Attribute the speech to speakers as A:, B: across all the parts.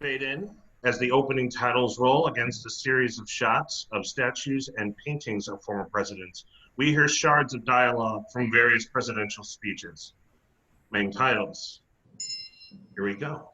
A: fade in as the opening titles roll against a series of shots of statues and paintings of former presidents. We hear shards of dialogue from various presidential speeches. Main titles. Here we go.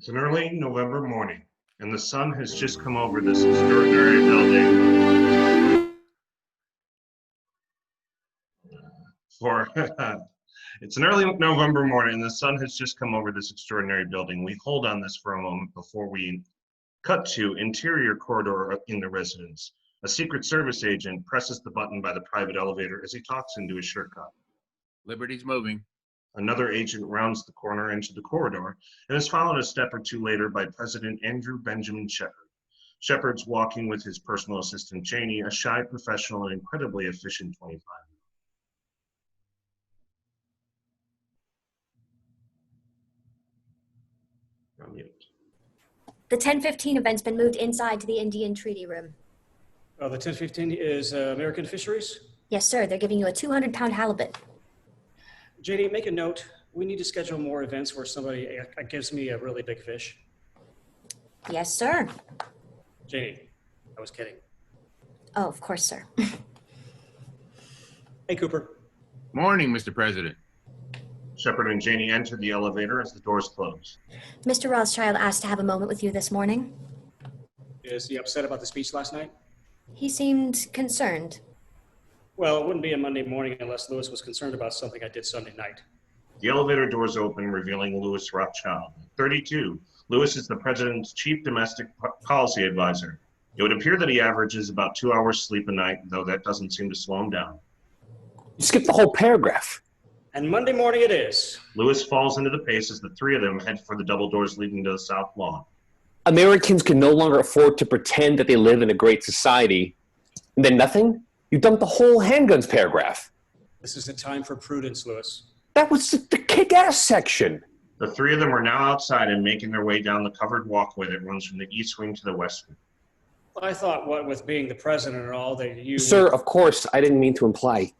A: It's an early November morning, and the sun has just come over this extraordinary building. It's an early November morning, and the sun has just come over this extraordinary building. We hold on this for a moment before we cut to interior corridor in the residence. A Secret Service agent presses the button by the private elevator as he talks into his shirt cuff.
B: Liberty's moving.
A: Another agent rounds the corner into the corridor and is followed a step or two later by President Andrew Benjamin Shepard. Shepard's walking with his personal assistant Janie, a shy professional and incredibly efficient 25. On mute.
C: The 10:15 event's been moved inside to the Indian Treaty Room.
D: Oh, the 10:15 is American Fisheries?
C: Yes, sir. They're giving you a 200-pound halibut.
D: JD, make a note. We need to schedule more events where somebody gives me a really big fish.
C: Yes, sir.
D: JD, I was kidding.
C: Oh, of course, sir.
D: Hey, Cooper.
B: Morning, Mr. President.
A: Shepard and Janie enter the elevator as the doors close.
C: Mr. Rothschild asked to have a moment with you this morning.
D: Is he upset about the speech last night?
C: He seemed concerned.
D: Well, it wouldn't be a Monday morning unless Lewis was concerned about something I did Sunday night.
A: The elevator doors open, revealing Louis Rothschild. 32. Louis is the president's chief domestic policy advisor. It would appear that he averages about 2 hours sleep a night, though that doesn't seem to slow him down.
E: You skipped the whole paragraph.
D: And Monday morning it is.
A: Louis falls into the pace as the three of them head for the double doors leading to the south lawn.
E: Americans can no longer afford to pretend that they live in a great society. And then nothing? You dumped the whole handguns paragraph.
D: This is a time for prudence, Louis.
E: That was the kick-ass section.
A: The three of them are now outside and making their way down the covered walkway that runs from the east wing to the west wing.
D: I thought, what with being the president and all, that you...
E: Sir, of course, I didn't mean to imply.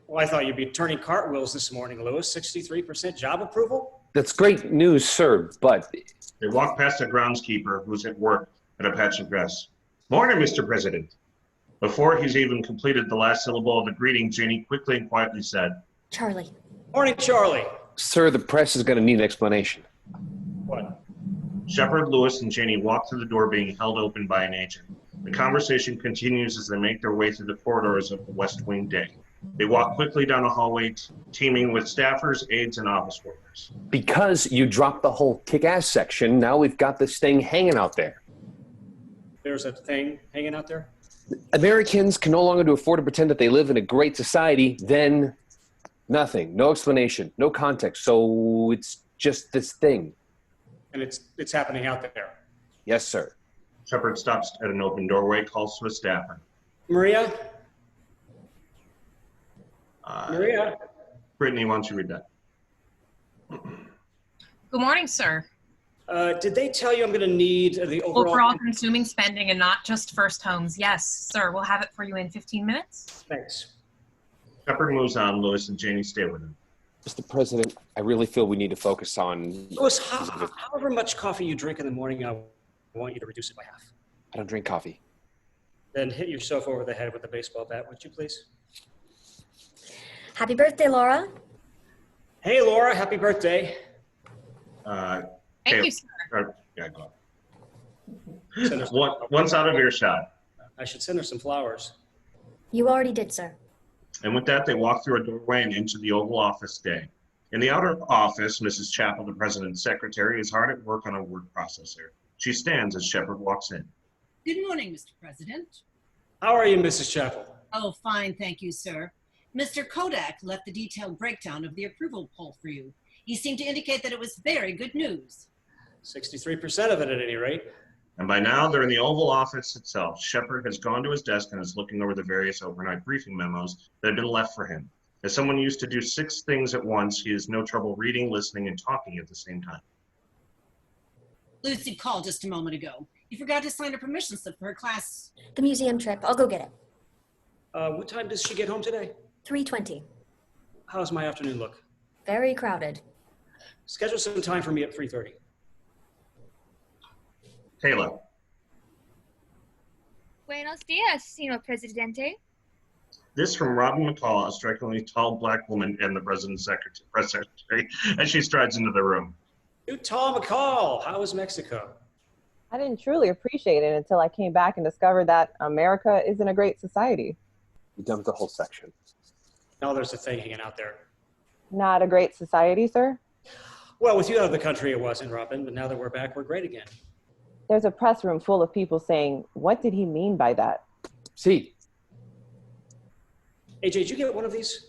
D: Well, I thought you'd be turning cartwheels this morning, Louis. 63% job approval?
E: That's great news, sir, but...
A: They walk past a groundskeeper who's at work at a patch of grass. Morning, Mr. President. Before he's even completed the last syllable of the greeting, Janie quickly and quietly said,
C: Charlie.
D: Morning, Charlie.
E: Sir, the press is going to need an explanation.
D: What?
A: Shepard, Lewis, and Janie walk through the door being held open by an agent. The conversation continues as they make their way through the corridors of the West Wing Day. They walk quickly down a hallway teeming with staffers, aides, and office workers.
E: Because you dropped the whole kick-ass section, now we've got this thing hanging out there.
D: There's a thing hanging out there?
E: Americans can no longer afford to pretend that they live in a great society, then nothing. No explanation, no context. So it's just this thing.
D: And it's happening out there.
E: Yes, sir.
A: Shepard stops at an open doorway, calls to a staffer.
D: Maria? Maria?
A: Brittany, why don't you read that?
F: Good morning, sir.
D: Did they tell you I'm going to need the
F: Overall consuming spending and not just first homes. Yes, sir. We'll have it for you in 15 minutes.
D: Thanks.
A: Shepard moves on. Lewis and Janie stay with him.
E: Mr. President, I really feel we need to focus on...
D: Louis, however much coffee you drink in the morning, I want you to reduce it by half.
E: I don't drink coffee.
D: Then hit yourself over the head with a baseball bat, would you please?
C: Happy birthday, Laura.
D: Hey, Laura, happy birthday.
F: Thank you, sir.
A: Yeah, go
D: Send her some-
A: Once out of earshot.
D: I should send her some flowers.
C: You already did, sir.
A: And with that, they walk through a doorway and into the Oval Office Day. In the outer office, Mrs. Chappell, the president's secretary, is hard at work on a word processor. She stands as Shepard walks in.
G: Good morning, Mr. President.
D: How are you, Mrs. Chappell?
G: Oh, fine, thank you, sir. Mr. Kodak left the detailed breakdown of the approval poll for you. He seemed to indicate that it was very good news.
D: 63% of it at any rate.
A: And by now, they're in the Oval Office itself. Shepard has gone to his desk and is looking over the various overnight briefing memos that have been left for him. As someone used to do 6 things at once, he has no trouble reading, listening, and talking at the same time.
G: Lucy called just a moment ago. You forgot to sign a permission slip for her class.
C: The museum trip. I'll go get it.
D: What time does she get home today?
C: 3:20.
D: How's my afternoon look?
C: Very crowded.
D: Schedule some time for me at 3:30.
A: Taylor.
H: Buenos dias, señor presidente.
A: This from Robin McCall, a strikingly tall black woman and the president's press secretary, as she strides into the room.
D: You tall McCall, how is Mexico?
I: I didn't truly appreciate it until I came back and discovered that America isn't a great society.
E: You dumped the whole section.
D: Now there's a thing hanging out there.
I: Not a great society, sir?
D: Well, with you out of the country, it wasn't, Robin, but now that we're back, we're great again.
I: There's a press room full of people saying, what did he mean by that?
E: See,
D: AJ, did you get one of these?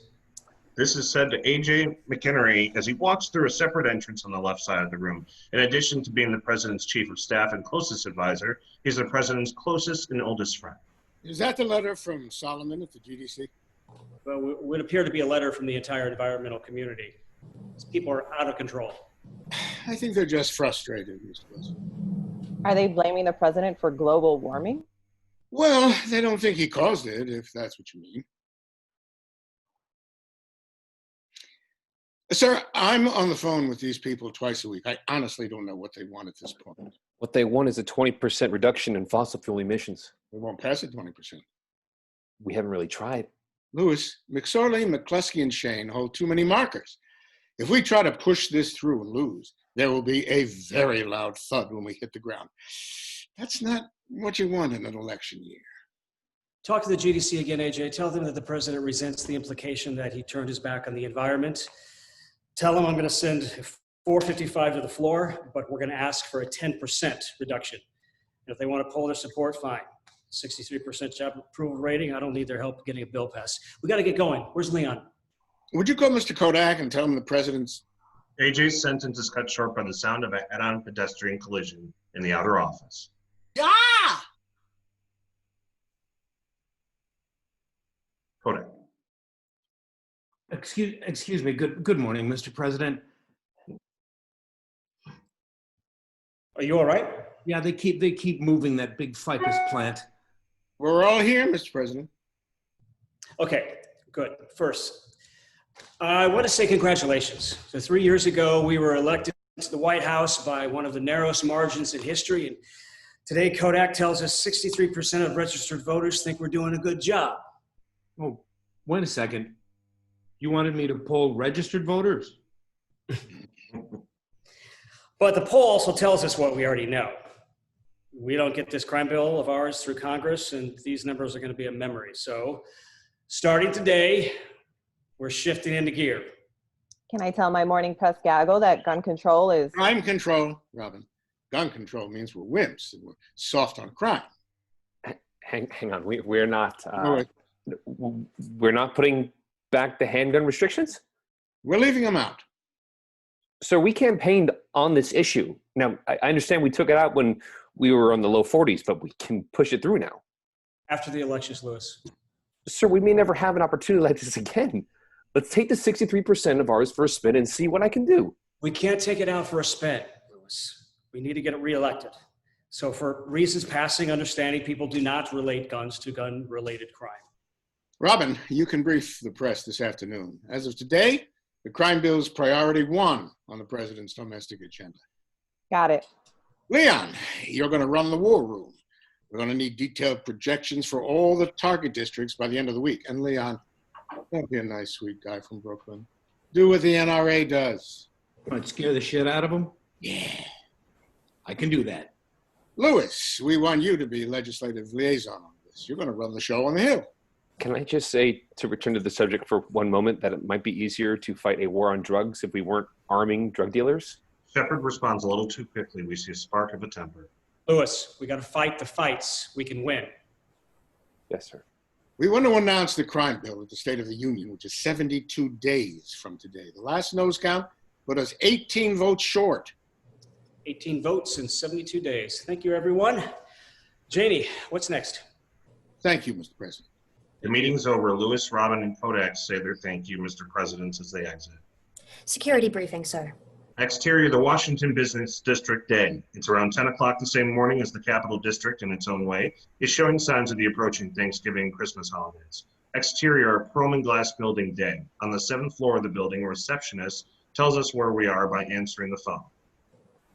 A: This is said to A.J. McHenry as he walks through a separate entrance on the left side of the room. In addition to being the president's chief of staff and closest advisor, he's the president's closest and oldest friend.
J: Is that the letter from Solomon at the GDC?
D: Well, it would appear to be a letter from the entire environmental community. These people are out of control.
J: I think they're just frustrated, Mr. President.
I: Are they blaming the president for global warming?
J: Well, they don't think he caused it, if that's what you mean. Sir, I'm on the phone with these people twice a week. I honestly don't know what they want at this point.
E: what they want is a 20% reduction in fossil fuel emissions.
J: We won't pass it 20%.
E: We haven't really tried.
J: Lewis, McSorley, McCluskey, and Shane hold too many markers. If we try to push this through and lose, there will be a very loud thud when we hit the ground. That's not what you want in an election year.
D: Talk to the GDC again, AJ. Tell them that the president resents the implication that he turned his back on the environment. Tell them I'm going to send 455 to the floor, but we're going to ask for a 10% reduction. And if they want to poll their support, fine. 63% job approval rating. I don't need their help getting a bill passed. We got to get going. Where's Leon?
J: Would you call Mr. Kodak and tell him the president's...
A: AJ's sentence is cut short by the sound of a head-on pedestrian collision in the outer office.
G: Ah!
A: Kodak.
K: Excuse me. Good morning, Mr. President.
D: Are you all right?
K: Yeah, they keep moving that big ficus plant.
J: We're all here, Mr. President.
D: Okay, good. First, I want to say congratulations. So 3 years ago, we were elected to the White House by one of the narrowest margins in history, and Today, Kodak tells us 63% of registered voters think we're doing a good job.
K: Oh, wait a second. You wanted me to poll registered voters?
D: But the poll also tells us what we already know. We don't get this crime bill of ours through Congress, and these numbers are going to be a memory. So starting today, we're shifting into gear.
I: Can I tell my morning press gaggle that gun control is...
J: Crime control, Robin. Gun control means we're wimps and we're soft on crime.
E: Hang on. We're not.
J: No,
E: We're not putting back the handgun restrictions.
J: we're leaving them out.
E: Sir, we campaigned on this issue. Now, I understand we took it out when we were on the low 40s, but we can push it through now.
D: After the elections, Lewis.
E: Sir, we may never have an opportunity like this again. Let's take the 63% of ours for a spin and see what I can do.
D: We can't take it out for a spin, Lewis. We need to get it reelected. So for reasons passing understanding, people do not relate guns to gun-related crime.
J: Robin, you can brief the press this afternoon. As of today, the crime bill is priority 1 on the president's domestic agenda.
I: Got it.
J: Leon, you're going to run the war room. We're going to need detailed projections for all the target districts by the end of the week. And Leon, don't be a nice, sweet guy from Brooklyn. Do what the NRA does.
K: Might scare the shit out of them?
J: Yeah.
K: I can do that.
J: Lewis, we want you to be legislative liaison on this. You're going to run the show on the Hill.
E: Can I just say, to return to the subject for one moment, that it might be easier to fight a war on drugs if we weren't arming drug dealers?
A: Shepard responds a little too quickly. We see a spark of a temper.
D: Lewis, we got to fight the fights. We can win.
E: Yes, sir.
J: We want to announce the crime bill at the State of the Union, which is 72 days from today. The last nose count put us 18 votes short.
D: 18 votes in 72 days. Thank you, everyone. Janie, what's next?
J: Thank you, Mr. President.
A: The meeting's over. Lewis, Robin, and Kodak say their thank you, Mr. President, as they exit.
C: Security briefing, sir.
A: Exterior, the Washington Business District Day. It's around 10 o'clock the same morning as the Capitol District, in its own way, is showing signs of the approaching Thanksgiving and Christmas holidays. Exterior, chrome and glass building day. On the 7th floor of the building, a receptionist tells us where we are by answering the phone.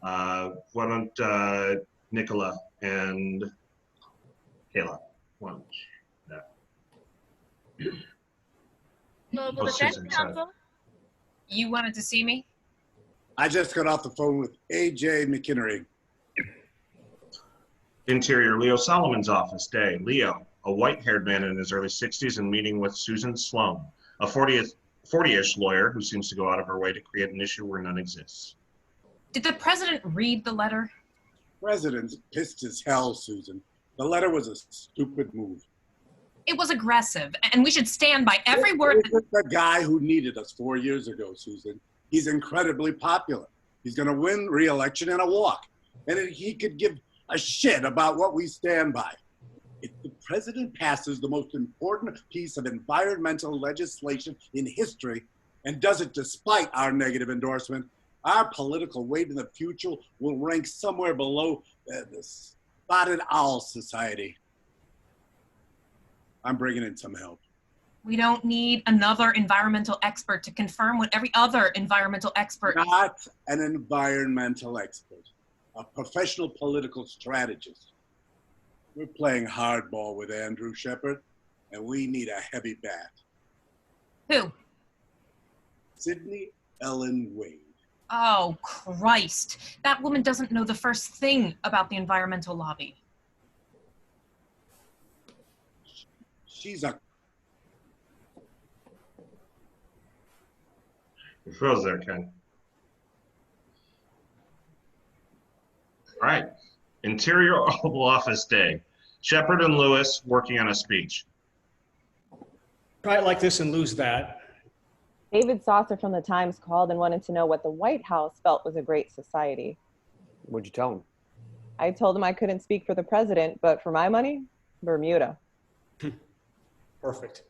A: Why don't Nicola and Kayla? One.
H: Global
A: Oh,
H: Defense
A: Susan,
H: Council.
F: You wanted to see me?
L: I just got off the phone with A.J. McKinnery.
A: Interior, Leo Solomon's office day. Leo, a white-haired man in his early 60s and meeting with Susan Sloan, a 40-ish lawyer who seems to go out of her way to create an issue where none exists.
F: Did the president read the letter?
L: President's pissed as hell, Susan. The letter was a stupid move.
F: It was aggressive, and we should stand by every word.
L: This is the guy who needed us 4 years ago, Susan. He's incredibly popular. He's going to win re-election in a walk. And he could give a shit about what we stand by. If the president passes the most important piece of environmental legislation in history and does it despite our negative endorsement, our political weight in the future will rank somewhere below the Spotted Owl Society. I'm bringing in some help.
F: We don't need another environmental expert to confirm what every other environmental expert.
L: Not an environmental expert, a professional political strategist. We're playing hardball with Andrew Shepard, and we need a heavy bat.
F: Who?
L: Sidney Ellen Wade.
F: Oh, Christ. That woman doesn't know the first thing about the environmental lobby.
L: She's a...
A: You froze there, Ken. All right. Interior Oval Office Day. Shepard and Lewis working on a speech.
D: Try it like this and lose that.
I: David Saucer from the Times called and wanted to know what the White House felt was a great society.
E: What'd you tell him?
I: I told him I couldn't speak for the president, but for my money, Bermuda.
D: Perfect.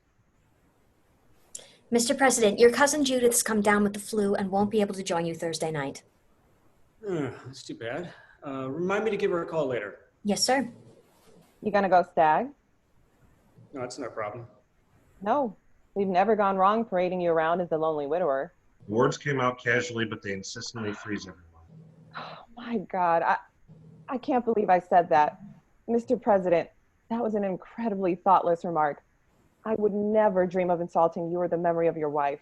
C: Mr. President, your cousin Judith's come down with the flu and won't be able to join you Thursday night.
D: That's too bad. Remind me to give her a call later.
C: Yes, sir.
I: You gonna go stag?
D: No, that's no problem.
I: No, we've never gone wrong parading you around as the lonely widower.
A: Words came out casually, but they insistently freeze everyone.
I: Oh my God, I can't believe I said that. Mr. President, that was an incredibly thoughtless remark. I would never dream of insulting you or the memory of your wife.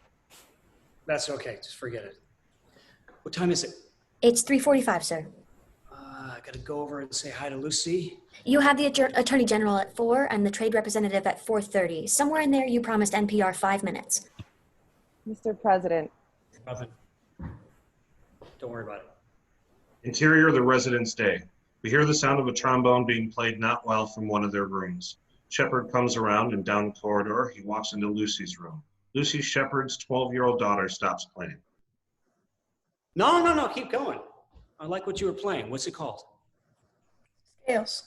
D: That's okay. Just forget it. What time is it?
C: It's 3:45, sir.
D: I gotta go over and say hi to Lucy.
C: You have the Attorney General at 4 and the Trade Representative at 4:30. Somewhere in there, you promised NPR 5 minutes.
I: Mr. President.
D: Nothing. Don't worry about it.
A: Interior of the residence day. We hear the sound of a trombone being played not well from one of their rooms. Shepard comes around and down the corridor. He walks into Lucy's room. Lucy Shepard's 12-year-old daughter stops playing.
D: No, keep going. I like what you were playing. What's it called?
H: Scales.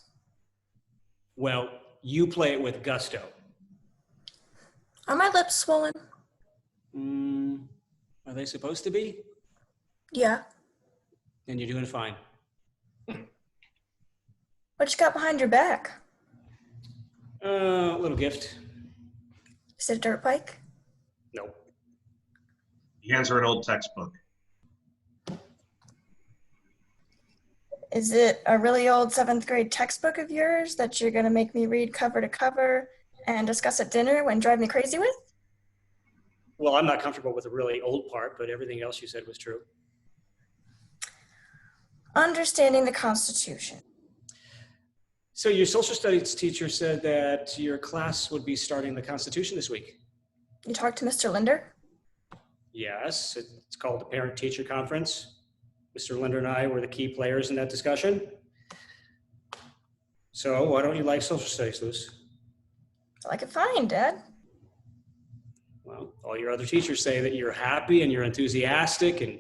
D: Well, you play it with gusto.
H: Are my lips swollen?
D: Are they supposed to be?
H: Yeah.
D: Then you're doing fine.
H: What you got behind your back?
D: A little gift.
H: Is it a dirt bike?
D: No.
A: He hands her an old textbook.
H: Is it a really old 7th grade textbook of yours that you're going to make me read cover to cover and discuss at dinner when drive me crazy with?
D: Well, I'm not comfortable with the really old part, but everything else you said was true.
H: Understanding the Constitution.
D: So your social studies teacher said that your class would be starting the Constitution this week.
H: You talked to Mr. Linder?
D: Yes, it's called the Parent-Teacher Conference. Mr. Linder and I were the key players in that discussion. So why don't you like social studies, Luce?
H: I like it fine, Dad.
D: Well, all your other teachers say that you're happy and you're enthusiastic and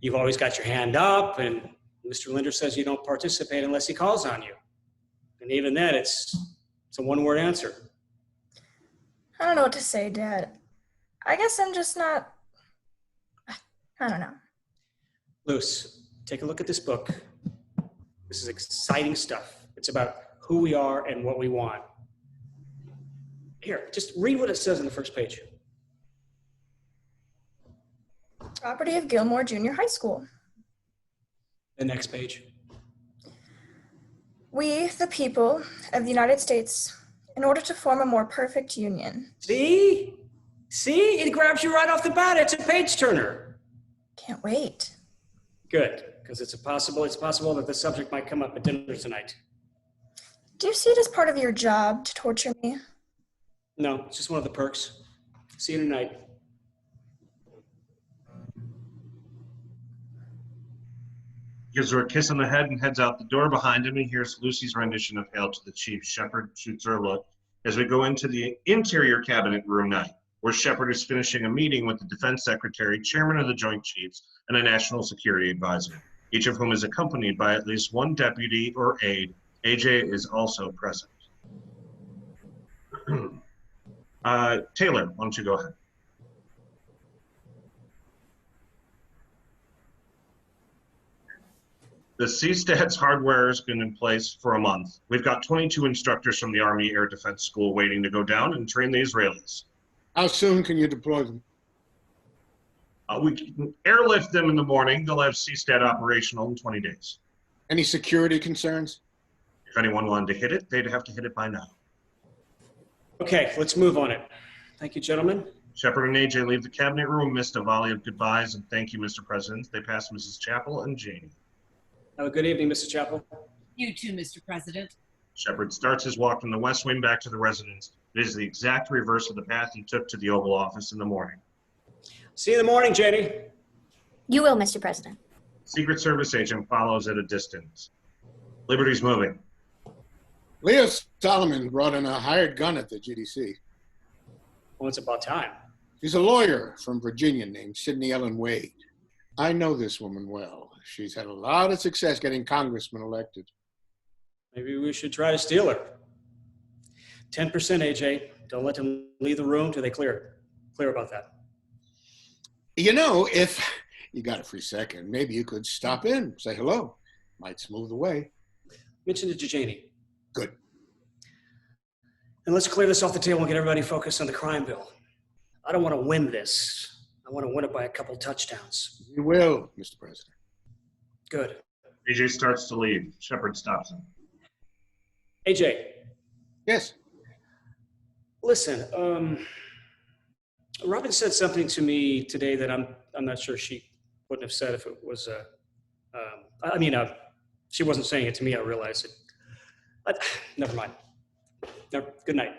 D: you've always got your hand up, and Mr. Linder says you don't participate unless he calls on you. And even then, it's a one-word answer.
H: I don't know what to say, Dad. I guess I'm just not, I don't know.
D: Luce, take a look at this book. This is exciting stuff. It's about who we are and what we want. Here, just read what it says on the first page.
H: Property of Gilmore Junior High School.
D: The next page.
H: We, the people of the United States, in order to form a more perfect union.
D: See? See? It grabs you right off the bat. It's a page turner.
H: Can't wait.
D: Good, because it's possible that the subject might come up at dinner tonight.
H: Do you see it as part of your job to torture me?
D: No, it's just one of the perks. See you tonight.
A: Gives her a kiss on the head and heads out the door. Behind him, he hears Lucy's rendition of Hail to the Chief. Shepard shoots her a look as we go into the interior cabinet room 9, where Shepard is finishing a meeting with the Defense Secretary, Chairman of the Joint Chiefs, and a National Security Advisor, each of whom is accompanied by at least one deputy or aide. AJ is also present. Taylor, why don't you go ahead? The CSTAT's hardware has been in place for a month. We've got 22 instructors from the Army Air Defense School waiting to go down and train the Israelis.
J: How soon can you deploy them?
A: We can airlift them in the morning. They'll have CSTAT operational in 20 days.
J: Any security concerns?
A: If anyone wanted to hit it, they'd have to hit it by now.
D: Okay, let's move on it. Thank you, gentlemen.
A: Shepard and AJ leave the cabinet room, missed a volley of goodbyes and thank you, Mr. President. They pass Mrs. Chappell and Janie.
D: Have a good evening, Mr. Chappell.
G: You too, Mr. President.
A: Shepard starts his walk from the West Wing back to the residence. It is the exact reverse of the path he took to the Oval Office in the morning.
D: See you in the morning, Janie.
C: You will, Mr. President.
A: Secret Service agent follows at a distance. Liberty's moving.
J: Leo Solomon brought in a hired gun at the GDC.
D: Well, it's about time.
J: She's a lawyer from Virginia named Sidney Ellen Wade. I know this woman well. She's had a lot of success getting congressmen elected.
D: Maybe we should try to steal her. 10%, AJ. Don't let them leave the room till they clear it. Clear about that.
J: You know, if you got a free second, maybe you could stop in, say hello. Might smooth the way.
D: Mention it to Janie.
J: Good.
D: And let's clear this off the table and get everybody focused on the crime bill. I don't want to win this. I want to win it by a couple touchdowns.
J: We will, Mr. President.
D: Good.
A: AJ starts to leave. Shepard stops him.
D: AJ,
J: Yes.
D: listen, Robin said something to me today that I'm not sure she wouldn't have said if it was, she wasn't saying it to me, I realize it. Never mind. Good night.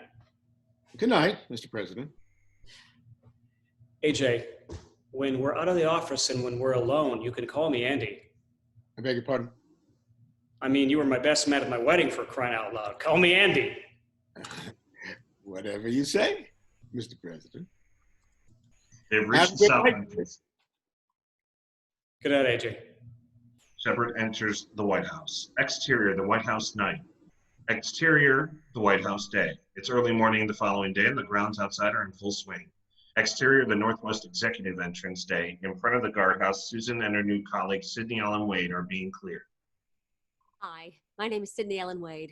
J: Good night, Mr. President.
D: AJ, when we're out of the office and when we're alone, you can call me Andy.
J: I beg your pardon?
D: I mean, you were my best man at my wedding, for crying out loud. Call me Andy.
J: Whatever you say, Mr. President.
A: They've reached the
J: Good
A: south
J: night.
A: entrance.
D: Good night, AJ.
A: Shepard enters the White House. Exterior, the White House night. Exterior, the White House day. It's early morning the following day, and the grounds outside are in full swing. Exterior, the Northwest Executive Entrance day. In front of the guardhouse, Susan and her new colleague, Sydney Ellen Wade, are being cleared.
M: Hi, my name is Sydney Ellen Wade.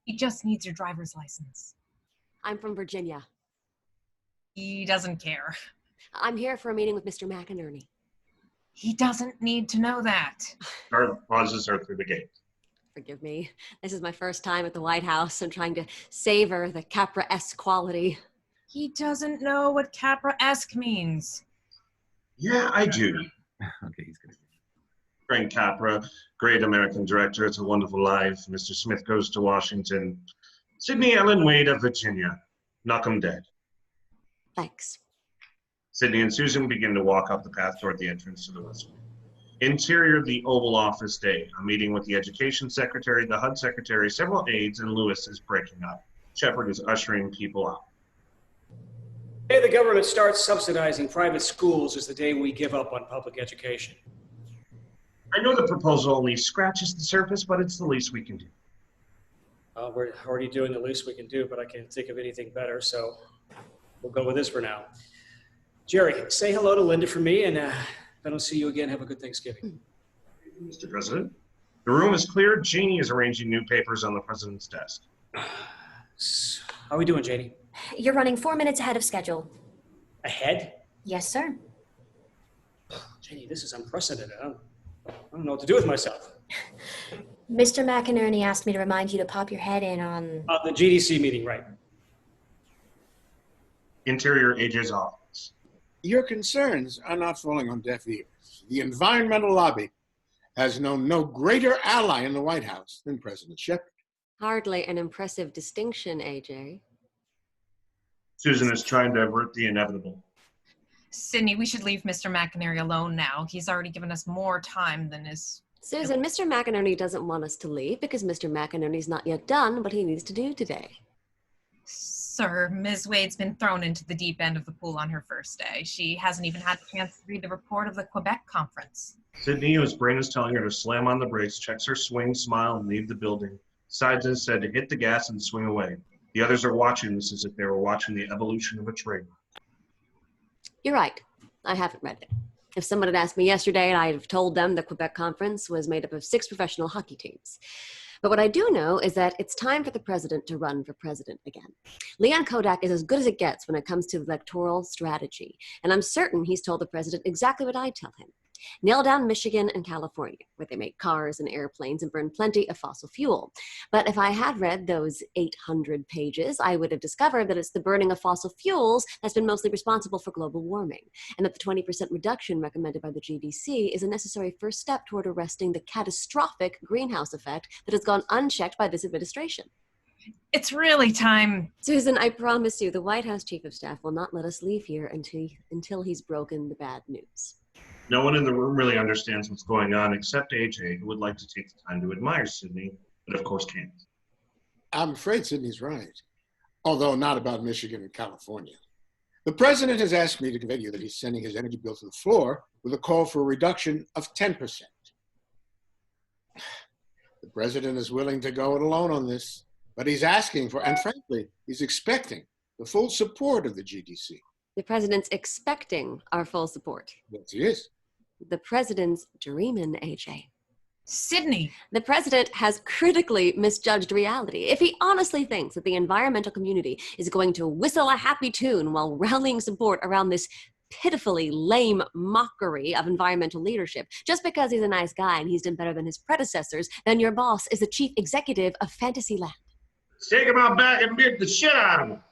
F: He just needs your driver's license.
M: I'm from Virginia.
F: He doesn't care.
M: I'm here for a meeting with Mr. McInerney.
F: He doesn't need to know that.
A: Guard pauses her through the gate.
M: Forgive me. This is my first time at the White House. I'm trying to savor the Capra-esque quality.
F: He doesn't know what Capra-esque means.
A: Yeah, I do.
B: Okay, he's gonna.
A: Frank Capra, great American director. It's a Wonderful Life. Mr. Smith Goes to Washington. Sydney Ellen Wade of Virginia. Knock 'em dead.
M: Thanks.
A: Sydney and Susan begin to walk up the path toward the entrance to the West Wing. Interior, the Oval Office day. A meeting with the Education Secretary, the HUD Secretary, several aides, and Lewis is breaking up. Shepard is ushering people out.
D: The day the government starts subsidizing private schools is the day we give up on public education.
A: I know the proposal only scratches the surface, but it's the least we can do.
D: We're already doing the least we can do, but I can't think of anything better, so we'll go with this for now. Jerry, say hello to Linda for me, and if I don't see you again, have a good Thanksgiving.
A: Mr. President, the room is cleared. Jeannie is arranging new papers on the president's desk.
D: How are we doing, Janie?
C: You're running 4 minutes ahead of schedule.
D: Ahead?
C: Yes, sir.
D: Janie, this is unprecedented. I don't know what to do with myself.
C: Mr. McInerney asked me to remind you to pop your head in on...
D: The GDC meeting, right.
A: Interior, AJ's office.
J: Your concerns are not falling on deaf ears. The environmental lobby has known no greater ally in the White House than President Shepard.
M: Hardly an impressive distinction, AJ.
A: Susan is trying to avert the inevitable.
F: Sydney, we should leave Mr. McInerney alone now. He's already given us more time than is...
M: Susan, Mr. McInerney doesn't want us to leave because Mr. McInerney's not yet done what he needs to do today.
F: Sir, Ms. Wade's been thrown into the deep end of the pool on her first day. She hasn't even had a chance to read the report of the Quebec conference.
A: Sydney, whose brain is telling her to slam on the brakes, checks her swing, smile, and leave the building. Decides instead to hit the gas and swing away. The others are watching this as if they were watching the evolution of a train.
M: You're right. I haven't read it. If someone had asked me yesterday, I'd have told them the Quebec conference was made up of 6 professional hockey teams. But what I do know is that it's time for the president to run for president again. Leon Kodak is as good as it gets when it comes to electoral strategy, and I'm certain he's told the president exactly what I'd tell him. Nail down Michigan and California, where they make cars and airplanes and burn plenty of fossil fuel. But if I had read those 800 pages, I would have discovered that it's the burning of fossil fuels that's been mostly responsible for global warming, and that the 20% reduction recommended by the GDC is a necessary first step toward arresting the catastrophic greenhouse effect that has gone unchecked by this administration.
F: It's really time.
M: Susan, I promise you, the White House Chief of Staff will not let us leave here until he's broken the bad news.
A: No one in the room really understands what's going on except AJ, who would like to take the time to admire Sydney, but of course can't.
J: I'm afraid Sydney's right, although not about Michigan and California. The president has asked me to convey to you that he's sending his energy bill to the floor with a call for a reduction of 10%. The president is willing to go it alone on this, but he's asking for, and frankly, he's expecting the full support of the GDC.
M: The president's expecting our full support.
J: Yes, he is.
M: The president's dreaming, AJ.
F: Sydney.
M: The president has critically misjudged reality. If he honestly thinks that the environmental community is going to whistle a happy tune while rallying support around this pitifully lame mockery of environmental leadership. Just because he's a nice guy and he's done better than his predecessors, then your boss is the chief executive of Fantasyland.
A: Take him out back and beat the shit out of him.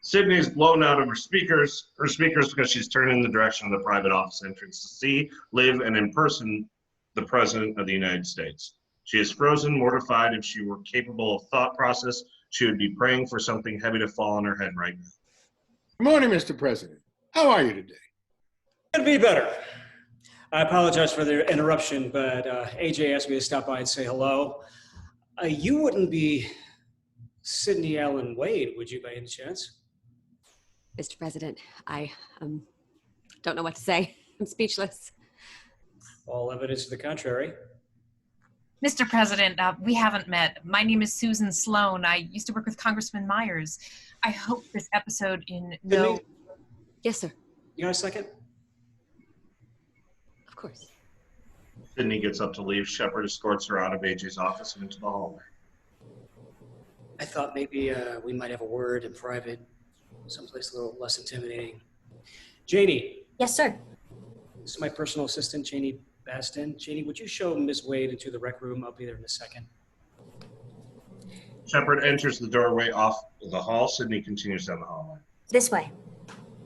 A: Sydney's blown out of her speakers because she's turned in the direction of the private office entrance to see, live, and in person the President of the United States. She is frozen, mortified. If she were capable of thought process, she would be praying for something heavy to fall on her head right now.
J: Good morning, Mr. President. How are you today?
D: Could be better. I apologize for the interruption, but AJ asked me to stop by and say hello. You wouldn't be Sydney Allen Wade, would you, by any chance?
M: Mr. President, I don't know what to say. I'm speechless.
D: All evidence to the contrary.
F: Mr. President, we haven't met. My name is Susan Sloan. I used to work with Congressman Myers. I hope this episode in no...
D: Sydney?
M: Yes, sir.
D: You got a second?
M: Of course.
A: Sydney gets up to leave. Shepard escorts her out of AJ's office and into the hallway.
D: I thought maybe we might have a word in private, someplace a little less intimidating. Janie.
C: Yes, sir.
D: This is my personal assistant, Janie Bastin. Janie, would you show Ms. Wade into the rec room? I'll be there in a second.
A: Shepard enters the doorway off the hall. Sydney continues down the hallway.
C: This way.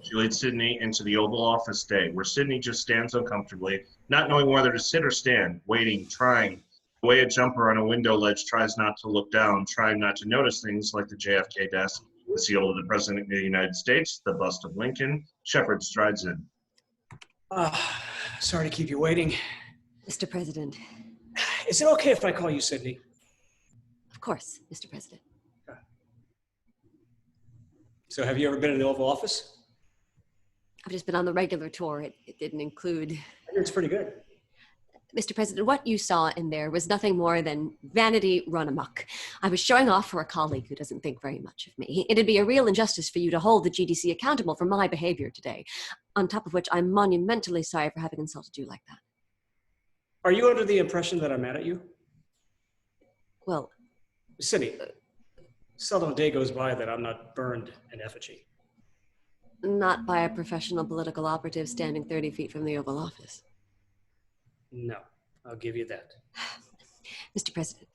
A: She leads Sydney into the Oval Office day, where Sydney just stands uncomfortably, not knowing whether to sit or stand, waiting, trying. The way a jumper on a window ledge tries not to look down, trying not to notice things like the JFK desk, the seal of the President of the United States, the bust of Lincoln. Shepard strides in.
D: Sorry to keep you waiting.
M: Mr. President.
D: Is it okay if I call you Sydney?
M: Of course, Mr. President.
D: So have you ever been in the Oval Office?
M: I've just been on the regular tour. It didn't include...
D: It's pretty good.
M: Mr. President, what you saw in there was nothing more than vanity run amok. I was showing off for a colleague who doesn't think very much of me. It'd be a real injustice for you to hold the GDC accountable for my behavior today, on top of which I'm monumentally sorry for having insulted you like that.
D: Are you under the impression that I'm mad at you?
M: Well...
D: Sydney, seldom a day goes by that I'm not burned in effigy.
M: Not by a professional political operative standing 30 feet from the Oval Office.
D: No, I'll give you that.
M: Mr. President.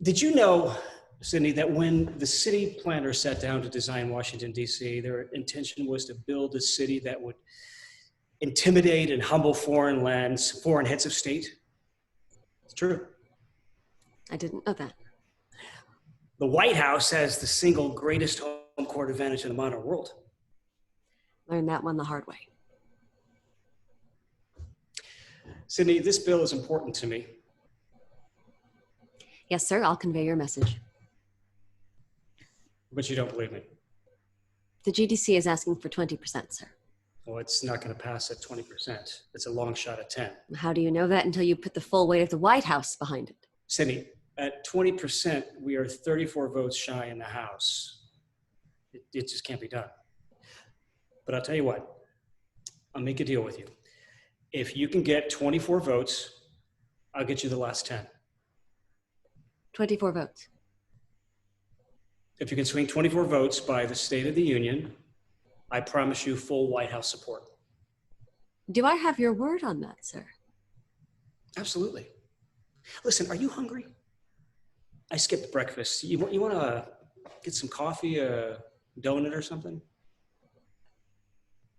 D: Did you know, Sydney, that when the city planners sat down to design Washington, D.C., their intention was to build a city that would intimidate and humble foreign heads of state? It's true.
M: I didn't know that.
D: The White House has the single greatest home court advantage in the modern world.
M: Learned that one the hard way.
D: Sydney, this bill is important to me.
M: Yes, sir, I'll convey your message.
D: But you don't believe me.
M: The GDC is asking for 20%, sir.
D: Well, it's not going to pass at 20%. It's a long shot at 10.
M: How do you know that until you put the full weight of the White House behind it?
D: Sydney, at 20%, we are 34 votes shy in the House. It just can't be done. But I'll tell you what, I'll make a deal with you. If you can get 24 votes, I'll get you the last 10.
M: 24 votes.
D: If you can swing 24 votes by the State of the Union, I promise you full White House support.
M: Do I have your word on that, sir?
D: Absolutely. Listen, are you hungry? I skipped breakfast. You want to get some coffee, a donut or something?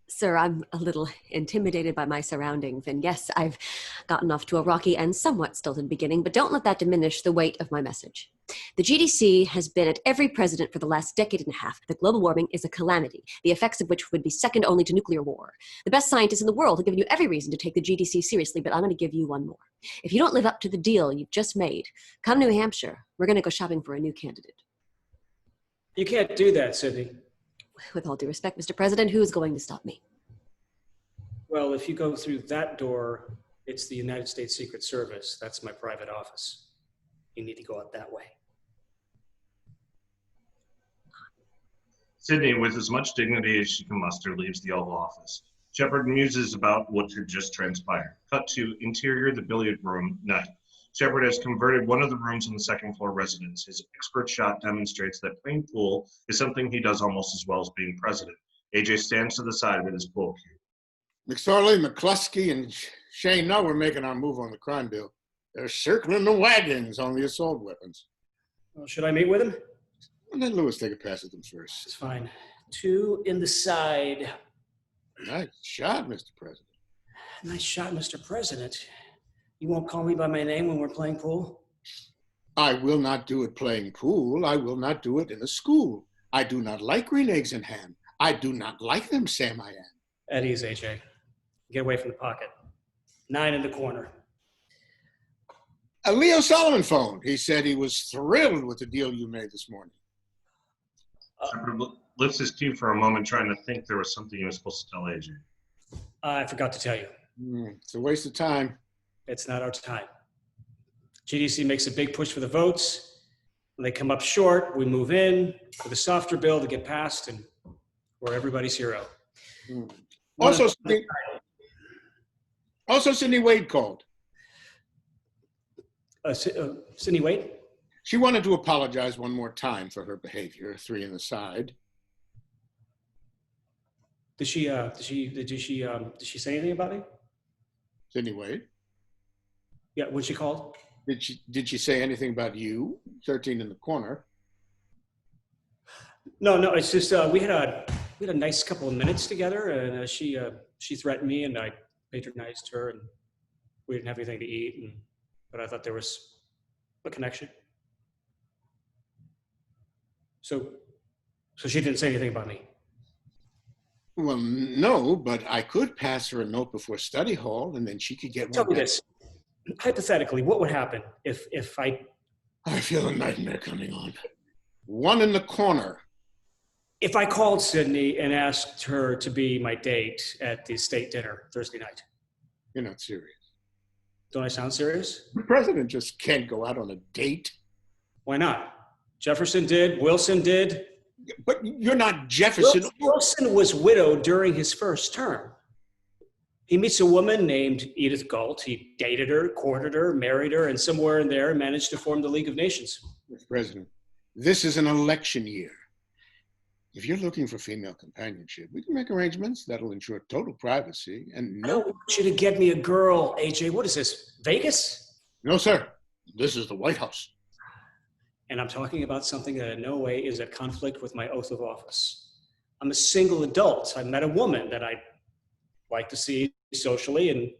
M: Sir, I'm a little intimidated by my surroundings, and yes, I've gotten off to a rocky and somewhat stilted beginning, but don't let that diminish the weight of my message. The GDC has been at every president for the last decade and a half that global warming is a calamity, the effects of which would be second only to nuclear war. The best scientists in the world have given you every reason to take the GDC seriously, but I'm going to give you one more. If you don't live up to the deal you've just made, come New Hampshire. We're going to go shopping for a new candidate.
D: You can't do that, Sydney.
M: With all due respect, Mr. President, who is going to stop me?
D: Well, if you go through that door, it's the United States Secret Service. That's my private office. You need to go out that way.
A: Sydney, with as much dignity as she can muster, leaves the Oval Office. Shepard muses about what had just transpired. Cut to interior, the billiard room, night. Shepard has converted one of the rooms on the second floor residence. His expert shot demonstrates that playing pool is something he does almost as well as being president. AJ stands to the side with his pool cue.
J: McSorley, McCluskey, and Shane know we're making our move on the crime bill. They're circling the wagons on the assault weapons.
D: Well, should I meet with him?
J: And let Lewis take a pass at them first.
D: It's fine. 2 in the side.
J: Nice shot, Mr. President.
D: Nice shot, Mr. President. You won't call me by my name when we're playing pool?
J: I will not do it playing pool. I will not do it in a school. I do not like green eggs and ham. I do not like them, Sam I am.
D: At ease, AJ. Get away from the pocket. 9 in the corner.
J: Leo Solomon phoned. He said he was thrilled with the deal you made this morning.
A: Shepard lifts his cue for a moment, trying to think there was something he was supposed to tell AJ.
D: I forgot to tell you.
J: It's a waste of time.
D: It's not our time. GDC makes a big push for the votes. When they come up short, we move in with a softer bill to get passed, and we're everybody's hero.
J: Also, Sydney Wade called.
D: Sydney Wade?
J: She wanted to apologize one more time for her behavior. 3 in the side.
D: Did she say anything about me?
J: Sydney Wade?
D: Yeah, when she called?
J: Did she say anything about you? 13 in the corner.
D: No, it's just we had a nice couple of minutes together, and she threatened me, and I patronized her, and we didn't have anything to eat, but I thought there was a connection. So she didn't say anything about me.
J: Well, no, but I could pass her a note before study hall, and then she could get one.
D: Tell me this. Hypothetically, what would happen if I...
J: I feel a nightmare coming on. 1 in the corner.
D: If I called Sydney and asked her to be my date at the state dinner Thursday night.
J: You're not serious.
D: Don't I sound serious?
J: The president just can't go out on a date.
D: Why not? Jefferson did. Wilson did.
J: But you're not Jefferson.
D: Wilson was widowed during his first term. He meets a woman named Edith Galt. He dated her, courted her, married her, and somewhere in there managed to form the League of Nations.
J: Mr. President, this is an election year. If you're looking for female companionship, we can make arrangements that'll ensure total privacy and
D: I don't want you to get me a girl, AJ. What is this, Vegas?
J: No, sir. This is the White House.
D: And I'm talking about something that in no way is at conflict with my oath of office. I'm a single adult. I met a woman that I'd like to see socially, and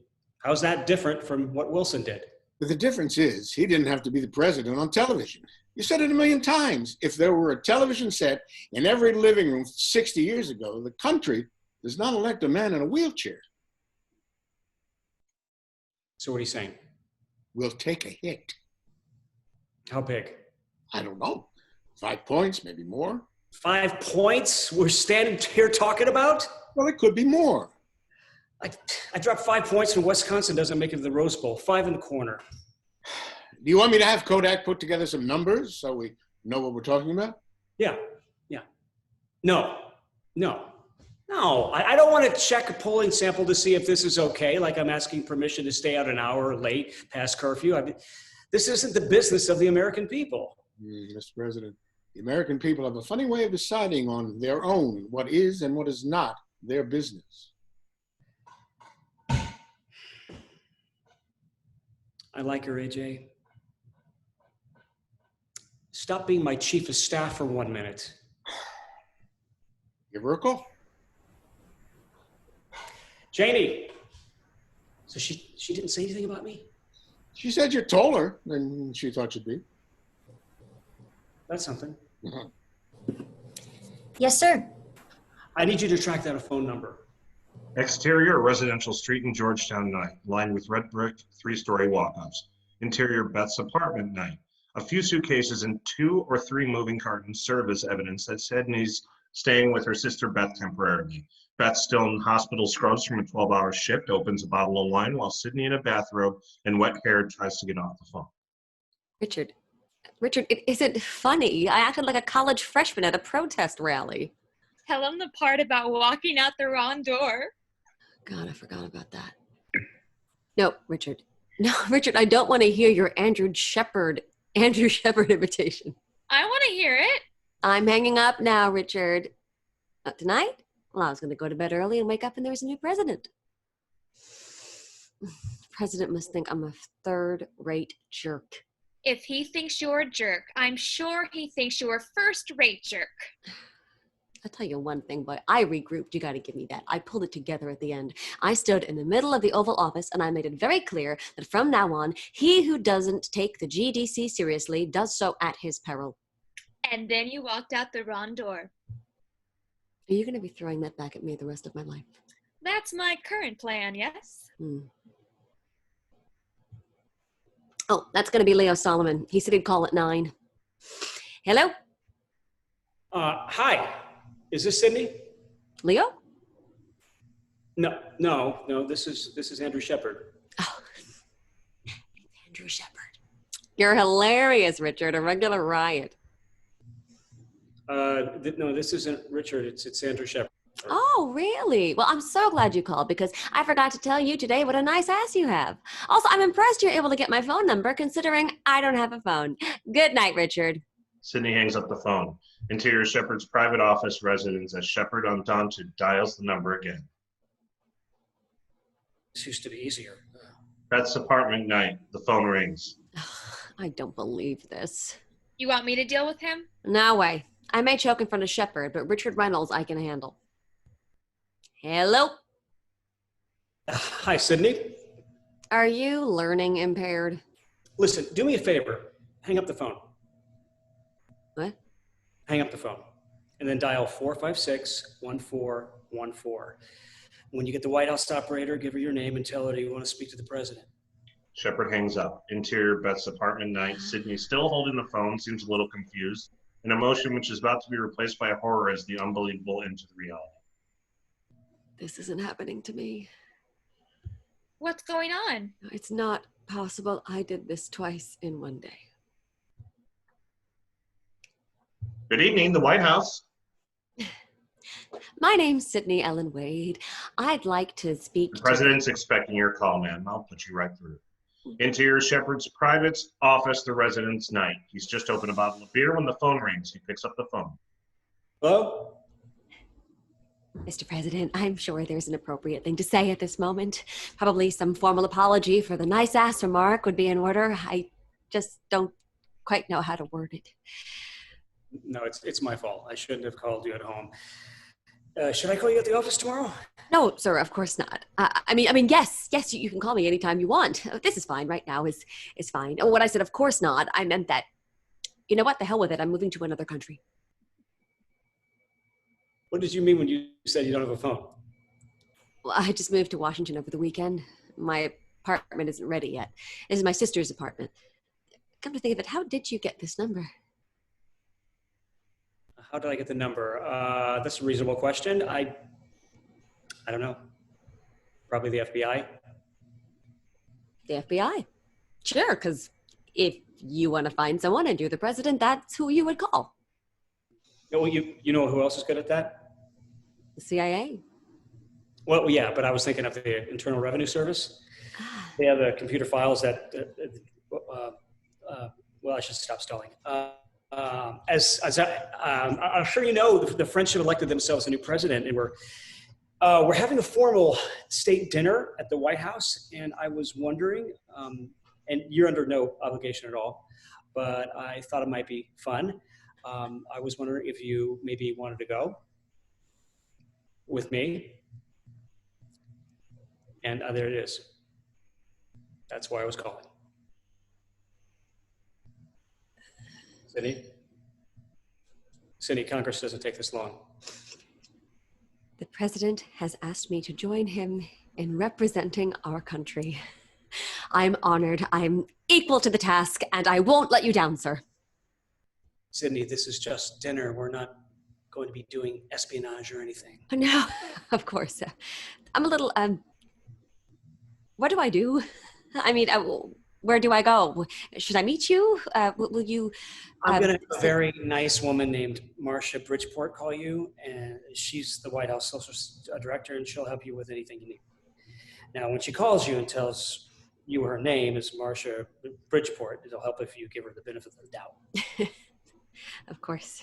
D: how's that different from what Wilson did?
J: But the difference is he didn't have to be the president on television. You said it a million times. If there were a television set in every living room 60 years ago, the country does not elect a man in a wheelchair.
D: So what are you saying?
J: We'll take a hit.
D: How big?
J: I don't know. 5 points, maybe more.
D: 5 points we're standing here talking about?
J: Well, it could be more.
D: I dropped 5 points and Wisconsin doesn't make it to the Rose Bowl. 5 in the corner.
J: Do you want me to have Kodak put together some numbers so we know what we're talking about?
D: Yeah. No. I don't want to check a polling sample to see if this is okay, like I'm asking permission to stay out an hour late past curfew. This isn't the business of the American people.
J: Mr. President, the American people have a funny way of deciding on their own what is and what is not their business.
D: I like her, AJ. Stop being my chief of staff for 1 minute.
J: Give her a call.
D: Janie. So she didn't say anything about me?
J: She said you're taller than she thought you'd be.
D: That's something.
C: Yes, sir.
D: I need you to track down a phone number.
A: Exterior, residential street in Georgetown night, lined with red brick, 3-story walk-ups. Interior, Beth's apartment night. A few suitcases and 2 or 3 moving cartons serve as evidence that Sydney's staying with her sister Beth temporarily. Beth, still in hospital scrubs from a 12-hour shift, opens a bottle of wine while Sydney, in a bathrobe and wet hair, tries to get off the phone.
M: Richard, it isn't funny. I acted like a college freshman at a protest rally.
N: Tell them the part about walking out the wrong door.
M: God, I forgot about that. No, Richard, I don't want to hear your Andrew Shepard invitation.
N: I want to hear it.
M: I'm hanging up now, Richard. Tonight? Well, I was going to go to bed early and wake up and there was a new president. The president must think I'm a third-rate jerk.
N: If he thinks you're a jerk, I'm sure he thinks you're a first-rate jerk.
M: I'll tell you one thing, boy. I regrouped. You got to give me that. I pulled it together at the end. I stood in the middle of the Oval Office and I made it very clear that from now on, he who doesn't take the GDC seriously does so at his peril.
N: And then you walked out the wrong door.
M: Are you going to be throwing that back at me the rest of my life?
N: That's my current plan, yes?
M: Oh, that's going to be Leo Solomon. He said he'd call at 9. Hello?
D: Hi. Is this Sydney?
M: Leo?
D: No. This is Andrew Shepard.
M: Oh, Andrew Shepard. You're hilarious, Richard. A regular riot.
D: No, this isn't Richard. It's Andrew Shepard.
M: Oh, really? Well, I'm so glad you called because I forgot to tell you today what a nice ass you have. Also, I'm impressed you're able to get my phone number considering I don't have a phone. Good night, Richard.
A: Sydney hangs up the phone. Interior Shepard's private office residence as Shepard, undaunted, dials the number again.
D: This used to be easier.
A: That's apartment 9. The phone rings.
M: I don't believe this.
N: You want me to deal with him?
M: No way. I may choke in front of Shepard, but Richard Reynolds I can handle. Hello?
D: Hi, Sydney.
M: Are you learning impaired?
D: Listen, do me a favor. Hang up the phone.
M: What?
D: Hang up the phone. And then dial 456-1414. When you get the White House operator, give her your name and tell her you want to speak to the president.
A: Shepard hangs up. Interior Beth's apartment 9. Sydney, still holding the phone, seems a little confused. An emotion which is about to be replaced by horror as the unbelievable into the reality.
M: This isn't happening to me.
N: What's going on?
M: It's not possible I did this twice in one day.
A: Good evening, the White House.
M: My name's Sydney Ellen Wade. I'd like to speak
A: The president's expecting your call, ma'am. I'll put you right through. Interior Shepard's private office, the residence 9. He's just opened a bottle of beer when the phone rings. He picks up the phone.
D: Hello?
M: Mr. President, I'm sure there's an appropriate thing to say at this moment. Probably some formal apology for the nice ass remark would be in order. I just don't quite know how to word it.
D: No, it's my fault. I shouldn't have called you at home. Should I call you at the office tomorrow?
M: No, sir, of course not. I mean, yes, you can call me anytime you want. This is fine right now, is fine. Oh, when I said of course not, I meant that, you know what, the hell with it, I'm moving to another country.
D: What did you mean when you said you don't have a phone?
M: Well, I just moved to Washington over the weekend. My apartment isn't ready yet. This is my sister's apartment. Come to think of it, how did you get this number?
D: How did I get the number? That's a reasonable question. I don't know. Probably the FBI.
M: The FBI? Sure, because if you want to find someone and you're the president, that's who you would call.
D: Well, you know who else is good at that?
M: The CIA.
D: Well, yeah, but I was thinking of the Internal Revenue Service. They have the computer files that, well, I should stop stalling. I'm sure you know, the French have elected themselves a new president, and we're having a formal state dinner at the White House, and I was wondering, and you're under no obligation at all, but I thought it might be fun. I was wondering if you maybe wanted to go with me, and there it is. That's why I was calling. Sydney, Congress doesn't take this long.
M: The president has asked me to join him in representing our country. I'm honored. I'm equal to the task, and I won't let you down, sir.
D: Sydney, this is just dinner. We're not going to be doing espionage or anything.
M: No, of course. I'm a little, what do I do? I mean, where do I go? Should I meet you? Will you?
D: I'm going to have a very nice woman named Marcia Bridgeport call you, and she's the White House social director, and she'll help you with anything you need. Now, when she calls you and tells you her name is Marcia Bridgeport, it'll help if you give her the benefit of the doubt.
M: Of course.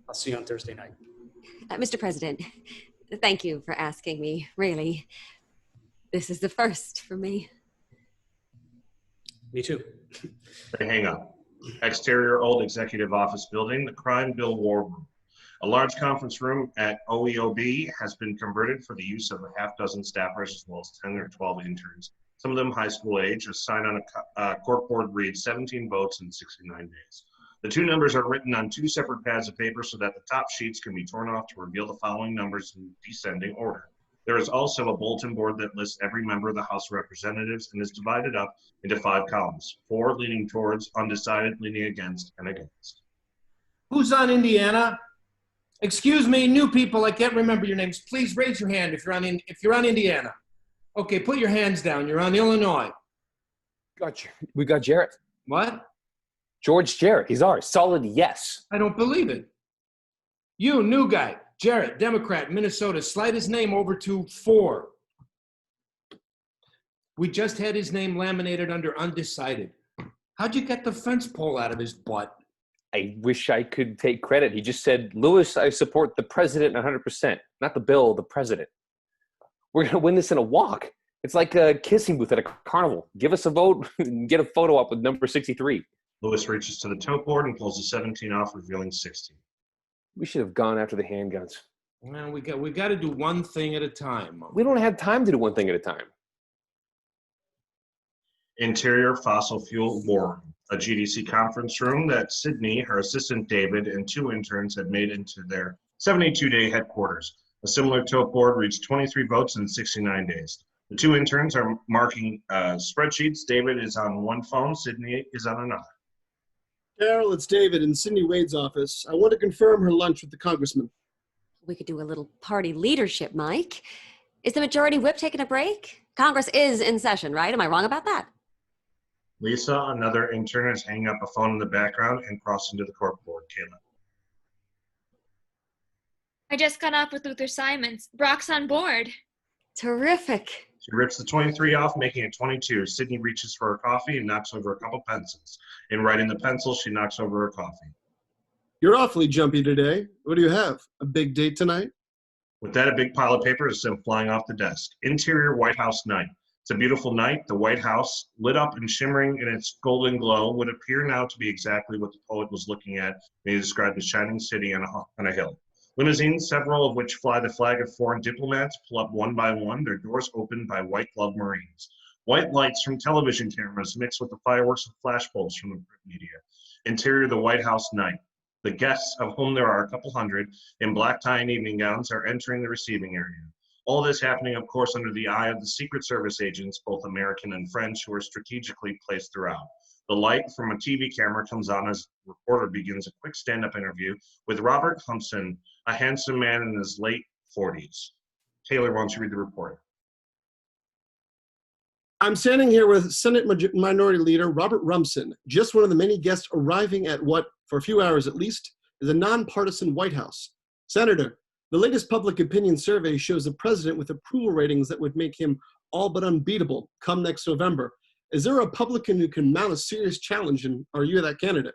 D: I'll see you on Thursday night.
M: Mr. President, Thank you for asking me, really. This is the first for me.
D: Me too.
A: They hang up. Exterior Old Executive Office Building, the Crime Bill War Room. A large conference room at OEOB has been converted for the use of a half dozen staffers as well as 10 or 12 interns. Some of them high school age. A sign on a corkboard reads 17 votes in 69 days. The two numbers are written on two separate pads of paper so that the top sheets can be torn off to reveal the following numbers in descending order. There is also a bulletin board that lists every member of the House of Representatives and is divided up into 5 columns, 4 leaning towards, undecided, leaning against, and against.
K: Who's on Indiana? Excuse me, new people, I can't remember your names. Please raise your hand if you're on Indiana. Okay, put your hands down. You're on Illinois.
E: Gotcha. We got Jarrett.
K: What?
E: George Jarrett. He's ours. Solid yes.
K: I don't believe it. You, new guy. Jarrett, Democrat, Minnesota. Slide his name over to 4. We just had his name laminated under undecided. How'd you get the fence pole out of his butt?
E: I wish I could take credit. He just said, Lewis, I support the president 100%. Not the bill, the president. We're going to win this in a walk. It's like a kissing booth at a carnival. Give us a vote and get a photo up with number 63.
A: Lewis reaches to the tote board and pulls a 17 off, revealing 16.
E: We should have gone after the handguns.
K: Well, we got to do one thing at a time.
E: We don't have time to do one thing at a time.
A: Interior Fossil Fuel War Room, a GDC conference room that Sydney, her assistant David, and 2 interns had made into their 72-day headquarters. A similar tote board reached 23 votes in 69 days. The 2 interns are marking spreadsheets. David is on one phone, Sydney is on another.
O: Carol, it's David in Cindy Wade's office. I want to confirm her lunch with the congressman.
M: We could do a little party leadership, Mike. Is the majority whip taking a break? Congress is in session, right? Am I wrong about that?
A: Lisa, another intern, is hanging up a phone in the background and crossing to the corkboard. Kayla.
N: I just got off with Luther Simons. Brock's on board.
M: Terrific.
A: She rips the 23 off, making it 22. Sydney reaches for her coffee and knocks over a couple pencils. In writing the pencil, she knocks over her coffee.
O: You're awfully jumpy today. What do you have? A big date tonight?
A: With that, a big pile of papers is sent flying off the desk. Interior White House night. It's a beautiful night. The White House, lit up and shimmering in its golden glow, would appear now to be exactly what the poet was looking at when he described the shining city on a hill. Limousines, several of which fly the flag of foreign diplomats, pull up one by one, their doors opened by white-gloved Marines. White lights from television cameras mix with the fireworks of flashbulbs from the print media. Interior the White House night. The guests, of whom there are a couple hundred, in black tie and evening gowns, are entering the receiving area. All this happening, of course, under the eye of the Secret Service agents, both American and French, who are strategically placed throughout. The light from a TV camera comes on as the reporter begins a quick stand-up interview with Robert Humpson, a handsome man in his late 40s. Taylor, why don't you read the report?
O: I'm standing here with Senate Minority Leader Robert Rumson, just one of the many guests arriving at what, for a few hours at least, is a nonpartisan White House. Senator, the latest public opinion survey shows a president with approval ratings that would make him all but unbeatable come next November. Is there a Republican who can mount a serious challenge, and are you that candidate?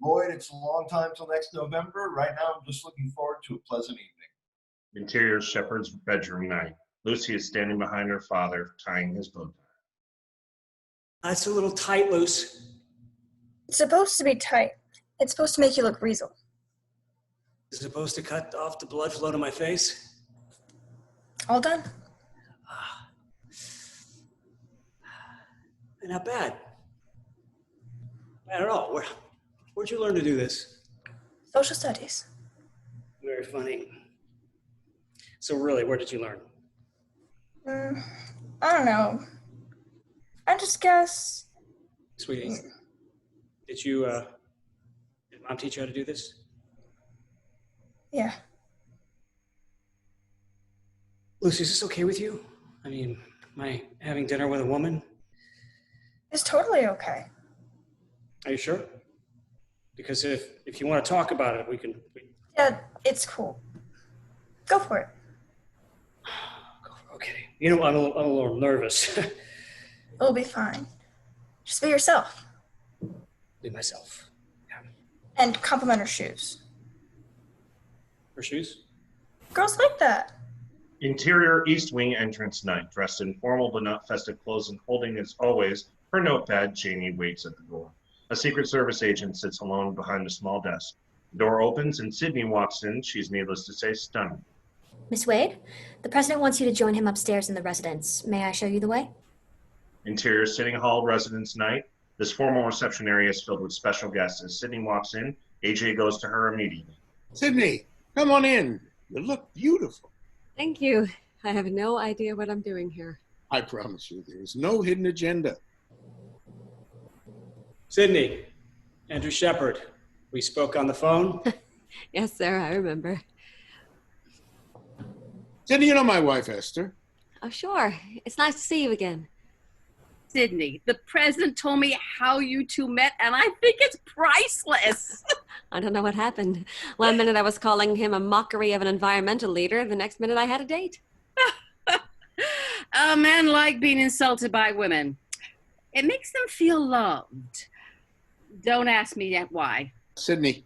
P: Lloyd, it's a long time till next November. Right now, I'm just looking forward to a pleasant evening.
A: Interior Shepherd's bedroom night. Lucy is standing behind her father, tying his bow tie.
D: That's a little tight, Luce.
H: It's supposed to be tight. It's supposed to make you look weasel.
D: Is it supposed to cut off the blood flow to my face?
H: All done.
D: Not bad. Bad at all. Where'd you learn to do this?
H: Social studies.
D: Very funny. So really, where did you learn?
H: I don't know. I just guess.
D: Sweetie, did Mom teach you how to do this?
H: Yeah.
D: Lucy, is this okay with you? I mean, am I having dinner with a woman?
H: It's totally okay.
D: Are you sure? Because if you want to talk about it, we can.
H: Yeah, it's cool. Go for it.
D: Okay. You know, I'm a little nervous.
H: It'll be fine. Just be yourself.
D: Be myself. Yeah.
H: And compliment her shoes.
D: Her shoes?
H: Girls like that.
A: Interior East Wing entrance night, dressed in formal but not festive clothes and holding, as always, her notepad, Janie waits at the door. A Secret Service agent sits alone behind a small desk. The door opens and Sydney walks in. She's, needless to say, stunned.
C: Miss Wade, the president wants you to join him upstairs in the residence. May I show you the way?
A: Interior Sitting Hall residence night. This formal reception area is filled with special guests. As Sydney walks in, AJ goes to her immediately.
J: Sydney, come on in. You look beautiful.
M: Thank you. I have no idea what I'm doing here.
J: I promise you, there is no hidden agenda.
D: Sydney, Andrew Shepard. We spoke on the phone.
M: Yes, sir, I remember.
J: Sydney, you know my wife, Esther.
M: Oh, sure. It's nice to see you again.
Q: Sydney, the president told me how you two met, and I think it's priceless.
M: I don't know what happened. 1 minute I was calling him a mockery of an environmental leader. The next minute I had a date.
Q: Men like being insulted by women. It makes them feel loved. Don't ask me yet why.
J: Sydney,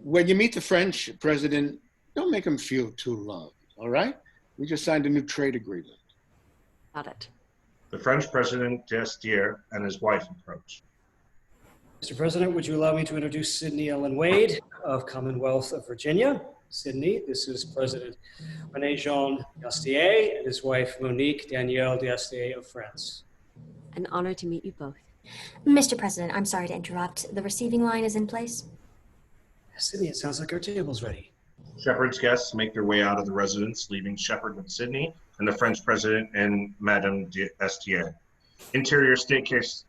J: when you meet the French president, don't make him feel too loved, all right? We just signed a new trade agreement.
M: Got it.
A: The French president, Destier, and his wife approach.
D: Mr. President, would you allow me to introduce Sydney Ellen Wade of Commonwealth of Virginia? Sydney, this is President René-Jean Destier and his wife Monique Danielle Destier of France.
M: An honor to meet you both.
C: Mr. President, I'm sorry to interrupt. The receiving line is in place.
D: Sydney, it sounds like our table's ready.
A: Shepard's guests make their way out of the residence, leaving Shepard with Sydney and the French president and Madame Destier. Interior staircase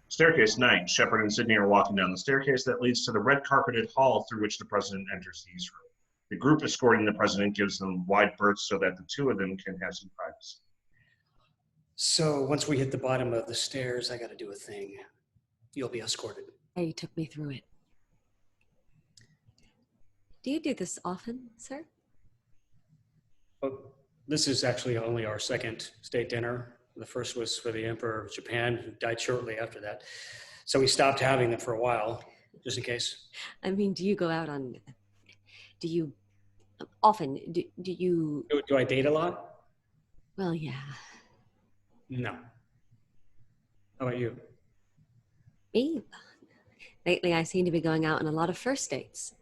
A: night. Shepard and Sydney are walking down the staircase that leads to the red carpeted hall through which the president enters the East Room. The group escorting the president gives them wide berths so that the two of them can have some privacy.
D: So once we hit the bottom of the stairs, I got to do a thing. You'll be escorted.
M: Yeah, you took me through it. Do you do this often, sir?
D: Oh, this is actually only our second state dinner. The first was for the Emperor of Japan, who died shortly after that. So we stopped having them for a while, just in case.
M: I mean, do you go out on... Do you... Often, do you...
D: Do I date a lot?
M: Well, yeah.
D: No. How about you?
M: Me? Lately, I seem to be going out on a lot of first dates.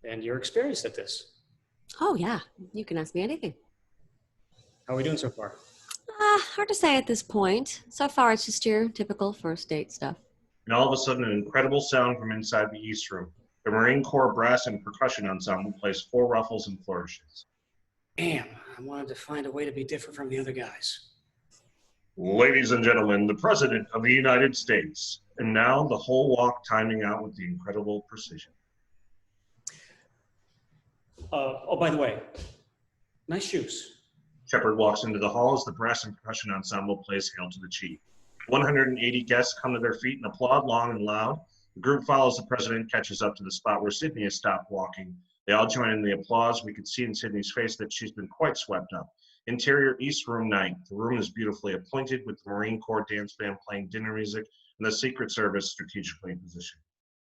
D: And you're experienced at this.
M: Oh, yeah. You can ask me anything.
D: How are we doing so far?
M: Hard to say at this point. So far, it's just your typical first date stuff.
A: And all of a sudden, an incredible sound from inside the East Room. The Marine Corps brass and percussion ensemble plays 4 ruffles and flourishes.
D: Damn, I wanted to find a way to be different from the other guys.
A: Ladies and gentlemen, the President of the United States. And now the whole walk timing out with the incredible precision.
D: Oh, by the way, nice shoes.
A: Shepard walks into the hall as the brass and percussion ensemble plays Hail to the Chief. 180 guests come to their feet and applaud long and loud. The group follows the president, catches up to the spot where Sydney has stopped walking. They all join in the applause. We can see in Sydney's face that she's been quite swept up. Interior East Room night. The room is beautifully appointed with the Marine Corps dance band playing dinner music and the Secret Service strategically positioned.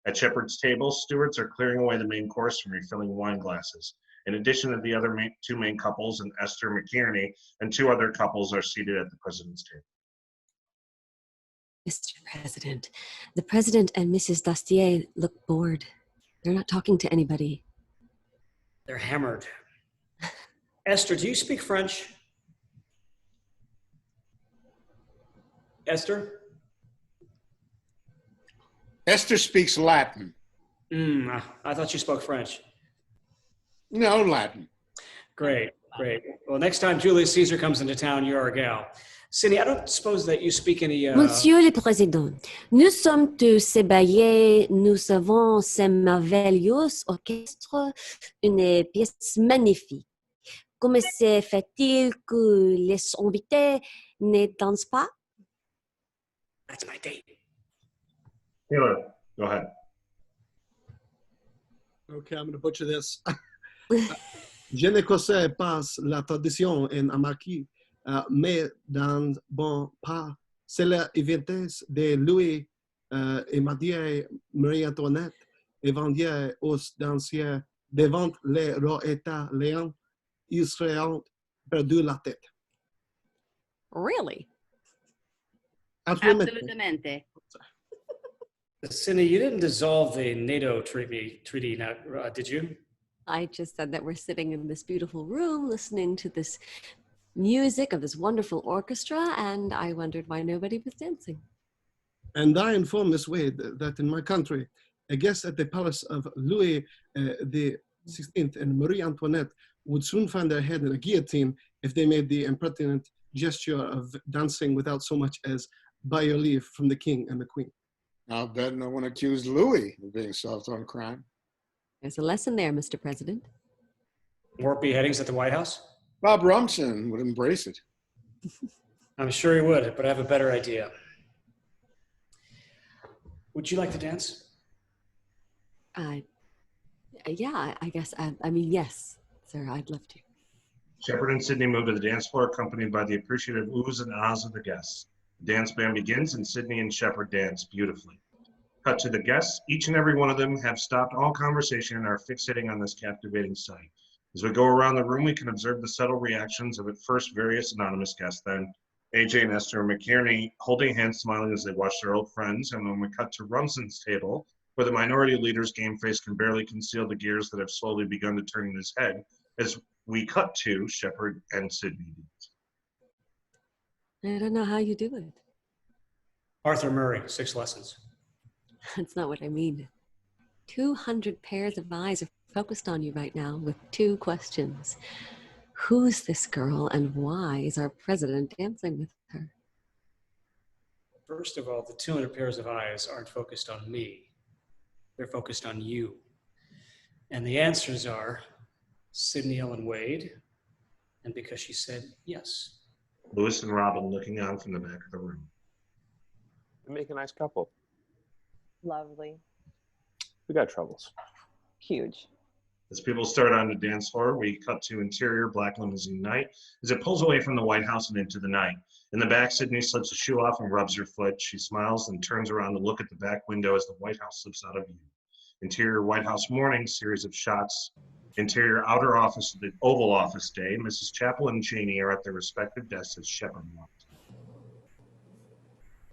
A: At Shepard's table, stewards are clearing away the main course and refilling wine glasses. In addition to the other two main couples and Esther McKierney and 2 other couples are seated at the president's table.
M: Mr. President, the president and Mrs. Destier look bored. They're not talking to anybody.
D: They're hammered. Esther, do you speak French? Esther?
J: Esther speaks Latin.
D: I thought you spoke French.
J: No, Latin.
D: Great, great. Well, next time Julius Caesar comes into town, you're our gal. Sydney, I don't suppose that you speak any...
M: Monsieur le Président, nous sommes tous ébahiés, nous avons ce merveilleux orchestre, une pièce magnifique. Comment se fait-il que les invités ne dansent pas?
D: That's my date.
A: Taylor, go ahead.
O: Okay, I'm going to butcher this. Je ne connais pas la tradition en Amérique, mais dans bon pas, c'est l'événement de Louis et Marie-Antoinette et vendière aux danseurs devant le roi État Léon Israël perdu la tête.
M: Really?
Q: Absolutamente.
D: Cindy, you didn't dissolve the NATO treaty now, did you?
M: I just said that we're sitting in this beautiful room listening to this music of this wonderful orchestra, and I wondered why nobody was dancing.
O: And I informed Miss Wade that in my country, a guest at the palace of Louis the 16th and Marie Antoinette would soon find their head in a guillotine if they made the impertinent gesture of dancing without so much as by your leave from the king and the queen.
J: I'll bet no one accused Louis of being soft on crime.
M: There's a lesson there, Mr. President.
D: More beheadings at the White House?
J: Bob Rumson would embrace it.
D: I'm sure he would, but I have a better idea. Would you like to dance?
M: Yeah, I guess. I mean, yes, sir, I'd love to.
A: Shepard and Sydney move to the dance floor, accompanied by the appreciative oohs and ahs of the guests. The dance band begins, and Sydney and Shepard dance beautifully. Cut to the guests. Each and every one of them have stopped all conversation and are fixating on this captivating sight. As we go around the room, we can observe the subtle reactions of at first various anonymous guests, then AJ and Esther McKierney holding hands, smiling as they watch their old friends. And when we cut to Rumson's table, where the minority leader's game face can barely conceal the gears that have slowly begun to turn in his head, as we cut to Shepard and Sydney.
M: I don't know how you do it.
D: Arthur Murray, 6 lessons.
M: That's not what I mean. 200 pairs of eyes are focused on you right now with 2 questions. Who's this girl and why is our president dancing with her?
D: First of all, the 200 pairs of eyes aren't focused on me. They're focused on you. And the answers are Sydney Ellen Wade, and because she said yes.
A: Louis and Robin looking on from the back of the room.
E: We make a nice couple.
I: Lovely.
E: We got troubles.
I: Huge.
A: As people start on the dance floor, we cut to interior black limousine night as it pulls away from the White House and into the night. In the back, Sydney slips a shoe off and rubs her foot. She smiles and turns around to look at the back window as the White House slips out of view. Interior White House morning, series of shots. Interior outer office, the Oval Office day. Mrs. Chappell and Cheney are at their respective desks as Shepard walks.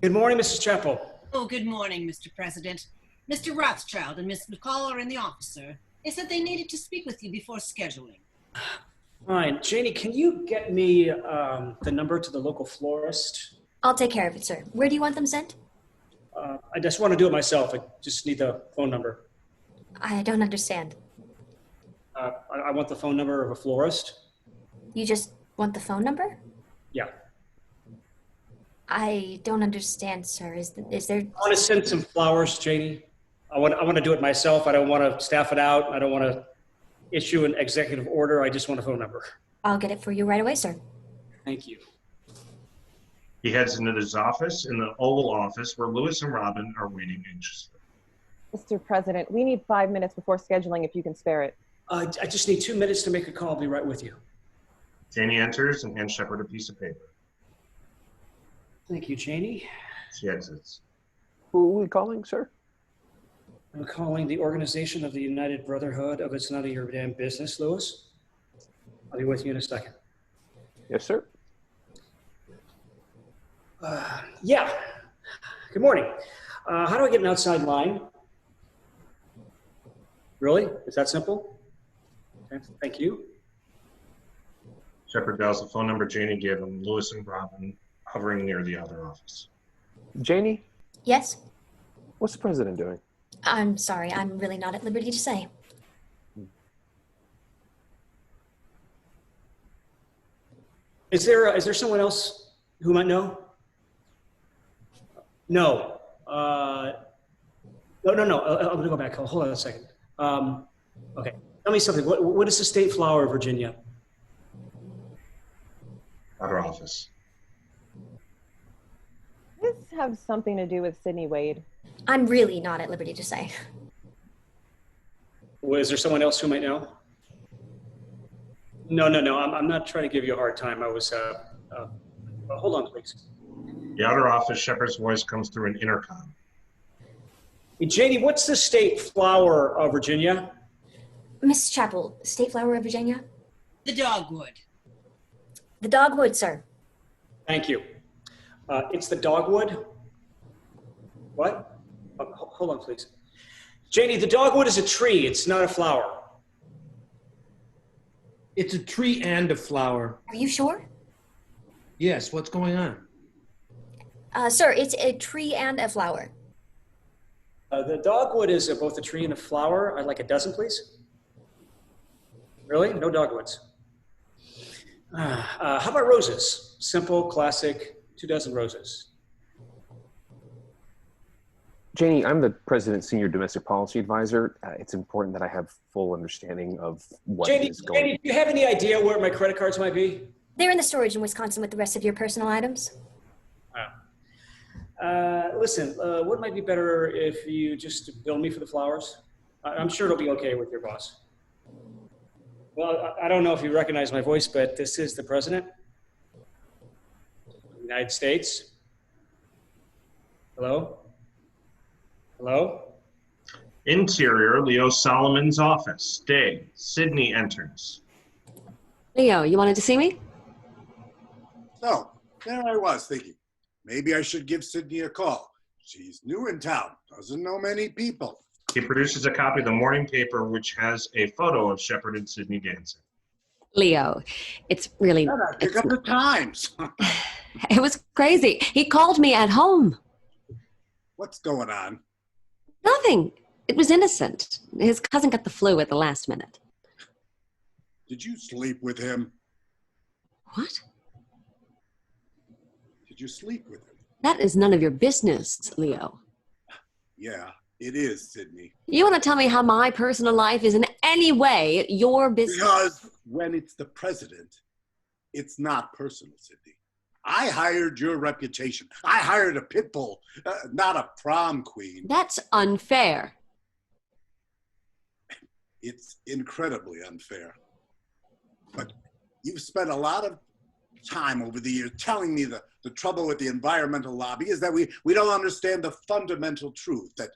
D: Good morning, Mrs. Chappell.
G: Oh, good morning, Mr. President. Mr. Rothschild and Miss McCall are in the office, sir. They said they needed to speak with you before scheduling.
D: Fine. Janie, can you get me the number to the local florist?
C: I'll take care of it, sir. Where do you want them sent?
D: I just want to do it myself. I just need the phone number.
C: I don't understand.
D: I want the phone number of a florist.
C: You just want the phone number?
D: Yeah.
C: I don't understand, sir. Is there...
D: I want to send some flowers, Janie. I want to do it myself. I don't want to staff it out. I don't want to issue an executive order. I just want a phone number.
C: I'll get it for you right away, sir.
D: Thank you.
A: He heads into his office in the Oval Office where Louis and Robin are waiting anxiously.
I: Mr. President, we need 5 minutes before scheduling if you can spare it.
D: I just need 2 minutes to make a call. I'll be right with you.
A: Janie enters and hands Shepard a piece of paper.
D: Thank you, Janie.
A: She exits.
E: Who are we calling, sir?
D: I'm calling the Organization of the United Brotherhood of It's None of Your Damn Business, Louis. I'll be with you in a second.
E: Yes, sir.
D: Yeah. Good morning. How do I get an outside line? Really? Is that simple? Okay, thank you.
A: Shepard dials the phone number Janie gave him, Louis and Robin hovering near the other office.
E: Janie,
C: Yes?
E: what's the president doing?
C: I'm sorry. I'm really not at liberty to say.
D: Is there someone else who might know? No. No. I'm going to go back. Hold on a second. Okay. Tell me something. What is the state flower of Virginia?
A: Outer office.
I: Does this have something to do with Sydney Wade?
C: I'm really not at liberty to say.
D: Well, is there someone else who might know? No. I'm not trying to give you a hard time. I was, hold on, please.
A: The outer office, Shepard's voice comes through an intercom.
D: Hey, Janie, what's the state flower of Virginia?
C: Miss Chappell, state flower of Virginia?
G: The dogwood.
C: The dogwood, sir.
D: Thank you. It's the dogwood. What? Hold on, please. Janie, the dogwood is a tree. It's not a flower.
K: It's a tree and a flower.
C: Are you sure?
K: Yes, what's going on?
C: Sir, it's a tree and a flower.
D: The dogwood is both a tree and a flower. I'd like a dozen, please. Really? No dogwoods. How about roses? Simple, classic, 2 dozen roses.
E: Janie, I'm the president's senior domestic policy advisor. It's important that I have full understanding of what is going on.
D: Janie, do you have any idea where my credit cards might be?
C: They're in the storage in Wisconsin with the rest of your personal items.
D: Listen, what might be better if you just bill me for the flowers? I'm sure it'll be okay with your boss. Well, I don't know if you recognize my voice, but this is the president of the United States. Hello? Hello?
A: Interior, Leo Solomon's office. Day. Sydney enters.
M: Leo, you wanted to see me?
L: So, there I was thinking, maybe I should give Sydney a call. She's new in town, doesn't know many people.
A: He produces a copy of the morning paper, which has a photo of Shepard and Sydney dancing.
M: Leo, it's really...
L: Pick up the Times.
M: It was crazy. He called me at home.
L: What's going on?
M: Nothing. It was innocent. His cousin got the flu at the last minute.
L: Did you sleep with him?
M: What?
L: Did you sleep with him?
M: That is none of your business, Leo.
L: Yeah, it is, Sydney.
M: You want to tell me how my personal life is in any way your business?
L: Because when it's the president, it's not personal, Sydney. I hired your reputation. I hired a pit bull, not a prom queen.
M: That's unfair.
L: It's incredibly unfair. But you've spent a lot of time over the years telling me the trouble with the environmental lobby is that we don't understand the fundamental truth that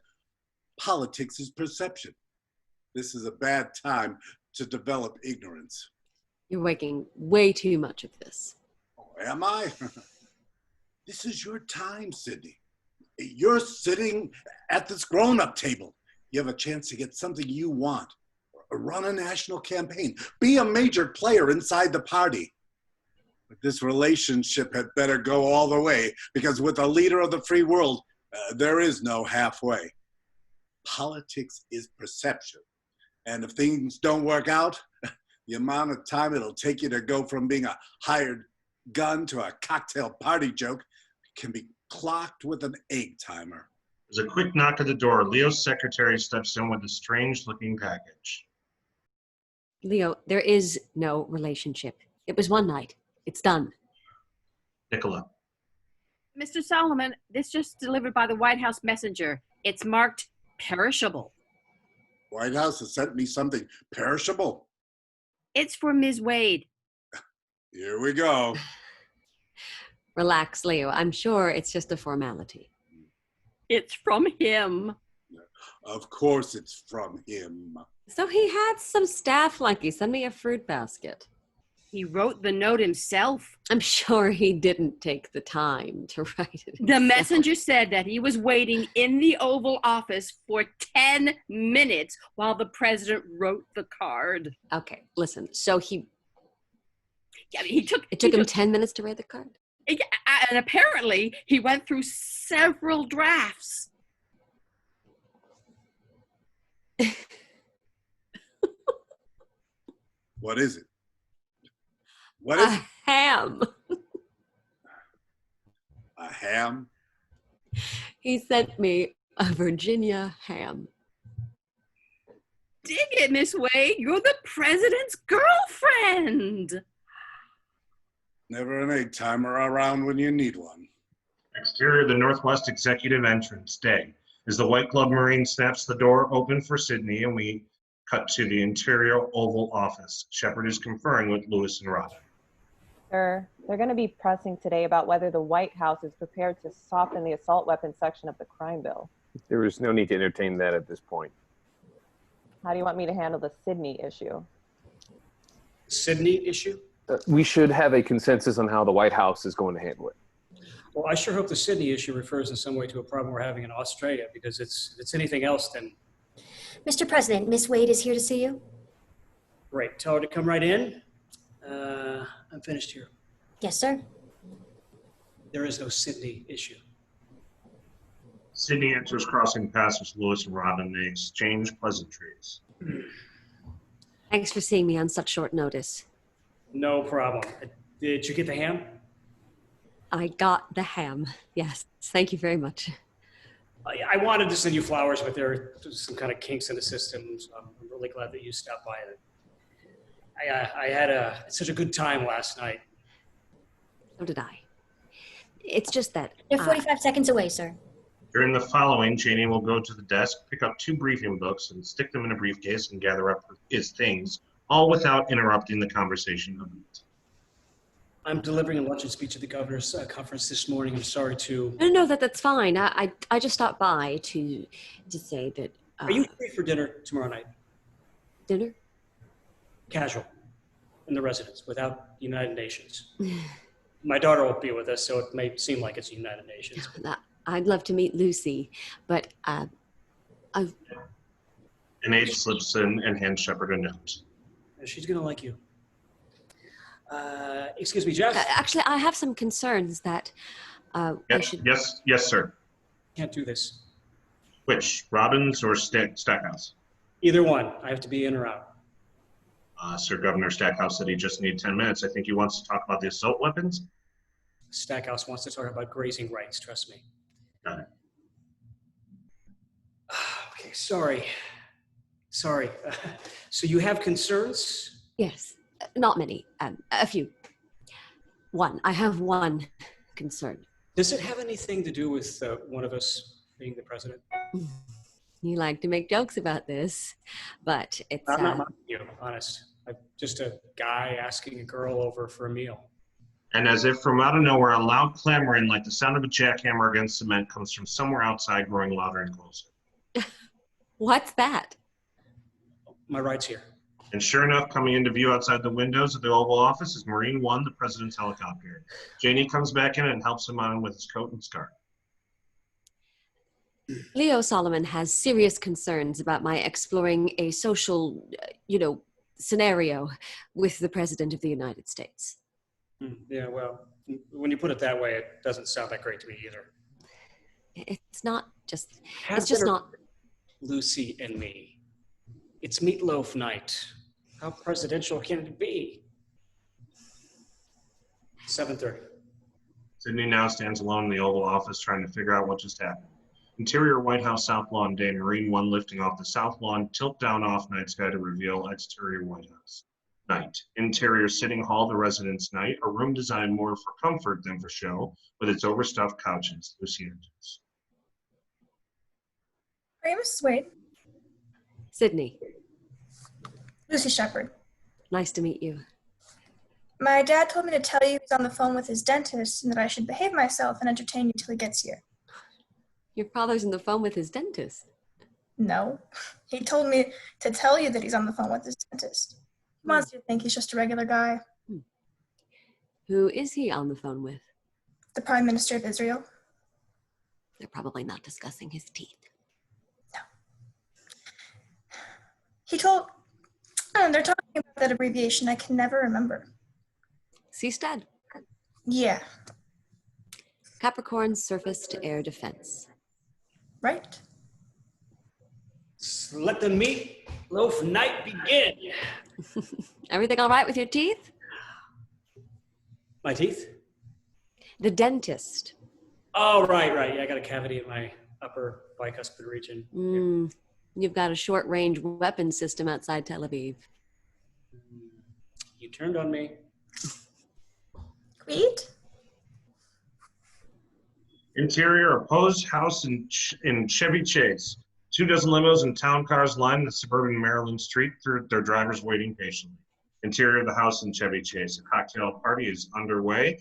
L: politics is perception. This is a bad time to develop ignorance.
M: You're making way too much of this.
L: Am I? This is your time, Sydney. You're sitting at this grown-up table. You have a chance to get something you want. Run a national campaign. Be a major player inside the party. But this relationship had better go all the way, because with a leader of the free world, there is no halfway. Politics is perception. And if things don't work out, the amount of time it'll take you to go from being a hired gun to a cocktail party joke can be clocked with an egg timer.
A: There's a quick knock at the door. Leo's secretary steps in with a strange-looking package.
M: Leo, there is no relationship. It was one night. It's done.
A: Nicola.
Q: Mr. Solomon, this just delivered by the White House messenger. It's marked perishable.
L: White House has sent me something perishable.
Q: It's for Ms. Wade.
L: Here we go.
M: Relax, Leo. I'm sure it's just a formality.
Q: It's from him.
L: Of course it's from him.
M: So he had some staff lucky. Send me a fruit basket.
Q: He wrote the note himself.
M: I'm sure he didn't take the time to write it.
Q: The messenger said that he was waiting in the Oval Office for 10 minutes while the president wrote the card.
M: Okay, listen. So he
Q: took
M: 10 minutes to write the card?
Q: Yeah, and apparently he went through several drafts.
L: What is it? What is it?
M: Ham.
L: A ham?
M: He sent me a Virginia ham.
Q: Dig it, Miss Wade. You're the president's girlfriend.
L: Never an egg timer around when you need one.
A: Exterior, the Northwest Executive Entrance. Day. As the White Glove Marine snaps the door open for Sydney, and we cut to the interior Oval Office. Shepard is conferring with Lewis and Robin.
I: Sir, they're going to be pressing today about whether the White House is prepared to soften the assault weapons section of the crime bill.
E: There is no need to entertain that at this point.
I: How do you want me to handle the Sydney issue?
D: Sydney issue?
E: we should have a consensus on how the White House is going to handle it.
D: Well, I sure hope the Sydney issue refers in some way to a problem we're having in Australia, because if it's anything else, then
C: Mr. President, Miss Wade is here to see you.
D: great. Tell her to come right in. I'm finished here.
C: Yes, sir.
D: There is no Sydney issue.
A: Sydney enters crossing paths with Lewis and Robin. They exchange pleasantries.
M: Thanks for seeing me on such short notice.
D: No problem. Did you get the ham?
M: I got the ham. Yes, thank you very much.
D: I wanted to send you flowers, but there are some kind of kinks in the system, so I'm really glad that you stopped by. I had such a good time last night.
M: So did I. It's just that...
C: You're 45 seconds away, sir.
A: During the following, Janie will go to the desk, pick up 2 briefing books, and stick them in a briefcase and gather up his things, all without interrupting the conversation of it.
D: I'm delivering a luncheon speech at the governor's conference this morning. I'm sorry to...
M: No, that's fine. I just stopped by to say that...
D: Are you free for dinner tomorrow night?
M: Dinner?
D: Casual. In the residence, without the United Nations. My daughter will be with us, so it may seem like it's the United Nations.
M: I'd love to meet Lucy, but
A: An aide slips in and hands Shepard a note.
D: She's going to like you. Excuse me, Jeff?
M: Actually, I have some concerns that I should...
A: Yes, sir.
D: Can't do this.
A: Which, Robbins or Stackhouse?
D: Either one. I have to be in or out.
A: Sir, Governor Stackhouse said he just need 10 minutes. I think he wants to talk about the assault weapons.
D: Stackhouse wants to talk about grazing rights, trust me.
A: Got it.
D: Okay, sorry. So you have concerns?
M: Yes, not many. A few. I have one concern.
D: Does it have anything to do with one of us being the president?
M: You like to make jokes about this, but it's...
D: I'm not mocking you, honest. I'm just a guy asking a girl over for a meal.
A: And as if from out of nowhere, a loud clamoring like the sound of a jackhammer against cement comes from somewhere outside, growing louder and closer.
M: What's that?
D: My ride's here.
A: And sure enough, coming into view outside the windows of the Oval Office is Marine One, the president's helicopter. Janie comes back in and helps him on with his coat and scarf.
M: Leo Solomon has serious concerns about my exploring a social, scenario with the President of the United States.
D: Yeah, well, when you put it that way, it doesn't sound that great to me either.
M: It's not just... It's just not...
D: Lucy and me. It's meatloaf night. How presidential can it be? 7:30.
A: Sydney now stands alone in the Oval Office trying to figure out what just happened. Interior White House South Lawn Day, Marine One lifting off the South Lawn, tilt down off night sky to reveal exterior White House. Night. Interior Sitting Hall, the Residence Night, a room designed more for comfort than for show, with its overstuffed couches. Lucy enters.
H: Are you Mrs. Wade?
M: Sydney.
H: Lucy Shepard.
M: Nice to meet you.
H: My dad told me to tell you he's on the phone with his dentist and that I should behave myself and entertain you till he gets here.
M: Your father's on the phone with his dentist.
H: No. He told me to tell you that he's on the phone with his dentist. He wants you to think he's just a regular guy.
M: Who is he on the phone with?
H: The Prime Minister of Israel.
M: They're probably not discussing his teeth.
H: They're talking about that abbreviation I can never remember.
M: CSTAD.
H: Yeah.
M: Capricorn Surface to Air Defense.
H: Right.
D: Let the meatloaf night begin.
M: Everything all right with your teeth?
D: My teeth?
M: The dentist.
D: Oh, right. Yeah, I got a cavity in my upper bicuspid region.
M: You've got a short-range weapon system outside Tel Aviv.
D: You turned on me.
H: Creed?
A: Interior, opposed house in Chevy Chase. 24 limos and town cars line the suburban Maryland street, their drivers waiting patiently. Interior of the house in Chevy Chase. A cocktail party is underway.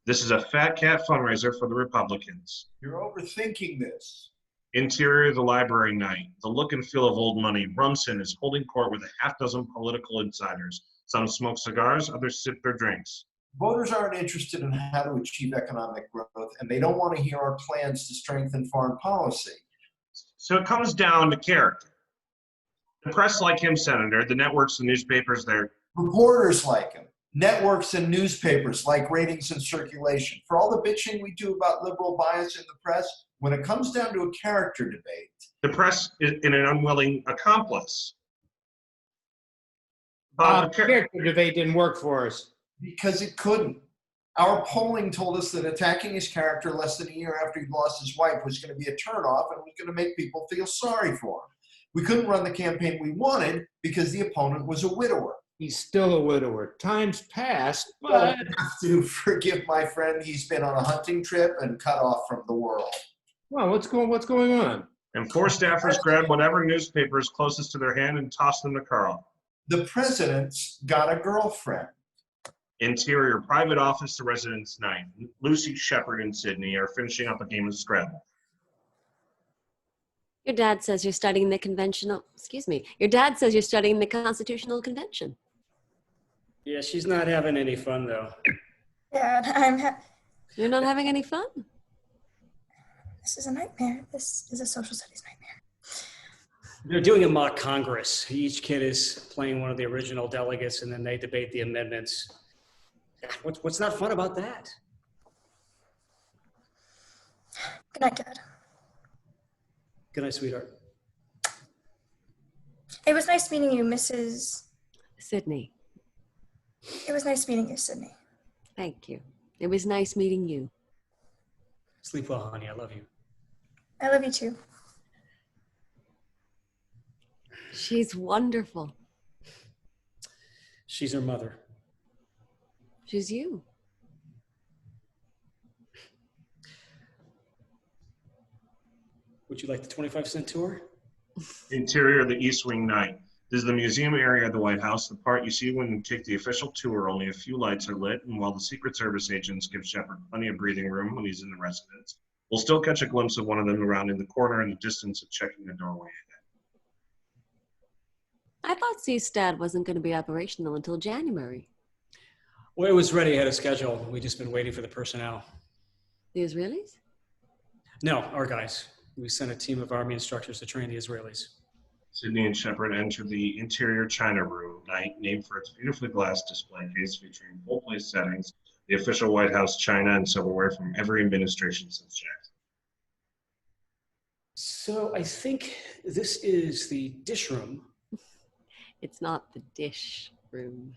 A: This is a Fat Cat fundraiser for the Republicans.
P: You're overthinking this.
A: Interior of the library night. The look and feel of old money. Rumson is holding court with a half dozen political insiders. Some smoke cigars, others sip their drinks.
P: Voters aren't interested in how to achieve economic growth, and they don't want to hear our plans to strengthen foreign policy.
A: So it comes down to character. The press like him, Senator. The networks and newspapers, they're
P: Reporters like him. Networks and newspapers like ratings and circulation. For all the bitching we do about liberal bias in the press, when it comes down to a character debate,
A: the press is an unwilling accomplice.
K: Character debate didn't work for us.
P: Because it couldn't. Our polling told us that attacking his character less than a year after he'd lost his wife was going to be a turnoff and was going to make people feel sorry for him. We couldn't run the campaign we wanted because the opponent was a widower.
K: He's still a widower. Time's passed,
P: I
K: but
P: have to forgive my friend. He's been on a hunting trip and cut off from the world.
K: well, what's going on?
A: And 4 staffers grab whatever newspaper is closest to their hand and toss them to Carl.
P: The president's got a girlfriend.
A: Interior private office to residence night. Lucy, Shepard, and Sydney are finishing up a game of Scrabble.
M: Your dad says you're studying the conventional, excuse me, your dad says you're studying the Constitutional Convention.
D: Yeah, she's not having any fun, though.
H: Dad,
M: You're not having any fun?
H: this is a nightmare. This is a social studies nightmare.
D: They're doing a mock Congress. Each kid is playing one of the original delegates, and then they debate the amendments. What's not fun about that?
H: Good night, Dad.
D: Good night, sweetheart.
H: It was nice meeting you, Mrs.
M: Sydney.
H: It was nice meeting you, Sydney.
M: Thank you. It was nice meeting you.
D: Sleep well, honey. I love you.
H: I love you too.
M: She's wonderful.
D: She's her mother.
M: She's you.
D: Would you like the 25-cent tour?
A: Interior of the East Wing night. This is the museum area of the White House, the part you see when you take the official tour. Only a few lights are lit, and while the Secret Service agents give Shepard plenty of breathing room when he's in the residence, we'll still catch a glimpse of one of them around in the corner in the distance of checking the doorway ahead.
M: I thought CSTAD wasn't going to be operational until January.
D: Well, it was ready ahead of schedule. We just been waiting for the personnel.
M: The Israelis?
D: No, our guys. We sent a team of Army instructors to train the Israelis.
A: Sydney and Shepard enter the interior China room night, named for its beautifully glassed display case featuring full-place settings, the official White House China, and silverware from every administration since Jackson.
D: So I think this is the dish room.
M: It's not the dish room.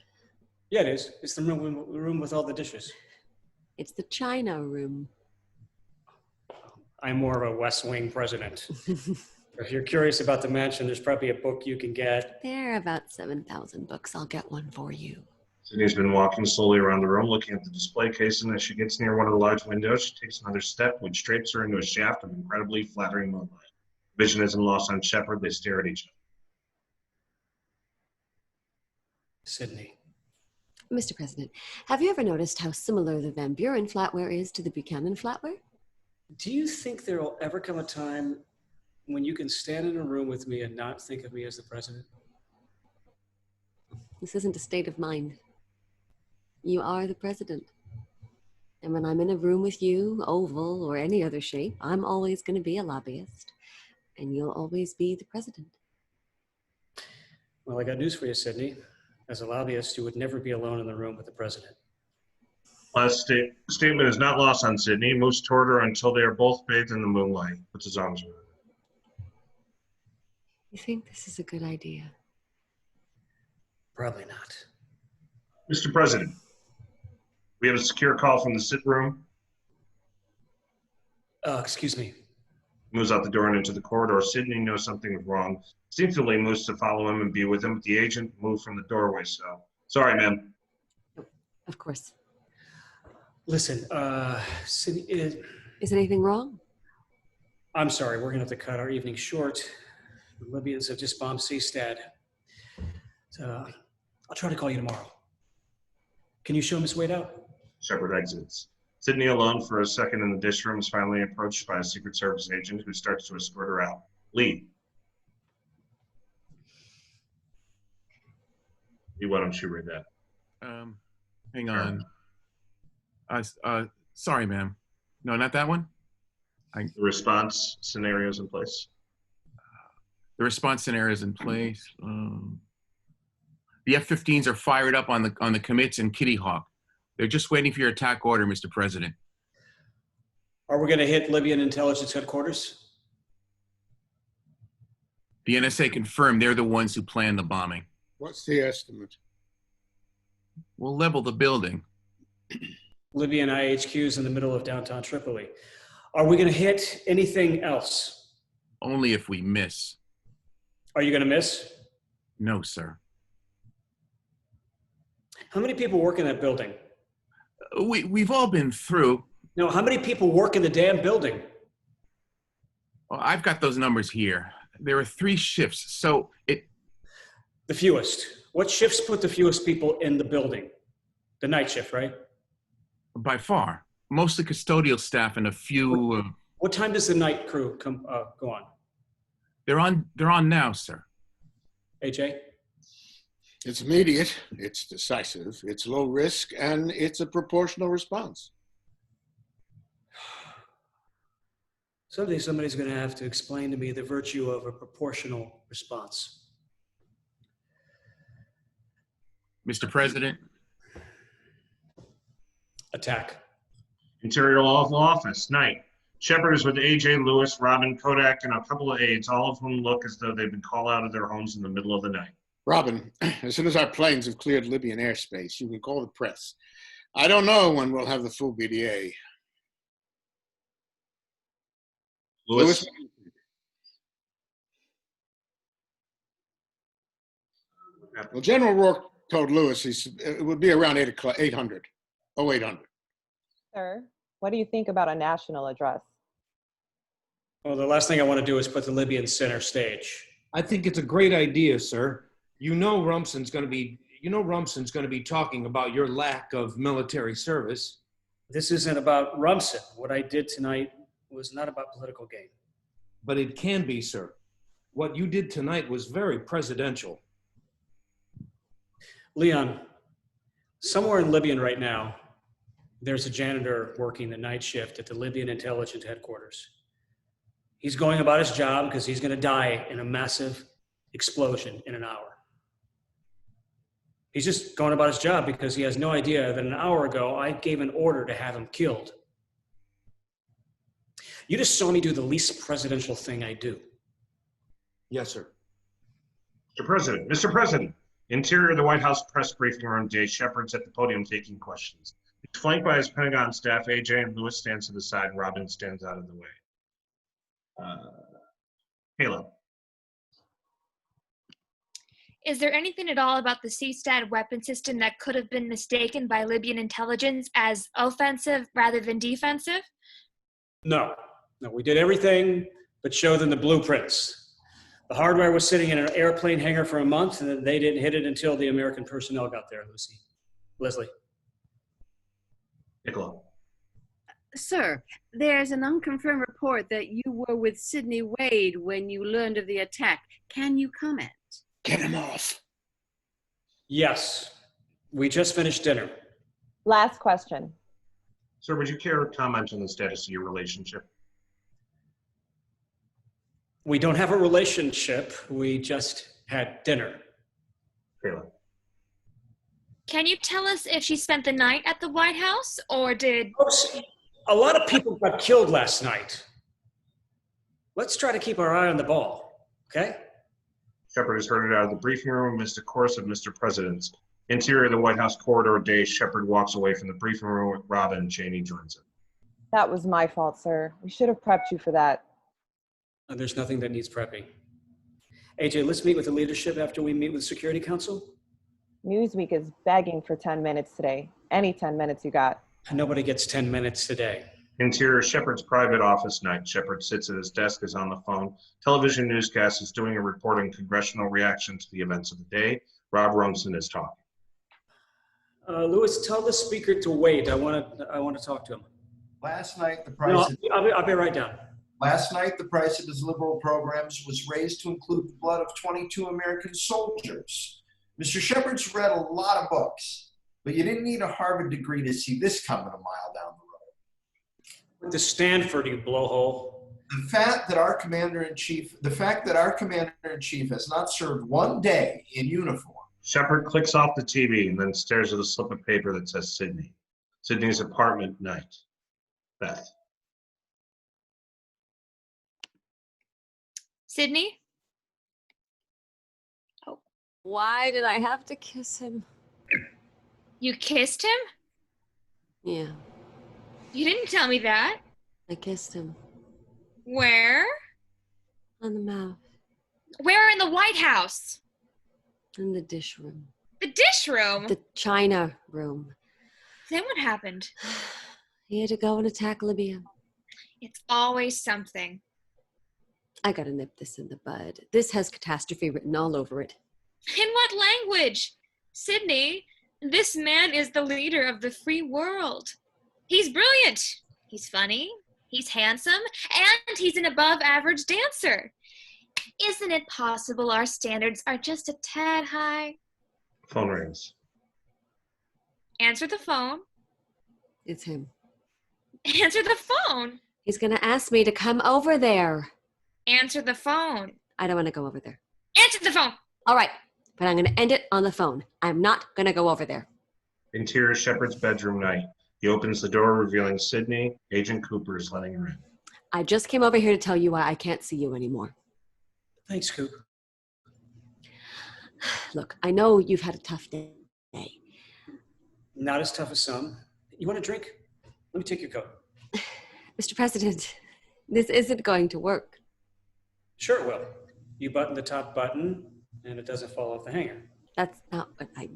D: Yeah, it is. It's the room with all the dishes.
M: It's the China room.
D: I'm more of a West Wing president. If you're curious about the mansion, there's probably a book you can get.
M: There are about 7,000 books. I'll get one for you.
A: Sydney's been walking slowly around the room, looking at the display case, and as she gets near one of the large windows, she takes another step, which drapes her into a shaft of incredibly flattering moonlight. Vision isn't lost on Shepard. They stare at each other.
D: Sydney.
M: Mr. President, have you ever noticed how similar the Van Buren flatware is to the Buchanan flatware?
D: Do you think there will ever come a time when you can stand in a room with me and not think of me as the president?
M: This isn't a state of mind. You are the president. And when I'm in a room with you, oval or any other shape, I'm always going to be a lobbyist. And you'll always be the president.
D: Well, I got news for you, Sydney. As a lobbyist, you would never be alone in the room with the president.
A: Last statement is not lost on Sydney. He moves toward her until they are both bathed in the moonlight. Puts his arms around her.
M: You think this is a good idea?
D: Probably not.
A: Mr. President, we have a secure call from the sit room.
D: Excuse me.
A: Moves out the door and into the corridor. Sydney knows something is wrong. Instinctively moves to follow him and be with him, but the agent moved from the doorway, so. Sorry, ma'am.
M: Of course.
D: Listen, Sydney,
M: is anything wrong?
D: I'm sorry, we're gonna have to cut our evening short. The Libyans have just bombed Seastad. I'll try to call you tomorrow. Can you show Miss Wade out?
A: Shepard exits. Sydney, alone for a second in the dish room, is finally approached by a Secret Service agent who starts to escort her out. Lee. Lee, why don't you read that?
B: Hang on. Sorry, ma'am. No, not that one.
A: The response scenarios in place.
B: The response scenario is in place. The F-15s are fired up on the commits in Kitty Hawk. They're just waiting for your attack order, Mr. President.
D: Are we going to hit Libyan intelligence headquarters?
B: The NSA confirmed they're the ones who planned the bombing.
J: What's the estimate?
B: We'll level the building.
D: Libyan IHQs in the middle of downtown Tripoli. Are we going to hit anything else?
B: Only if we miss.
D: Are you going to miss?
B: No, sir.
D: How many people work in that building?
B: We've all been through.
D: No, how many people work in the damn building?
B: Well, I've got those numbers here. There are 3 shifts, so it...
D: The fewest. What shifts put the fewest people in the building? The night shift, right?
B: By far. Mostly custodial staff and a few...
D: What time does the night crew go on?
B: They're on now, sir.
D: AJ?
J: It's immediate, it's decisive, it's low risk, and it's a proportional response.
D: Someday somebody's going to have to explain to me the virtue of a proportional response.
B: Mr. President.
D: Attack.
A: Interior Oval Office, night. Shepard is with AJ, Lewis, Robin, Kodak, and a couple of aides, all of whom look as though they've been called out of their homes in the middle of the night.
J: Robin, as soon as our planes have cleared Libyan airspace, you can call the press. I don't know when we'll have the full BDA.
A: Lewis.
J: Well, General Rourke told Lewis it would be around 800.
I: Sir, what do you think about a national address?
D: Well, the last thing I want to do is put the Libyans center stage.
K: I think it's a great idea, sir. You know Rumson's going to be talking about your lack of military service.
D: This isn't about Rumson. What I did tonight was not about political gain.
K: But it can be, sir. What you did tonight was very presidential.
D: Leon, somewhere in Libyan right now, there's a janitor working the night shift at the Libyan intelligence headquarters. He's going about his job because he's going to die in a massive explosion in an hour. He's just going about his job because he has no idea that an hour ago I gave an order to have him killed. You just saw me do the least presidential thing I do.
K: Yes, sir.
A: Mr. President, interior of the White House press briefing room, Jay Shepard's at the podium taking questions. He's flanked by his Pentagon staff. AJ and Lewis stands to the side, and Robin stands out of the way. Halo.
N: Is there anything at all about the CSTAT weapon system that could have been mistaken by Libyan intelligence as offensive rather than defensive?
D: No, we did everything but show them the blueprints. The hardware was sitting in an airplane hangar for a month, and they didn't hit it until the American personnel got there, Leslie.
A: Nicola.
Q: Sir, there's an unconfirmed report that you were with Sidney Wade when you learned of the attack. Can you comment?
J: Get him off.
D: Yes, we just finished dinner.
I: Last question.
A: Sir, would you care to comment on the status of your relationship?
D: We don't have a relationship. We just had dinner.
A: Kayla.
N: Can you tell us if she spent the night at the White House or did...
D: A lot of people got killed last night. Let's try to keep our eye on the ball, okay?
A: Shepard is herded out of the briefing room amidst a chorus of Mr. Presidents. Interior of the White House corridor day, Shepard walks away from the briefing room with Robin and Cheney joins him.
I: That was my fault, sir. We should have prepped you for that.
D: There's nothing that needs prepping. AJ, let's meet with the leadership after we meet with Security Council.
I: Newsweek is begging for 10 minutes today. Any 10 minutes you got.
D: Nobody gets 10 minutes today.
A: Interior, Shepard's private office night. Shepard sits at his desk, is on the phone. Television newscast is doing a report on congressional reaction to the events of the day. Rob Rumson is talking.
D: Lewis, tell the speaker to wait. I want to talk to him.
P: Last night, the
D: No,
P: price of,
D: I'll be right down.
P: last night, the price of his liberal programs was raised to include the blood of 22 American soldiers. Mr. Shepard's read a lot of books, but you didn't need a Harvard degree to see this coming a mile down the road.
D: Went to Stanford, you blowhole.
P: The fact that our commander-in-chief has not served one day in uniform.
A: Shepard clicks off the TV and then stares at a slip of paper that says Sydney. Sydney's apartment night. Beth.
N: Sydney?
M: Why did I have to kiss him?
N: You kissed him?
M: Yeah,
N: You didn't tell me that.
M: I kissed him
N: Where?
M: on the mouth,
N: Where in the White House?
M: in the dish room,
N: The dish room?
M: the china room.
N: Then what happened?
M: He had to go and attack Libya.
N: It's always something.
M: I gotta nip this in the bud. This has catastrophe written all over it.
N: In what language? Sydney, this man is the leader of the free world. He's brilliant. He's funny. He's handsome. And he's an above average dancer. Isn't it possible our standards are just a tad high?
A: Phone rings.
N: Answer the phone.
M: It's him.
N: Answer the phone.
M: He's gonna ask me to come over there.
N: Answer the phone.
M: I don't wanna go over there.
N: Answer the phone.
M: All right, but I'm gonna end it on the phone. I'm not gonna go over there.
A: Interior Shepard's bedroom night. He opens the door, revealing Sydney. Agent Cooper is letting her in.
M: I just came over here to tell you why I can't see you anymore.
D: Thanks, Coop.
M: Look, I know you've had a tough day.
D: Not as tough as some. You want a drink? Let me take your coat.
M: Mr. President, this isn't going to work.
D: Sure it will. You button the top button, and it doesn't fall off the hanger.
M: That's not what I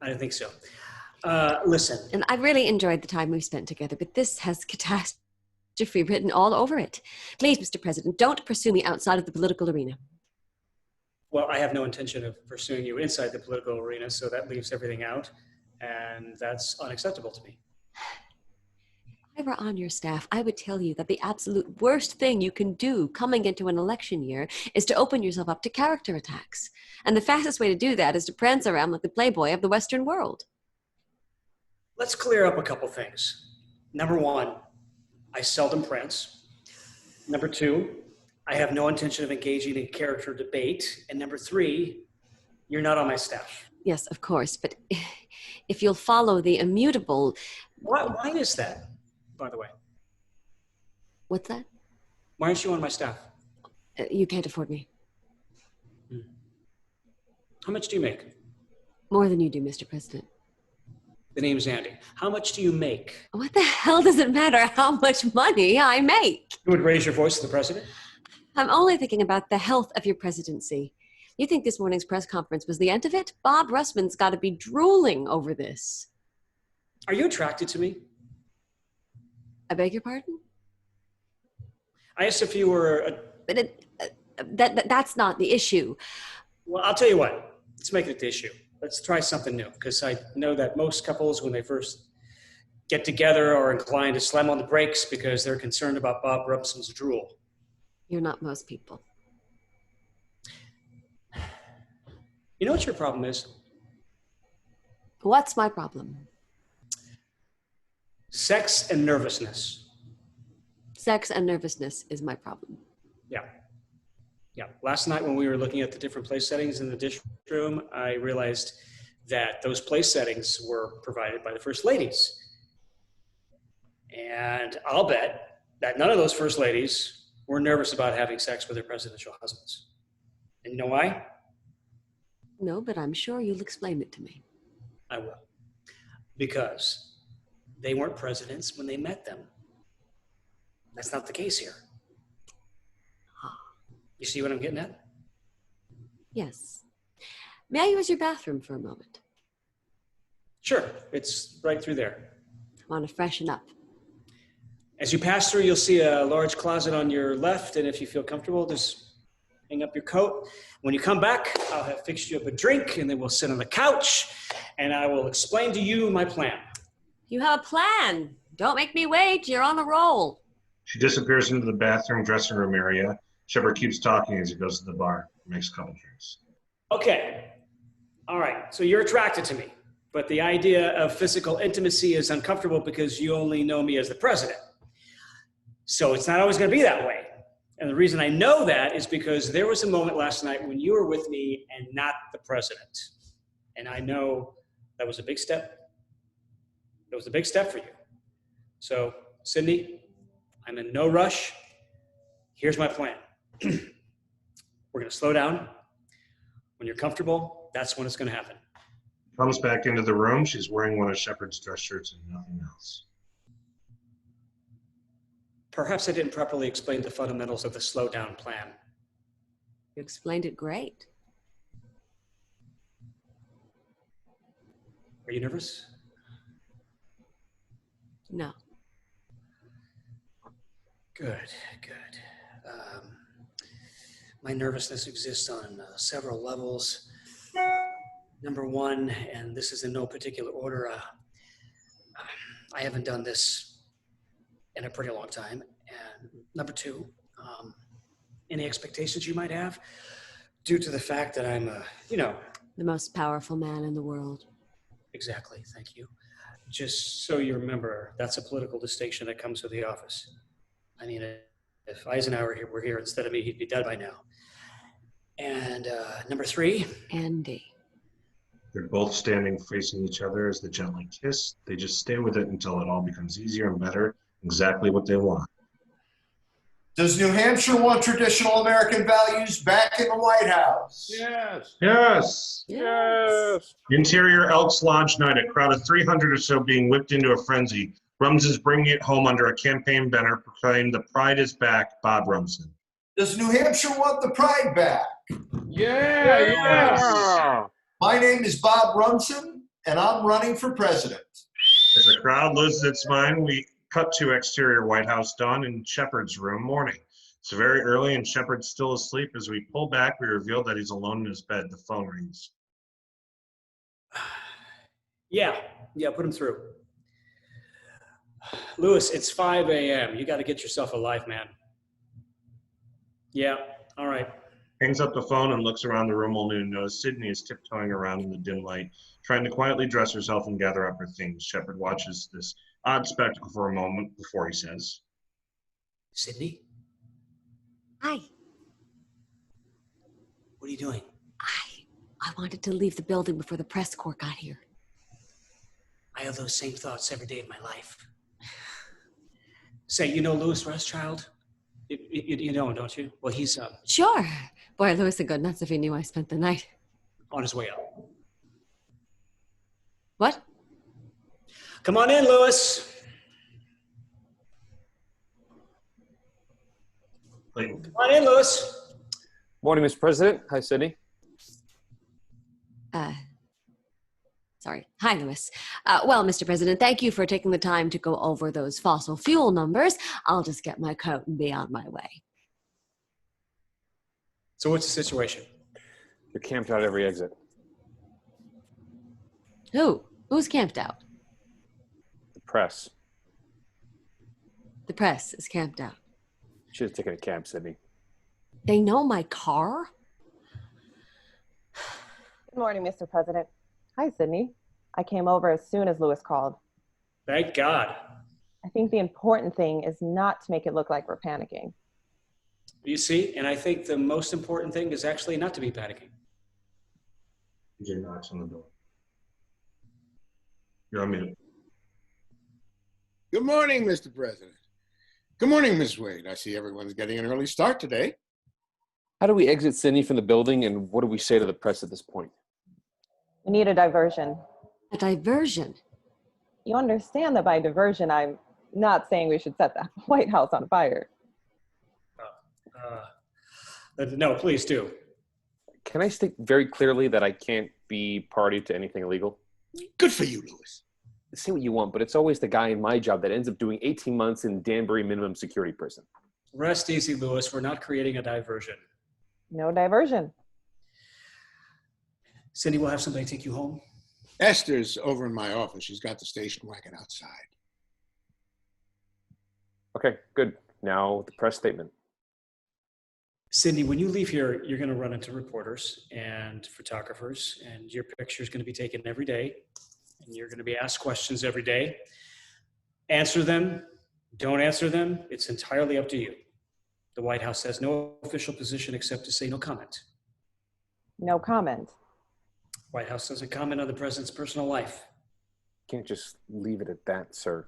D: didn't think so. Listen.
M: And I really enjoyed the time we spent together, but this has catastrophe written all over it. Please, Mr. President, don't pursue me outside of the political arena.
D: Well, I have no intention of pursuing you inside the political arena, so that leaves everything out, and that's unacceptable to me.
M: If I were on your staff, I would tell you that the absolute worst thing you can do coming into an election year is to open yourself up to character attacks. And the fastest way to do that is to prance around like the playboy of the Western world.
D: Let's clear up a couple things. Number one, I seldom prance. Number two, I have no intention of engaging in character debate. And number three, you're not on my staff.
M: Yes, of course, but if you'll follow the immutable...
D: Why is that, by the way?
M: What's that?
D: Why aren't you on my staff?
M: You can't afford me.
D: How much do you make?
M: More than you do, Mr. President.
D: The name's Andy. How much do you make?
M: What the hell does it matter how much money I make?
D: You would raise your voice to the president?
M: I'm only thinking about the health of your presidency. You think this morning's press conference was the end of it? Bob Russman's got to be drooling over this.
D: Are you attracted to me?
M: I beg your pardon?
D: I asked if you were...
M: That's not the issue.
D: Well, I'll tell you what. Let's make it the issue. Let's try something new, because I know that most couples, when they first get together, are inclined to slam on the brakes because they're concerned about Bob Russman's drool.
M: You're not most people.
D: You know what your problem is?
M: What's my problem?
D: Sex and nervousness.
M: Sex and nervousness is my problem.
D: Yeah. Yeah. Last night when we were looking at the different place settings in the dish room, I realized that those place settings were provided by the first ladies. And I'll bet that none of those first ladies were nervous about having sex with their presidential husbands. And you know why?
M: No, but I'm sure you'll explain it to me.
D: I will. Because they weren't presidents when they met them. That's not the case here. You see what I'm getting at?
M: Yes. May I use your bathroom for a moment?
D: Sure. It's right through there.
M: I want to freshen up.
D: As you pass through, you'll see a large closet on your left, and if you feel comfortable, there's hang up your coat. When you come back, I'll have fixed you up a drink, and then we'll sit on the couch, and I will explain to you my plan.
M: You have a plan. Don't make me wait. You're on a roll.
A: She disappears into the bathroom dressing room area. Shepard keeps talking as he goes to the bar, makes a couple drinks.
D: Okay. All right. So you're attracted to me, but the idea of physical intimacy is uncomfortable because you only know me as the president. So it's not always going to be that way. And the reason I know that is because there was a moment last night when you were with me and not the president. And I know that was a big step. It was a big step for you. So, Cindy, I'm in no rush. Here's my plan. We're going to slow down. When you're comfortable, that's when it's going to happen.
A: Comes back into the room. She's wearing one of Shepard's dress shirts and nothing else.
D: Perhaps I didn't properly explain the fundamentals of the slow down plan.
M: You explained it great.
D: Are you nervous?
M: No.
D: Good. My nervousness exists on several levels. Number one, and this is in no particular order, I haven't done this in a pretty long time. And number two, any expectations you might have due to the fact that I'm,
M: the most powerful man in the world.
D: Exactly, thank you. Just so you remember, that's a political distinction that comes with the office. I mean, if Eisenhower were here instead of me, he'd be dead by now. And number three.
M: Andy.
A: They're both standing facing each other as they gently kiss. They just stay with it until it all becomes easier and better, exactly what they want.
P: Does New Hampshire want traditional American values back in the White House?
L: Yes.
A: Yes.
L: Yes.
A: Interior Elks Lodge night, a crowd of 300 or so being whipped into a frenzy. Rums is bringing it home under a campaign banner proclaimed, "The Pride is back, Bob Rumson."
P: Does New Hampshire want the pride back?
L: Yes.
P: My name is Bob Rumson, and I'm running for president.
A: As the crowd loses its mind, we cut to exterior White House dawn in Shepard's room morning. It's very early and Shepard's still asleep. As we pull back, we reveal that he's alone in his bed. The phone rings.
D: Yeah, put him through. Lewis, it's 5 a.m. You got to get yourself a life, man. Yeah, all right.
A: Hangs up the phone and looks around the room only to notice Sydney is tiptoeing around in the dim light, trying to quietly dress herself and gather up her things. Shepard watches this odd spectacle for a moment before he says,
D: Sydney?
M: Hi.
D: What are you doing?
M: I wanted to leave the building before the press corps got here.
D: I have those same thoughts every day of my life. Say, you know Louis Rothschild? You know him, don't you? Well, he's
M: Sure. Boy, Louis would go nuts if he knew I spent the night.
D: on his way out.
M: What?
D: Come on in, Louis. Come on in, Louis.
E: Morning, Mr. President. Hi, Sydney.
M: Sorry. Hi, Louis. Well, Mr. President, thank you for taking the time to go over those fossil fuel numbers. I'll just get my coat and be on my way.
D: So what's the situation?
E: You're camped out at every exit.
M: Who? Who's camped out?
E: The press.
M: The press is camped out.
E: Should have taken a cab, Sydney.
M: They know my car?
I: Good morning, Mr. President. Hi, Sydney. I came over as soon as Louis called.
D: Thank God.
I: I think the important thing is not to make it look like we're panicking.
D: You see, and I think the most important thing is actually not to be panicking.
A: PJ knocks on the door. You're on mute.
J: Good morning, Mr. President. Good morning, Ms. Wade. I see everyone's getting an early start today.
E: How do we exit Sydney from the building, and what do we say to the press at this point?
I: We need a diversion.
M: A diversion?
I: You understand that by diversion, I'm not saying we should set the White House on fire.
D: No, please do.
E: Can I state very clearly that I can't be party to anything illegal?
J: Good for you, Louis.
E: Say what you want, but it's always the guy in my job that ends up doing 18 months in Danbury minimum security prison.
D: Rest easy, Louis. We're not creating a diversion.
I: No diversion.
D: Cindy, we'll have somebody take you home.
J: Esther's over in my office. She's got the station wagon outside.
E: Okay, good. Now the press statement.
D: Cindy, when you leave here, you're going to run into reporters and photographers, and your picture is going to be taken every day, and you're going to be asked questions every day. Answer them, don't answer them. It's entirely up to you. The White House has no official position except to say no comment.
I: No comment.
D: White House doesn't comment on the president's personal life.
E: Can't just leave it at that, sir.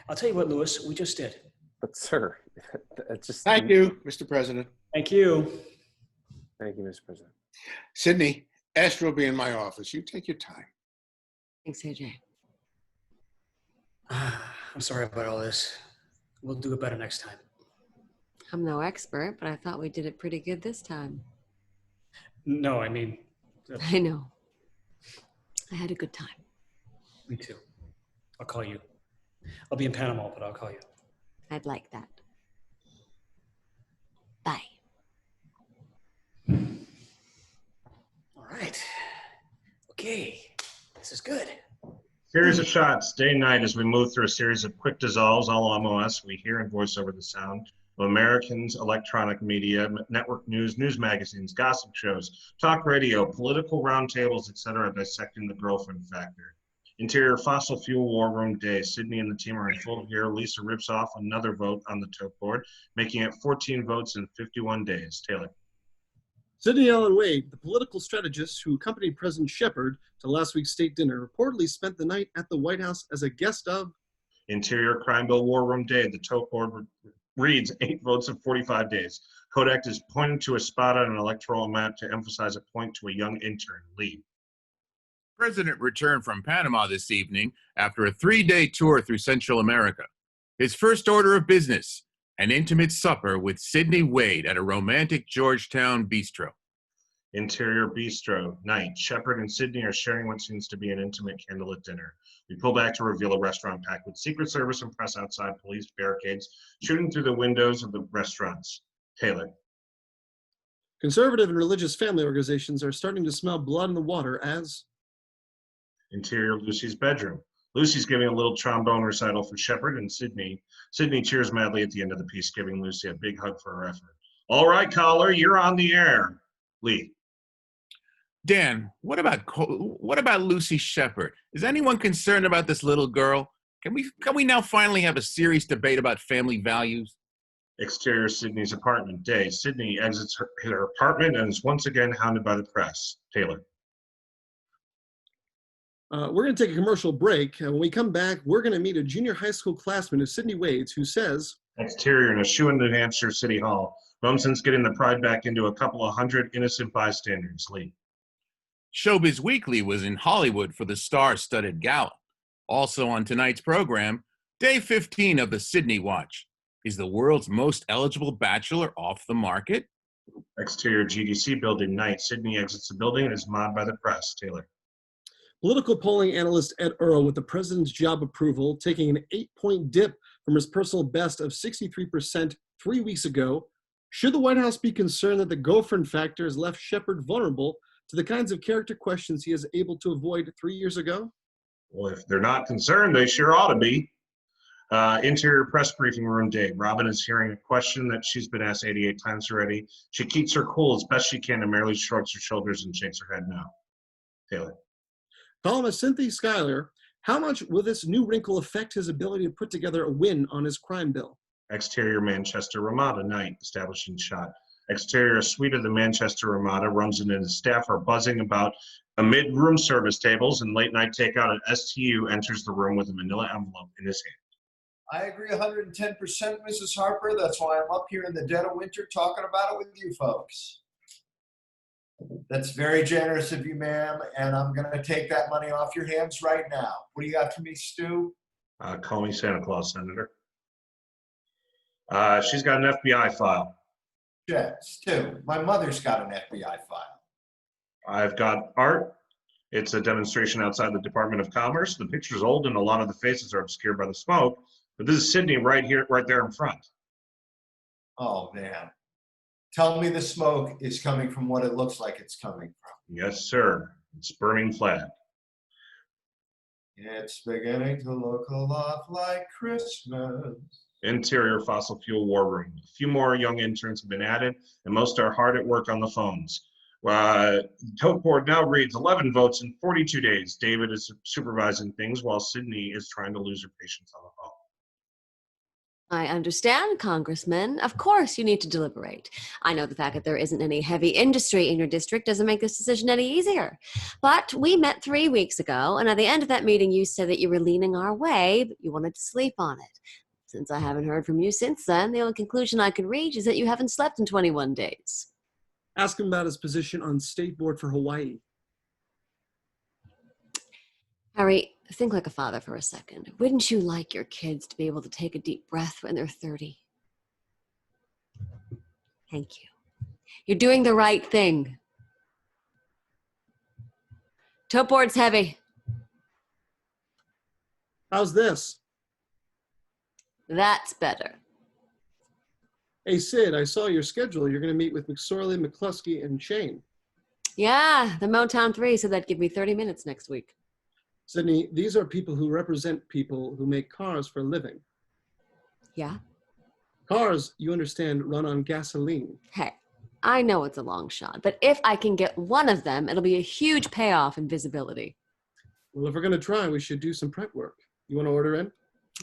D: I'll tell you what, Louis, we just did.
E: But sir, it's just.
J: Thank you, Mr. President.
D: Thank you.
E: Thank you, Mr. President.
J: Sydney, Esther will be in my office. You take your time.
M: Thanks, AJ.
D: I'm sorry about all this. We'll do it better next time.
M: I'm no expert, but I thought we did it pretty good this time.
D: No, I mean...
M: I know. I had a good time.
D: Me too. I'll call you. I'll be in Panama, but I'll call you.
M: I'd like that. Bye.
D: All right. Okay. This is good.
A: Series of shots, day and night, as we move through a series of quick dissolves, all MOS, we hear and voice over the sound of Americans' electronic media, network news, news magazines, gossip shows, talk radio, political roundtables, etc., dissecting the girlfriend factor. Interior fossil fuel war room day. Sydney and the team are in full gear. Lisa rips off another vote on the tote board, making it 14 votes in 51 days. Taylor.
O: Sidney Allen Wade, the political strategist who accompanied President Shepard to last week's state dinner, reportedly spent the night at the White House as a guest of
A: Interior Crime Bill War Room Day. The tote board reads 8 votes in 45 days. Kodak is pointing to a spot on an electoral map to emphasize a point to a young intern. Lee.
B: President returned from Panama this evening after a 3-day tour through Central America. His first order of business, an intimate supper with Sidney Wade at a romantic Georgetown bistro.
A: Interior Bistro, night. Shepard and Sydney are sharing what seems to be an intimate candlelit dinner. We pull back to reveal a restaurant packed with Secret Service and press outside police barricades, shooting through the windows of the restaurants. Taylor.
O: Conservative and religious family organizations are starting to smell blood in the water as
A: Interior Lucy's bedroom. Lucy's giving a little trombone recital for Shepard and Sydney. Sydney cheers madly at the end of the piece, giving Lucy a big hug for her effort. All right, caller, you're on the air. Lee.
B: Dan, what about Lucy Shepard? Is anyone concerned about this little girl? Can we now finally have a serious debate about family values?
A: Exterior Sydney's apartment. Day. Sydney exits her apartment and is once again hounded by the press. Taylor.
O: We're going to take a commercial break. When we come back, we're going to meet a junior high school classmate of Sydney Wade's who says,
A: Exterior in a shoe in New Hampshire City Hall. Rumson's getting the pride back into a couple of hundred innocent bystanders. Lee.
B: Showbiz Weekly was in Hollywood for the star-studded gala. Also on tonight's program, day 15 of the Sydney Watch. Is the world's most eligible bachelor off the market?
A: Exterior GDC building. Night. Sydney exits the building and is mobbed by the press. Taylor.
O: Political polling analyst Ed Earl with the president's job approval taking an 8-point dip from his personal best of 63% 3 weeks ago. Should the White House be concerned that the girlfriend factor has left Shepard vulnerable to the kinds of character questions he is able to avoid 3 years ago?
A: Well, if they're not concerned, they sure ought to be. Interior press briefing room day. Robin is hearing a question that she's been asked 88 times already. She keeps her cool as best she can and merely shrugs her shoulders and shakes her head no. Taylor.
O: Columnist Cynthia Schuyler, how much will this new wrinkle affect his ability to put together a win on his crime bill?
A: Exterior Manchester Ramada. Night. Establishing shot. Exterior suite of the Manchester Ramada. Rumson and his staff are buzzing about amid room service tables and late night takeout at STU enters the room with a manila envelope in his hand.
P: I agree 110%, Mrs. Harper. That's why I'm up here in the dead of winter talking about it with you folks. That's very generous of you, ma'am, and I'm going to take that money off your hands right now. What do you got for me, Stu?
A: Call me Santa Claus, Senator. She's got an FBI file.
P: Yes, Stu. My mother's got an FBI file.
A: I've got art. It's a demonstration outside the Department of Commerce. The picture's old and a lot of the faces are obscured by the smoke, but this is Sydney right there in front.
P: Oh, man. Tell me the smoke is coming from what it looks like it's coming from.
A: Yes, sir. It's burning flat.
P: It's beginning to look a lot like Christmas.
A: Interior fossil fuel war room. A few more young interns have been added, and most are hard at work on the phones. Tote board now reads 11 votes in 42 days. David is supervising things while Sydney is trying to lose her patience on the phone.
M: I understand, Congressman. Of course you need to deliberate. I know the fact that there isn't any heavy industry in your district doesn't make this decision any easier. But we met 3 weeks ago, and at the end of that meeting you said that you were leaning our way, but you wanted to sleep on it. Since I haven't heard from you since then, the only conclusion I can reach is that you haven't slept in 21 days.
O: Ask him about his position on State Board for Hawaii.
M: Harry, think like a father for a second. Wouldn't you like your kids to be able to take a deep breath when they're 30? Thank you. You're doing the right thing. Tote board's heavy.
O: How's this?
M: That's better.
O: Hey, Sid, I saw your schedule. You're going to meet with McSorley, McCluskey, and Shane.
M: Yeah, the Motown 3 said that'd give me 30 minutes next week.
O: Sydney, these are people who represent people who make cars for a living.
M: Yeah?
O: Cars, you understand, run on gasoline.
M: Hey, I know it's a long shot, but if I can get one of them, it'll be a huge payoff in visibility.
O: Well, if we're going to try, we should do some prep work. You want to order in?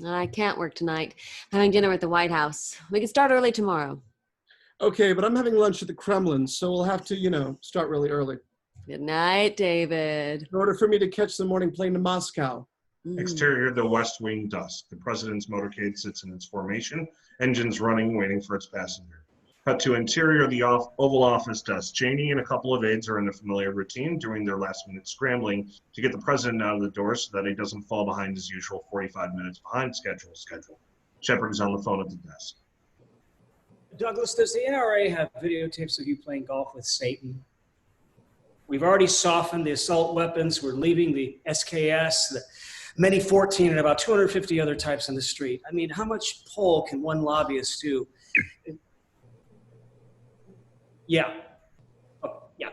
M: I can't work tonight. I'm having dinner at the White House. We can start early tomorrow.
O: Okay, but I'm having lunch at the Kremlin, so we'll have to, start really early.
M: Good night, David.
O: In order for me to catch the morning plane to Moscow.
A: Exterior, the West Wing dusk. The president's motorcade sits in its formation, engines running, waiting for its passenger. Cut to interior, the Oval Office dusk. Cheney and a couple of aides are in the familiar routine, doing their last-minute scrambling to get the president out of the door so that he doesn't fall behind his usual 45 minutes behind schedule. Shepard is on the phone at the desk.
D: Douglas, does the NRA have videotapes of you playing golf with Satan? We've already softened the assault weapons. We're leaving the SKS, the Mini 14, and about 250 other types on the street. I mean, how much poll can one lobbyist do? Yeah. Yeah.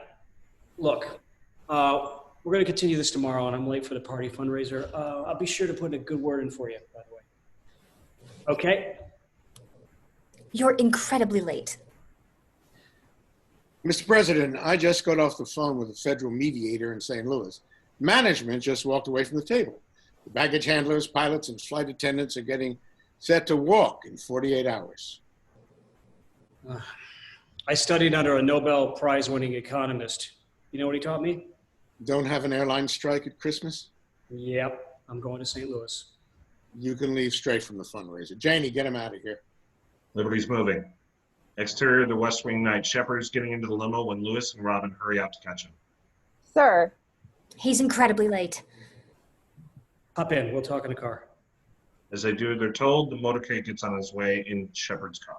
D: Look, we're going to continue this tomorrow, and I'm late for the party fundraiser. I'll be sure to put a good word in for you, by the way. Okay?
C: You're incredibly late.
J: Mr. President, I just got off the phone with a federal mediator in St. Louis. Management just walked away from the table. The baggage handlers, pilots, and flight attendants are getting set to walk in 48 hours.
D: I studied under a Nobel Prize-winning economist. You know what he taught me?
J: Don't have an airline strike at Christmas?
D: Yep, I'm going to St. Louis.
J: You can leave straight from the fundraiser. Janie, get him out of here.
A: Liberty's moving. Exterior, the West Wing night. Shepard is getting into the limo when Lewis and Robin hurry out to catch him.
I: Sir.
C: He's incredibly late.
D: Hop in, we'll talk in the car.
A: As they do, they're told, the motorcade gets on his way in Shepard's car.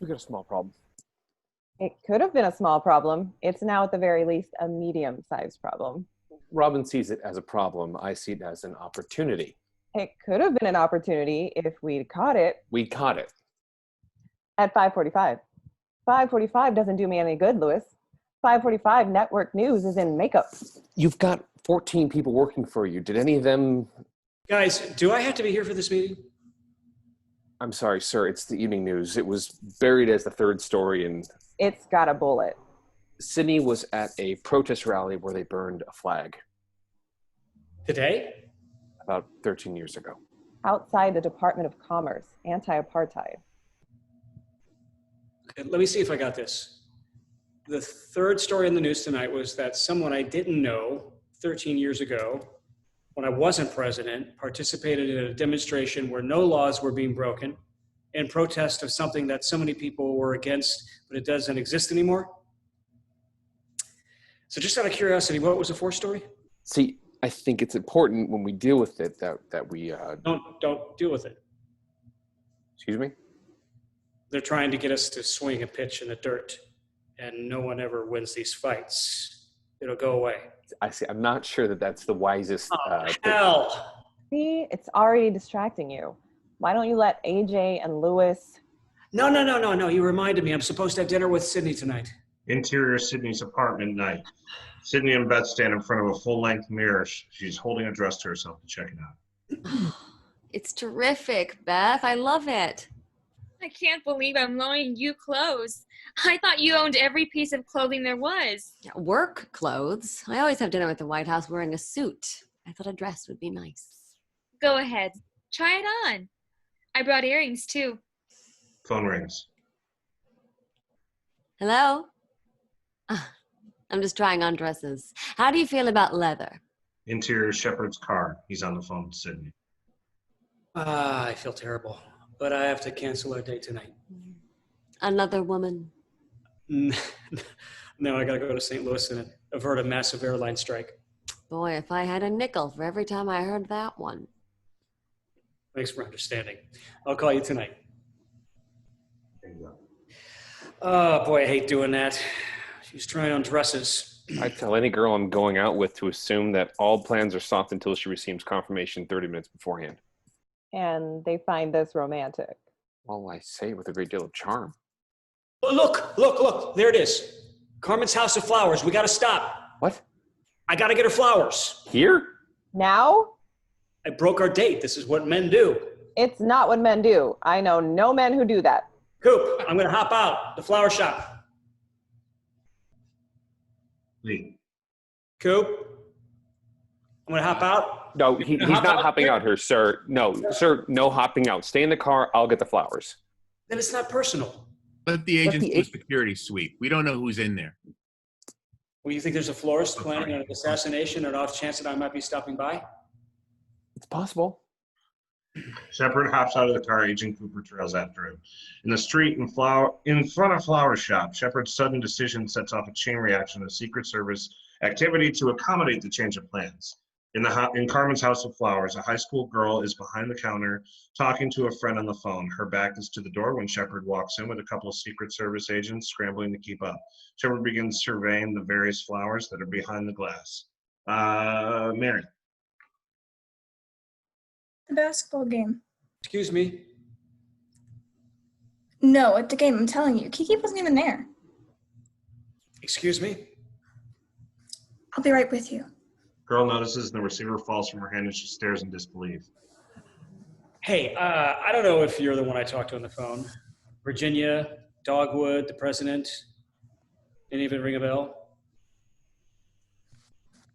E: We got a small problem.
I: It could have been a small problem. It's now at the very least a medium-sized problem.
E: Robin sees it as a problem. I see it as an opportunity.
I: It could have been an opportunity if we'd caught it.
E: We caught it.
I: At 5:45. 5:45 doesn't do me any good, Louis. 5:45 network news is in makeup.
E: You've got 14 people working for you. Did any of them...
D: Guys, do I have to be here for this meeting?
E: I'm sorry, sir. It's the evening news. It was buried as the third story, and...
I: It's got a bullet.
E: Sydney was at a protest rally where they burned a flag.
D: Today?
E: About 13 years ago.
I: Outside the Department of Commerce, anti-apartheid.
D: Okay, let me see if I got this. The third story in the news tonight was that someone I didn't know 13 years ago, when I wasn't president, participated in a demonstration where no laws were being broken in protest of something that so many people were against, but it doesn't exist anymore. So just out of curiosity, what was the fourth story?
E: See, I think it's important when we deal with it that we...
D: Don't deal with it.
E: Excuse me?
D: They're trying to get us to swing a pitch in the dirt, and no one ever wins these fights. It'll go away.
E: I see. I'm not sure that that's the wisest...
D: Hell!
I: See, it's already distracting you. Why don't you let AJ and Lewis...
D: No. You reminded me. I'm supposed to have dinner with Sydney tonight.
A: Interior Sydney's apartment night. Sydney and Beth stand in front of a full-length mirror. She's holding a dress to herself to check it out.
M: It's terrific, Beth. I love it.
N: I can't believe I'm loaning you clothes. I thought you owned every piece of clothing there was.
M: Yeah, work clothes. I always have dinner at the White House wearing a suit. I thought a dress would be nice.
N: Go ahead. Try it on. I brought earrings, too.
A: Phone rings.
M: Hello? I'm just trying on dresses. How do you feel about leather?
A: Interior Shepard's car. He's on the phone with Sydney.
D: I feel terrible, but I have to cancel our date tonight.
M: Another woman?
D: No, I gotta go to St. Louis and avert a massive airline strike.
M: Boy, if I had a nickel for every time I heard that one.
D: Thanks for understanding. I'll call you tonight.
A: There you go.
D: Oh, boy, I hate doing that. She's trying on dresses.
E: I tell any girl I'm going out with to assume that all plans are soft until she receives confirmation 30 minutes beforehand.
I: And they find this romantic.
E: Well, I say it with a great deal of charm.
D: Look. There it is. Carmen's House of Flowers. We gotta stop.
E: What?
D: I gotta get her flowers.
E: Here?
I: Now?
D: I broke our date. This is what men do.
I: It's not what men do. I know no men who do that.
D: Coop, I'm gonna hop out. The flower shop.
A: Lee.
D: Coop, I'm gonna hop out.
E: No, he's not hopping out here, sir. No, sir, no hopping out. Stay in the car. I'll get the flowers.
D: Then it's not personal.
B: Let the agents do a security sweep. We don't know who's in there.
D: Well, you think there's a florist planning an assassination, an off chance that I might be stopping by?
E: It's possible.
A: Shepard hops out of the car. Agent Cooper trails after him. In the street in front of Flower Shop, Shepard's sudden decision sets off a chain reaction of Secret Service activity to accommodate the change of plans. In Carmen's House of Flowers, a high school girl is behind the counter talking to a friend on the phone. Her back is to the door when Shepard walks in with a couple of Secret Service agents scrambling to keep up. Shepard begins surveying the various flowers that are behind the glass. Mary.
H: The basketball game.
D: Excuse me?
H: No, at the game, I'm telling you. Kiki wasn't even there.
D: Excuse me?
H: I'll be right with you.
A: Girl notices and the receiver falls from her hand and she stares in disbelief.
D: Hey, I don't know if you're the one I talked to on the phone. Virginia, Dogwood, the president. Any of it ring a bell?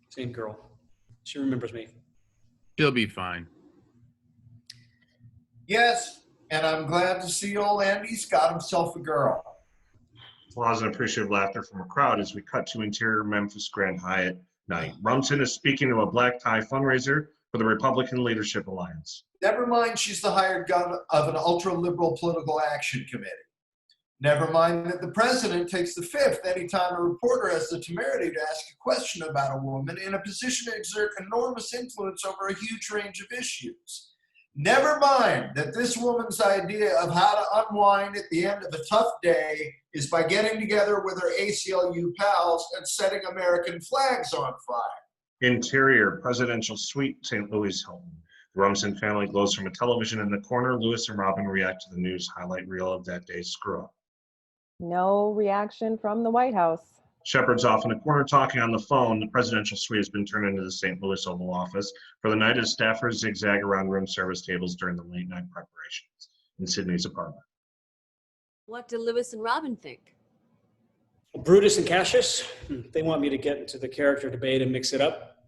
D: Same girl. She remembers me.
B: She'll be fine.
P: Yes, and I'm glad to see old Andy's got himself a girl.
A: Applause and appreciative laughter from a crowd as we cut to interior Memphis Grand Hyatt night. Rumson is speaking to a black tie fundraiser for the Republican Leadership Alliance.
P: Never mind she's the hired gun of an ultra-liberal political action committee. Never mind that the president takes the fifth anytime a reporter has the temerity to ask a question about a woman in a position to exert enormous influence over a huge range of issues. Never mind that this woman's idea of how to unwind at the end of a tough day is by getting together with her ACLU pals and setting American flags on fire.
A: Interior Presidential Suite, St. Louis Hilton. The Rumson family glows from a television in the corner. Lewis and Robin react to the news highlight reel of that day's screw-up.
I: No reaction from the White House.
A: Shepard's off in a corner talking on the phone. The presidential suite has been turned into the St. Louis Oval Office for the night as staffers zigzag around room service tables during the late night preparations in Sydney's apartment.
M: What do Lewis and Robin think?
D: Brutus and Cassius, they want me to get into the character debate and mix it up.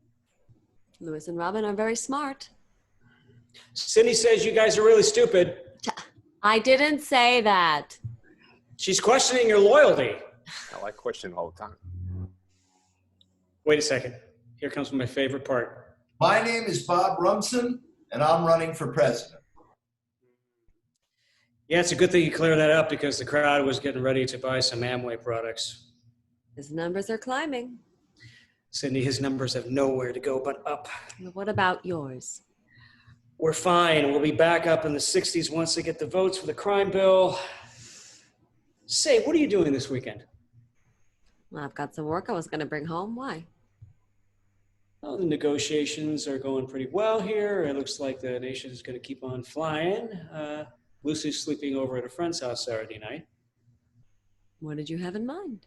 M: Lewis and Robin are very smart.
D: Sydney says you guys are really stupid.
M: I didn't say that.
D: She's questioning your loyalty.
E: I question all the time.
D: Wait a second. Here comes my favorite part.
P: My name is Bob Rumson, and I'm running for president.
D: Yeah, it's a good thing you cleared that up because the crowd was getting ready to buy some Amway products.
M: His numbers are climbing.
D: Sydney, his numbers have nowhere to go but up.
M: What about yours?
D: We're fine. We'll be back up in the 60s once they get the votes for the crime bill. Say, what are you doing this weekend?
M: Well, I've got some work I was going to bring home. Why?
D: Well, the negotiations are going pretty well here. It looks like the nation is going to keep on flying. Lucy's sleeping over at a friend's house Saturday night.
M: What did you have in mind?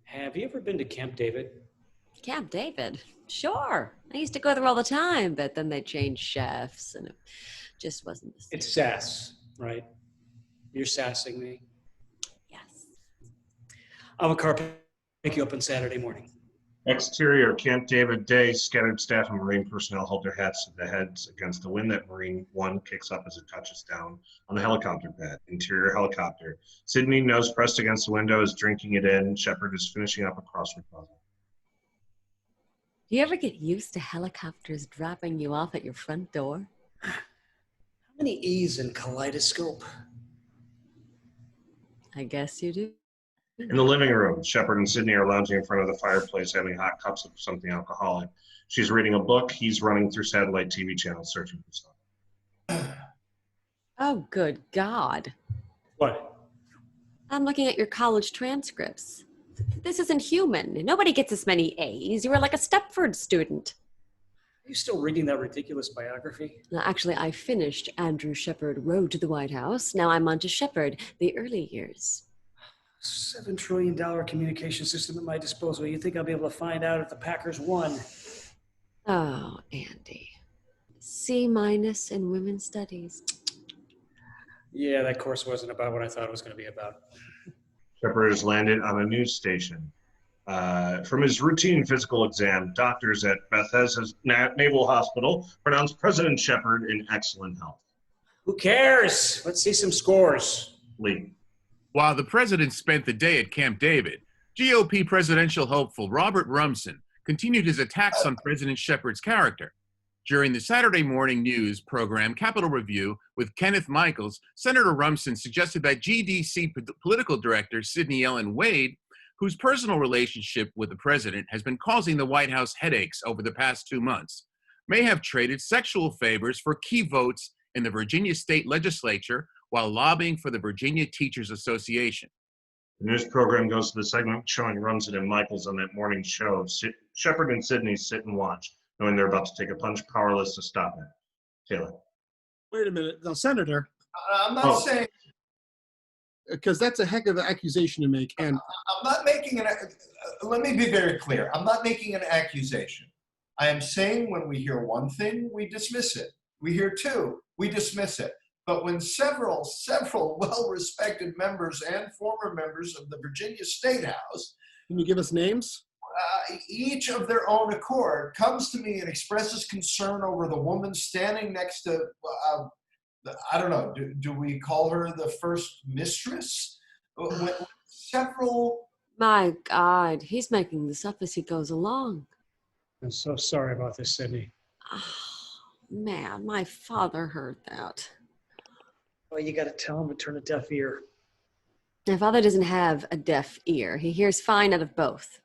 D: Have you ever been to Camp David?
M: Camp David? Sure. I used to go there all the time, but then they changed chefs and it just wasn't the same.
D: It's sass, right? You're sassing me.
M: Yes.
D: I'll have a car pick you up on Saturday morning.
A: Exterior, Camp David Day, scattered staff and Marine personnel hold their hats to the heads against the wind that Marine 1 kicks up as it touches down on the helicopter pad. Interior helicopter. Sydney, nose pressed against the window, is drinking it in. Shepard is finishing up a crossword puzzle.
M: Do you ever get used to helicopters dropping you off at your front door?
D: How many E's in kaleidoscope?
M: I guess you do.
A: In the living room, Shepard and Sydney are lounging in front of the fireplace, having hot cups of something alcoholic. She's reading a book. He's running through satellite TV channels, searching for something.
M: Oh, good God.
D: What?
M: I'm looking at your college transcripts. This isn't human. Nobody gets this many A's. You were like a Stepford student.
D: Are you still reading that ridiculous biography?
M: Now, actually, I finished Andrew Shepard Road to the White House. Now I'm on to Shepard, the early years.
D: $7 trillion communication system at my disposal. You think I'll be able to find out if the Packers won?
M: Oh, Andy. C- in women's studies.
D: Yeah, that course wasn't about what I thought it was going to be about.
A: Shepard has landed on a news station. From his routine physical exam, doctors at Bethesda's Naval Hospital pronounced President Shepard in excellent health.
D: Who cares? Let's see some scores.
A: Lee.
B: While the president spent the day at Camp David, GOP presidential hopeful Robert Rumson continued his attacks on President Shepard's character. During the Saturday morning news program Capitol Review with Kenneth Michaels, Senator Rumson suggested that GDC political director Sidney Ellen Wade, whose personal relationship with the president has been causing the White House headaches over the past 2 months, may have traded sexual favors for key votes in the Virginia state legislature while lobbying for the Virginia Teachers Association.
A: The news program goes to the segment showing Rumson and Michaels on that morning show. Shepard and Sydney sit and watch, knowing they're about to take a punch, powerless to stop it. Taylor.
O: Wait a minute. Now, Senator.
P: I'm not saying.
O: Because that's a heck of an accusation to make. And
P: I'm not making an. Let me be very clear. I'm not making an accusation. I am saying when we hear one thing, we dismiss it. We hear two, we dismiss it. But when several well-respected members and former members of the Virginia State House,
O: can you give us names?
P: Each of their own accord comes to me and expresses concern over the woman standing next to, I don't know, do we call her the first mistress? Several.
M: My God, he's making this up as he goes along.
D: I'm so sorry about this, Sydney.
M: Oh, man, my father heard that.
D: Well, you got to tell him to turn a deaf ear.
M: My father doesn't have a deaf ear. He hears fine out of both.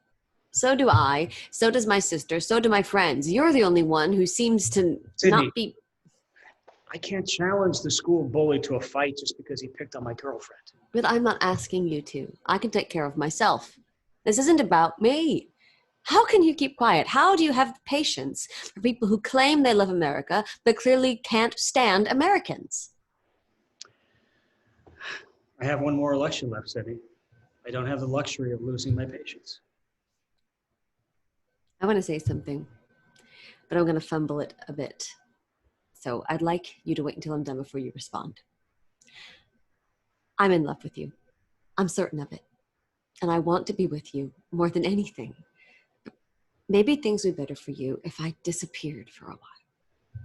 M: So do I. So does my sister. So do my friends. You're the only one who seems to
D: Sydney,
M: not be...
D: I can't challenge the school bully to a fight just because he picked on my girlfriend.
M: But I'm not asking you to. I can take care of myself. This isn't about me. How can you keep quiet? How do you have the patience for people who claim they love America but clearly can't stand Americans?
D: I have one more election left, Sydney. I don't have the luxury of losing my patience.
M: I want to say something, but I'm going to fumble it a bit. So I'd like you to wait until I'm done before you respond. I'm in love with you. I'm certain of it. And I want to be with you more than anything. But maybe things would be better for you if I disappeared for a while.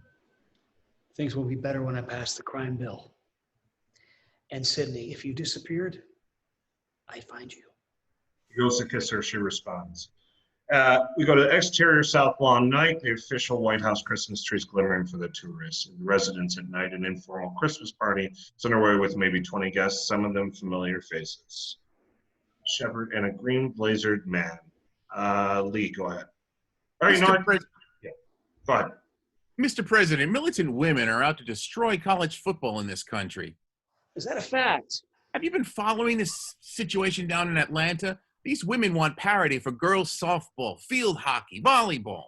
D: Things will be better when I pass the crime bill. And Sydney, if you disappeared, I'd find you.
A: He goes to kiss her, she responds. We go to the exterior South Lawn night, the official White House Christmas trees glimmering for the tourists. The residents at night, an informal Christmas party is underway with maybe 20 guests, some of them familiar faces. Shepard and a green blazered man. Lee, go ahead. All right, yeah, go ahead.
B: Mr. President, militant women are out to destroy college football in this country.
D: Is that a fact?
B: Have you been following this situation down in Atlanta? These women want parity for girls softball, field hockey, volleyball.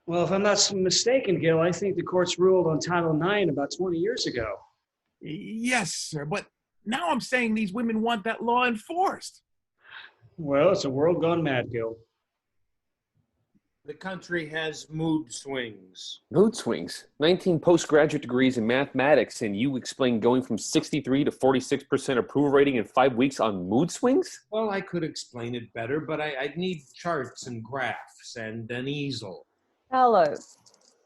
D: Well, if I'm not mistaken, Gil, I think the courts ruled on Title IX about 20 years ago.
B: Yes, sir, but now I'm saying these women want that law enforced.
D: Well, it's a world gone mad, Gil.
K: The country has mood swings.
E: Mood swings. 19 postgraduate degrees in mathematics, and you explain going from 63 to 46% approval rating in 5 weeks on mood swings?
K: Well, I could explain it better, but I'd need charts and graphs and an easel.
I: Fellas,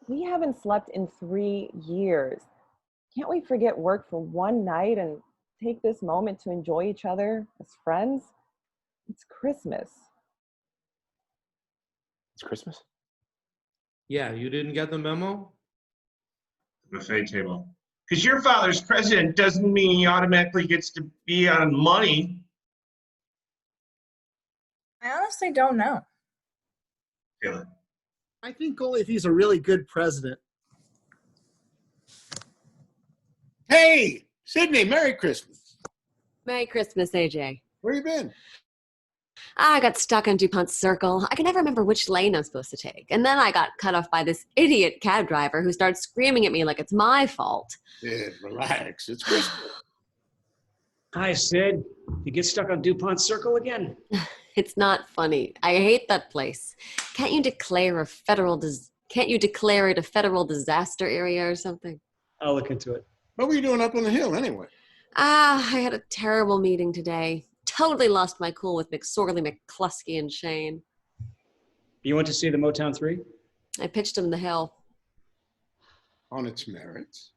I: we haven't slept in 3 years. Can't we forget work for one night and take this moment to enjoy each other as friends? It's Christmas.
E: It's Christmas?
K: Yeah, you didn't get the memo?
A: Buffet table. Because your father's president doesn't mean he automatically gets to be on money.
H: I honestly don't know.
A: Taylor.
O: I think only if he's a really good president.
J: Hey, Sydney, Merry Christmas.
M: Merry Christmas, AJ.
J: Where you been?
M: I got stuck on DuPont Circle. I can never remember which lane I'm supposed to take. And then I got cut off by this idiot cab driver who started screaming at me like it's my fault.
J: Sid, relax. It's Christmas.
D: Hi, Sid. You get stuck on DuPont Circle again?
M: It's not funny. I hate that place. Can't you declare it a federal disaster area or something?
D: I'll look into it.
J: What were you doing up on the hill anyway?
M: I had a terrible meeting today. Totally lost my cool with McSorley, McCluskey, and Shane.
D: You went to see the Motown 3?
M: I pitched him the hill.
J: On its merits.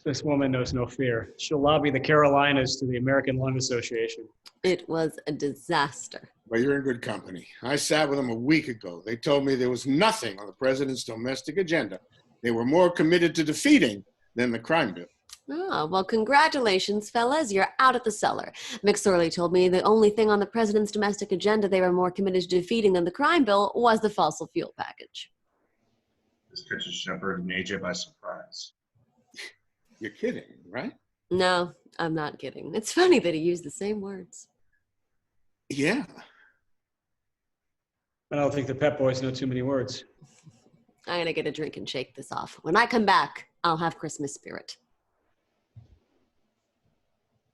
D: This woman knows no fear. She'll lobby the Carolinas to the American Lung Association.
M: It was a disaster.
J: Well, you're in good company. I sat with them a week ago. They told me there was nothing on the president's domestic agenda they were more committed to defeating than the crime bill.
M: Oh, well, congratulations, fellas. You're out at the cellar. McSorley told me the only thing on the president's domestic agenda they were more committed to defeating than the crime bill was the fossil fuel package.
A: This catches Shepard and AJ by surprise.
J: You're kidding, right?
M: No, I'm not kidding. It's funny that he used the same words.
J: Yeah.
D: I don't think the Pep Boys know too many words.
M: I'm gonna get a drink and shake this off. When I come back, I'll have Christmas spirit.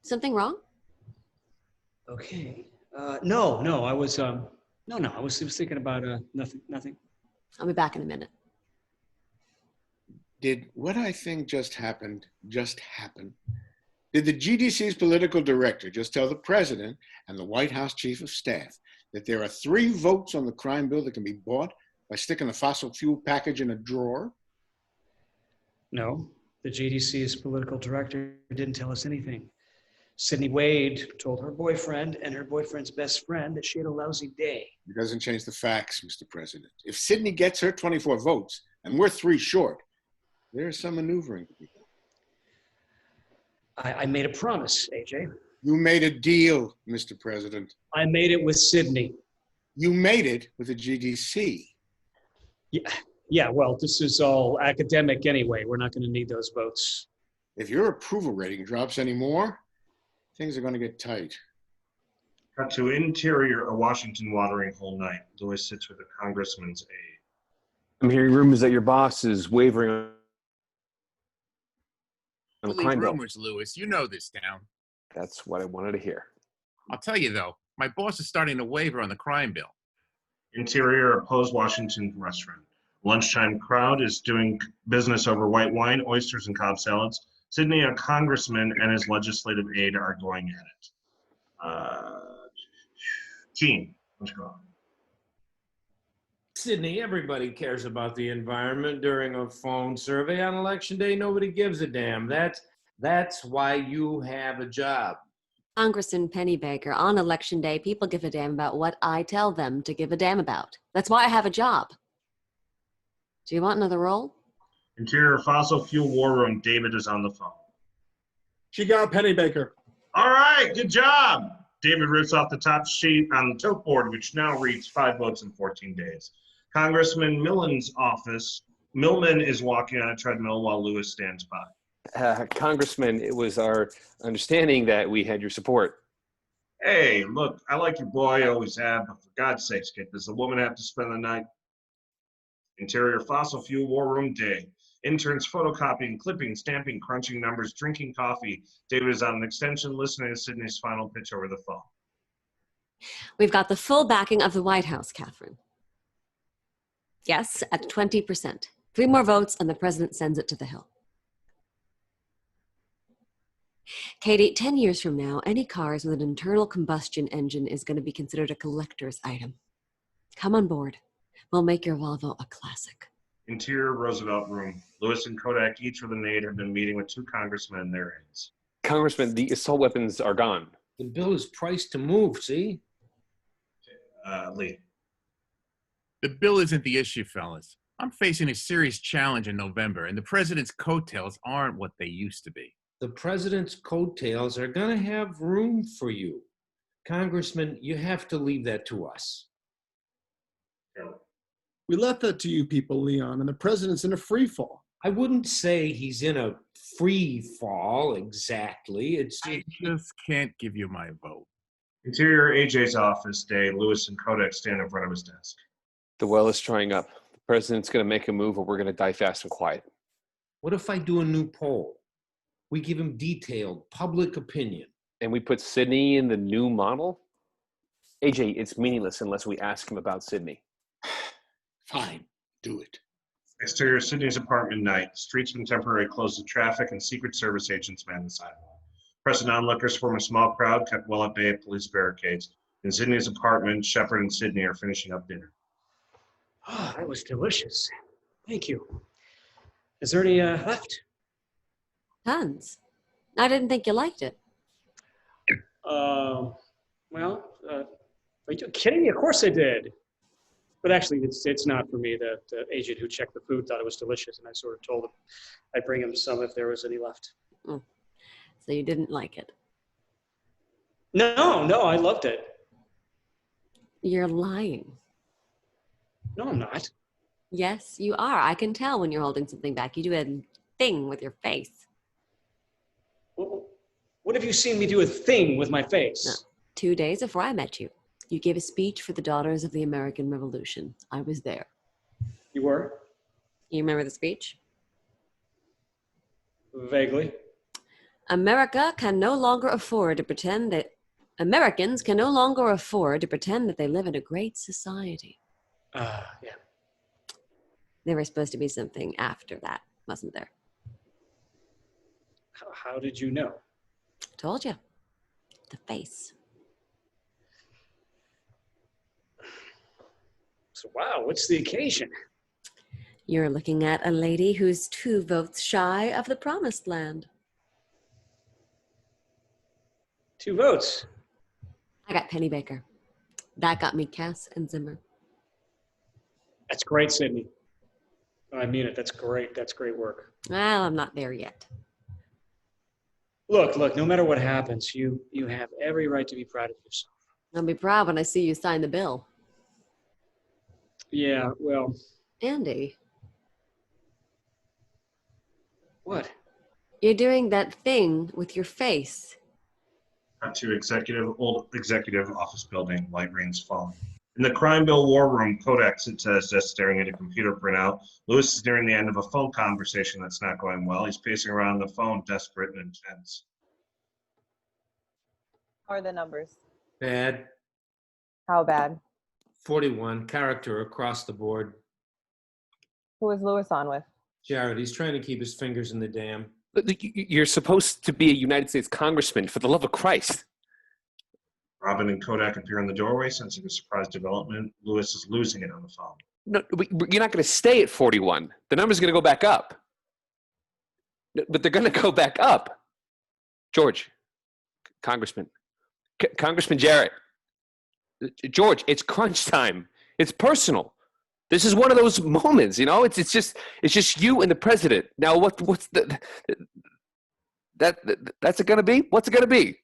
M: Something wrong?
D: Okay. No, I was thinking about nothing.
M: I'll be back in a minute.
J: Did what I think just happen? Did the GDC's political director just tell the president and the White House chief of staff that there are 3 votes on the crime bill that can be bought by sticking the fossil fuel package in a drawer?
D: No, the GDC's political director didn't tell us anything. Sydney Wade told her boyfriend and her boyfriend's best friend that she had a lousy day.
J: It doesn't change the facts, Mr. President. If Sydney gets her 24 votes and we're 3 short, there's some maneuvering to be done.
D: I made a promise, AJ.
J: You made a deal, Mr. President.
D: I made it with Sydney.
J: You made it with the GDC.
D: Yeah, well, this is all academic anyway. We're not going to need those votes.
J: If your approval rating drops anymore, things are going to get tight.
A: Cut to interior of Washington watering hole night. Lewis sits with a congressman's aide.
E: I'm hearing rumors that your boss is wavering on the
B: Believe
E: crime bill.
B: rumors, Lewis. You know this town.
E: That's what I wanted to hear.
B: I'll tell you, though, my boss is starting to waver on the crime bill.
A: Interior opposed Washington restaurant. Lunchtime crowd is doing business over white wine, oysters, and Cobb salads. Sydney, a congressman, and his legislative aide are going at it. Gene, what's going on?
K: Sydney, everybody cares about the environment during a phone survey. On election day, nobody gives a damn. That's why you have a job.
M: Congressman Pennybaker, on election day, people give a damn about what I tell them to give a damn about. That's why I have a job. Do you want another role?
A: Interior fossil fuel war room. David is on the phone.
O: She got Pennybaker.
A: All right, good job. David rips off the top sheet on the tote board, which now reads 5 votes in 14 days. Congressman Millen's office. Millman is walking on a treadmill while Lewis stands by.
E: Congressman, it was our understanding that we had your support.
A: Hey, look, I like your boy, always have, but for God's sakes, kid, does the woman have to spend the night? Interior fossil fuel war room day. Interns photocopying, clipping, stamping, crunching numbers, drinking coffee. David is on an extension listening to Sydney's final pitch over the phone.
M: We've got the full backing of the White House, Catherine. Yes, at 20%. 3 more votes and the president sends it to the Hill. Katie, 10 years from now, any cars with an internal combustion engine is going to be considered a collector's item. Come on board. We'll make your Volvo a classic.
A: Interior Roosevelt room. Lewis and Kodak, each with an aide, have been meeting with 2 congressmen and their aides.
E: Congressman, the assault weapons are gone.
K: The bill is priced to move, see?
A: Lee.
B: The bill isn't the issue, fellas. I'm facing a serious challenge in November, and the president's coattails aren't what they used to be.
K: The president's coattails are going to have room for you. Congressman, you have to leave that to us.
O: We left that to you people, Leon, and the president's in a free fall.
K: I wouldn't say he's in a free fall exactly.
B: I just can't give you my vote.
A: Interior AJ's office day. Lewis and Kodak stand in front of his desk.
E: The well is drying up. The president's going to make a move or we're going to die fast and quiet.
K: What if I do a new poll? We give him detailed public opinion.
E: And we put Sydney in the new model? AJ, it's meaningless unless we ask him about Sydney.
J: Fine, do it.
A: Exterior Sydney's apartment night. Streets been temporarily closed to traffic and Secret Service agents man the sidewalk. Press and onlookers form a small crowd kept well at bay at police barricades. In Sydney's apartment, Shepard and Sydney are finishing up dinner.
D: Oh, that was delicious. Thank you. Is there any left?
M: Tons. I didn't think you liked it.
D: Well, are you kidding me? Of course I did. But actually, it's not for me. The agent who checked the food thought it was delicious, and I sort of told him I'd bring him some if there was any left.
M: So you didn't like it?
D: No, I loved it.
M: You're lying.
D: No, I'm not.
M: Yes, you are. I can tell when you're holding something back. You do a thing with your face.
D: What have you seen me do a thing with my face?
M: No. 2 days before I met you, you gave a speech for the Daughters of the American Revolution. I was there.
D: You were?
M: You remember the speech?
D: Vaguely.
M: Americans can no longer afford to pretend that they live in a great society.
D: Yeah.
M: There was supposed to be something after that, wasn't there?
D: How did you know?
M: Told you. The face.
D: So, wow, what's the occasion?
M: You're looking at a lady who's 2 votes shy of the promised land.
D: 2 votes.
M: I got Penny Baker. That got me Cass and Zimmer.
D: That's great, Sydney. I mean it. That's great. That's great work.
M: Well, I'm not there yet.
D: Look, no matter what happens, you have every right to be proud of yourself.
M: I'll be proud when I see you sign the bill.
D: Yeah, well.
M: Andy.
D: What?
M: You're doing that thing with your face.
A: Cut to old executive office building. Light rains falling. In the crime bill war room, Kodak sits at his desk staring at a computer printout. Lewis is nearing the end of a phone conversation that's not going well. He's pacing around the phone, desperate and intense.
I: How are the numbers?
K: Bad.
I: How bad?
K: 41, character across the board.
I: Who is Lewis on with?
K: Jared, he's trying to keep his fingers in the dam.
E: You're supposed to be a United States congressman, for the love of Christ.
A: Robin and Kodak appear in the doorway, sensing a surprise development. Lewis is losing it on the phone.
E: No, you're not going to stay at 41. The number's going to go back up. But they're going to go back up. George, Congressman Jarrett. George, it's crunch time. It's personal. This is one of those moments, you know. It's just you and the president. Now, what's that's it going to be? What's it going to be?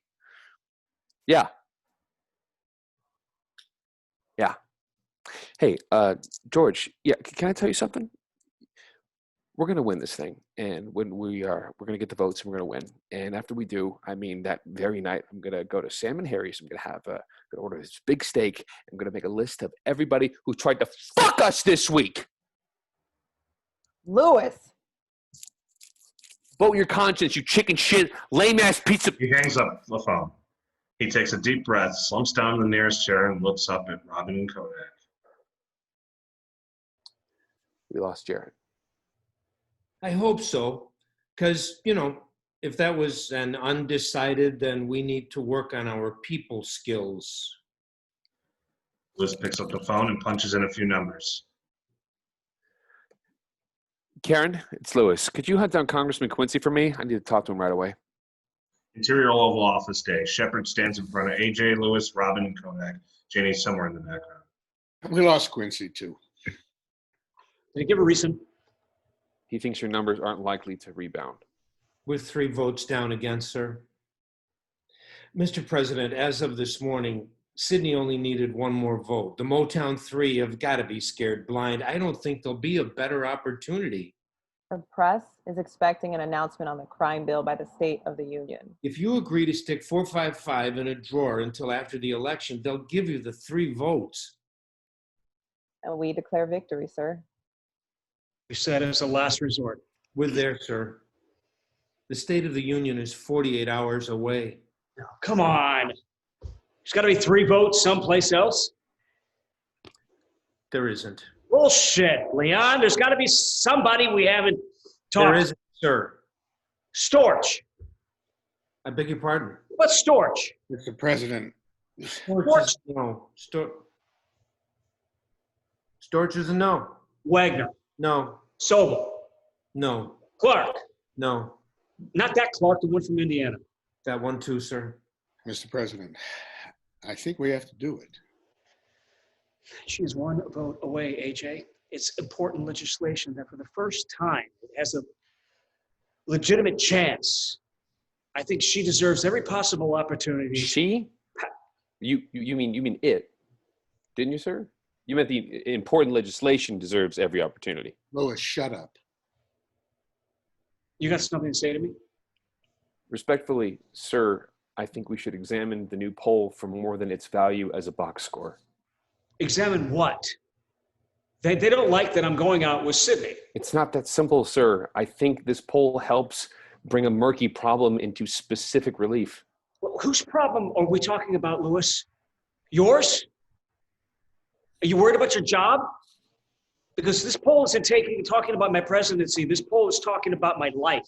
E: Yeah. Hey, George. Yeah, can I tell you something? We're going to win this thing, and when we're going to get the votes, and we're going to win. And after we do, I mean, that very night, I'm going to go to Sam and Harry's. I'm going to order this big steak. I'm going to make a list of everybody who tried to fuck us this week.
I: Lewis.
E: Vote your conscience, you chicken shit, lame-ass pizza.
A: He hangs up the phone. He takes a deep breath, slumps down in the nearest chair, and looks up at Robin and Kodak.
E: We lost Jared.
K: I hope so, because, if that was an undecided, then we need to work on our people skills.
A: Lewis picks up the phone and punches in a few numbers.
E: Karen, it's Lewis. Could you hunt down Congressman Quincy for me? I need to talk to him right away.
A: Interior Oval Office Day. Shepard stands in front of AJ, Lewis, Robin, and Kodak. Janie's somewhere in the background.
J: We lost Quincy, too.
D: Did he give a reason?
E: He thinks your numbers aren't likely to rebound.
K: With 3 votes down against, sir. Mr. President, as of this morning, Sydney only needed 1 more vote. The Motown 3 have got to be scared blind. I don't think there'll be a better opportunity.
I: The press is expecting an announcement on the crime bill by the State of the Union.
K: If you agree to stick 455 in a drawer until after the election, they'll give you the 3 votes.
I: And we declare victory, sir.
D: You said it's a last resort.
K: We're there, sir. The State of the Union is 48 hours away.
D: Oh, come on. There's got to be 3 votes someplace else.
K: There isn't.
D: Bullshit, Leon. There's got to be somebody we haven't talked
K: There
D: to.
K: isn't, sir.
D: Storch.
K: I beg your pardon?
D: What's Storch?
J: Mr. President.
K: Storch is no. Storch is a no.
D: Wagner.
K: No.
D: Sobel.
K: No.
D: Clark.
K: No.
D: Not that Clark, the one from Indiana.
K: That one too, sir.
J: Mr. President, I think we have to do it.
D: She is 1 vote away, AJ. It's important legislation that for the first time it has a legitimate chance. I think she deserves every possible opportunity.
E: She? You mean it? Didn't you, sir? You meant the important legislation deserves every opportunity.
J: Lois, shut up.
D: You got something to say to me?
E: Respectfully, sir, I think we should examine the new poll for more than its value as a box score.
D: Examine what? They don't like that I'm going out with Sydney.
E: It's not that simple, sir. I think this poll helps bring a murky problem into specific relief.
D: Well, whose problem are we talking about, Lewis? Yours? Are you worried about your job? Because this poll isn't talking about my presidency. This poll is talking about my life.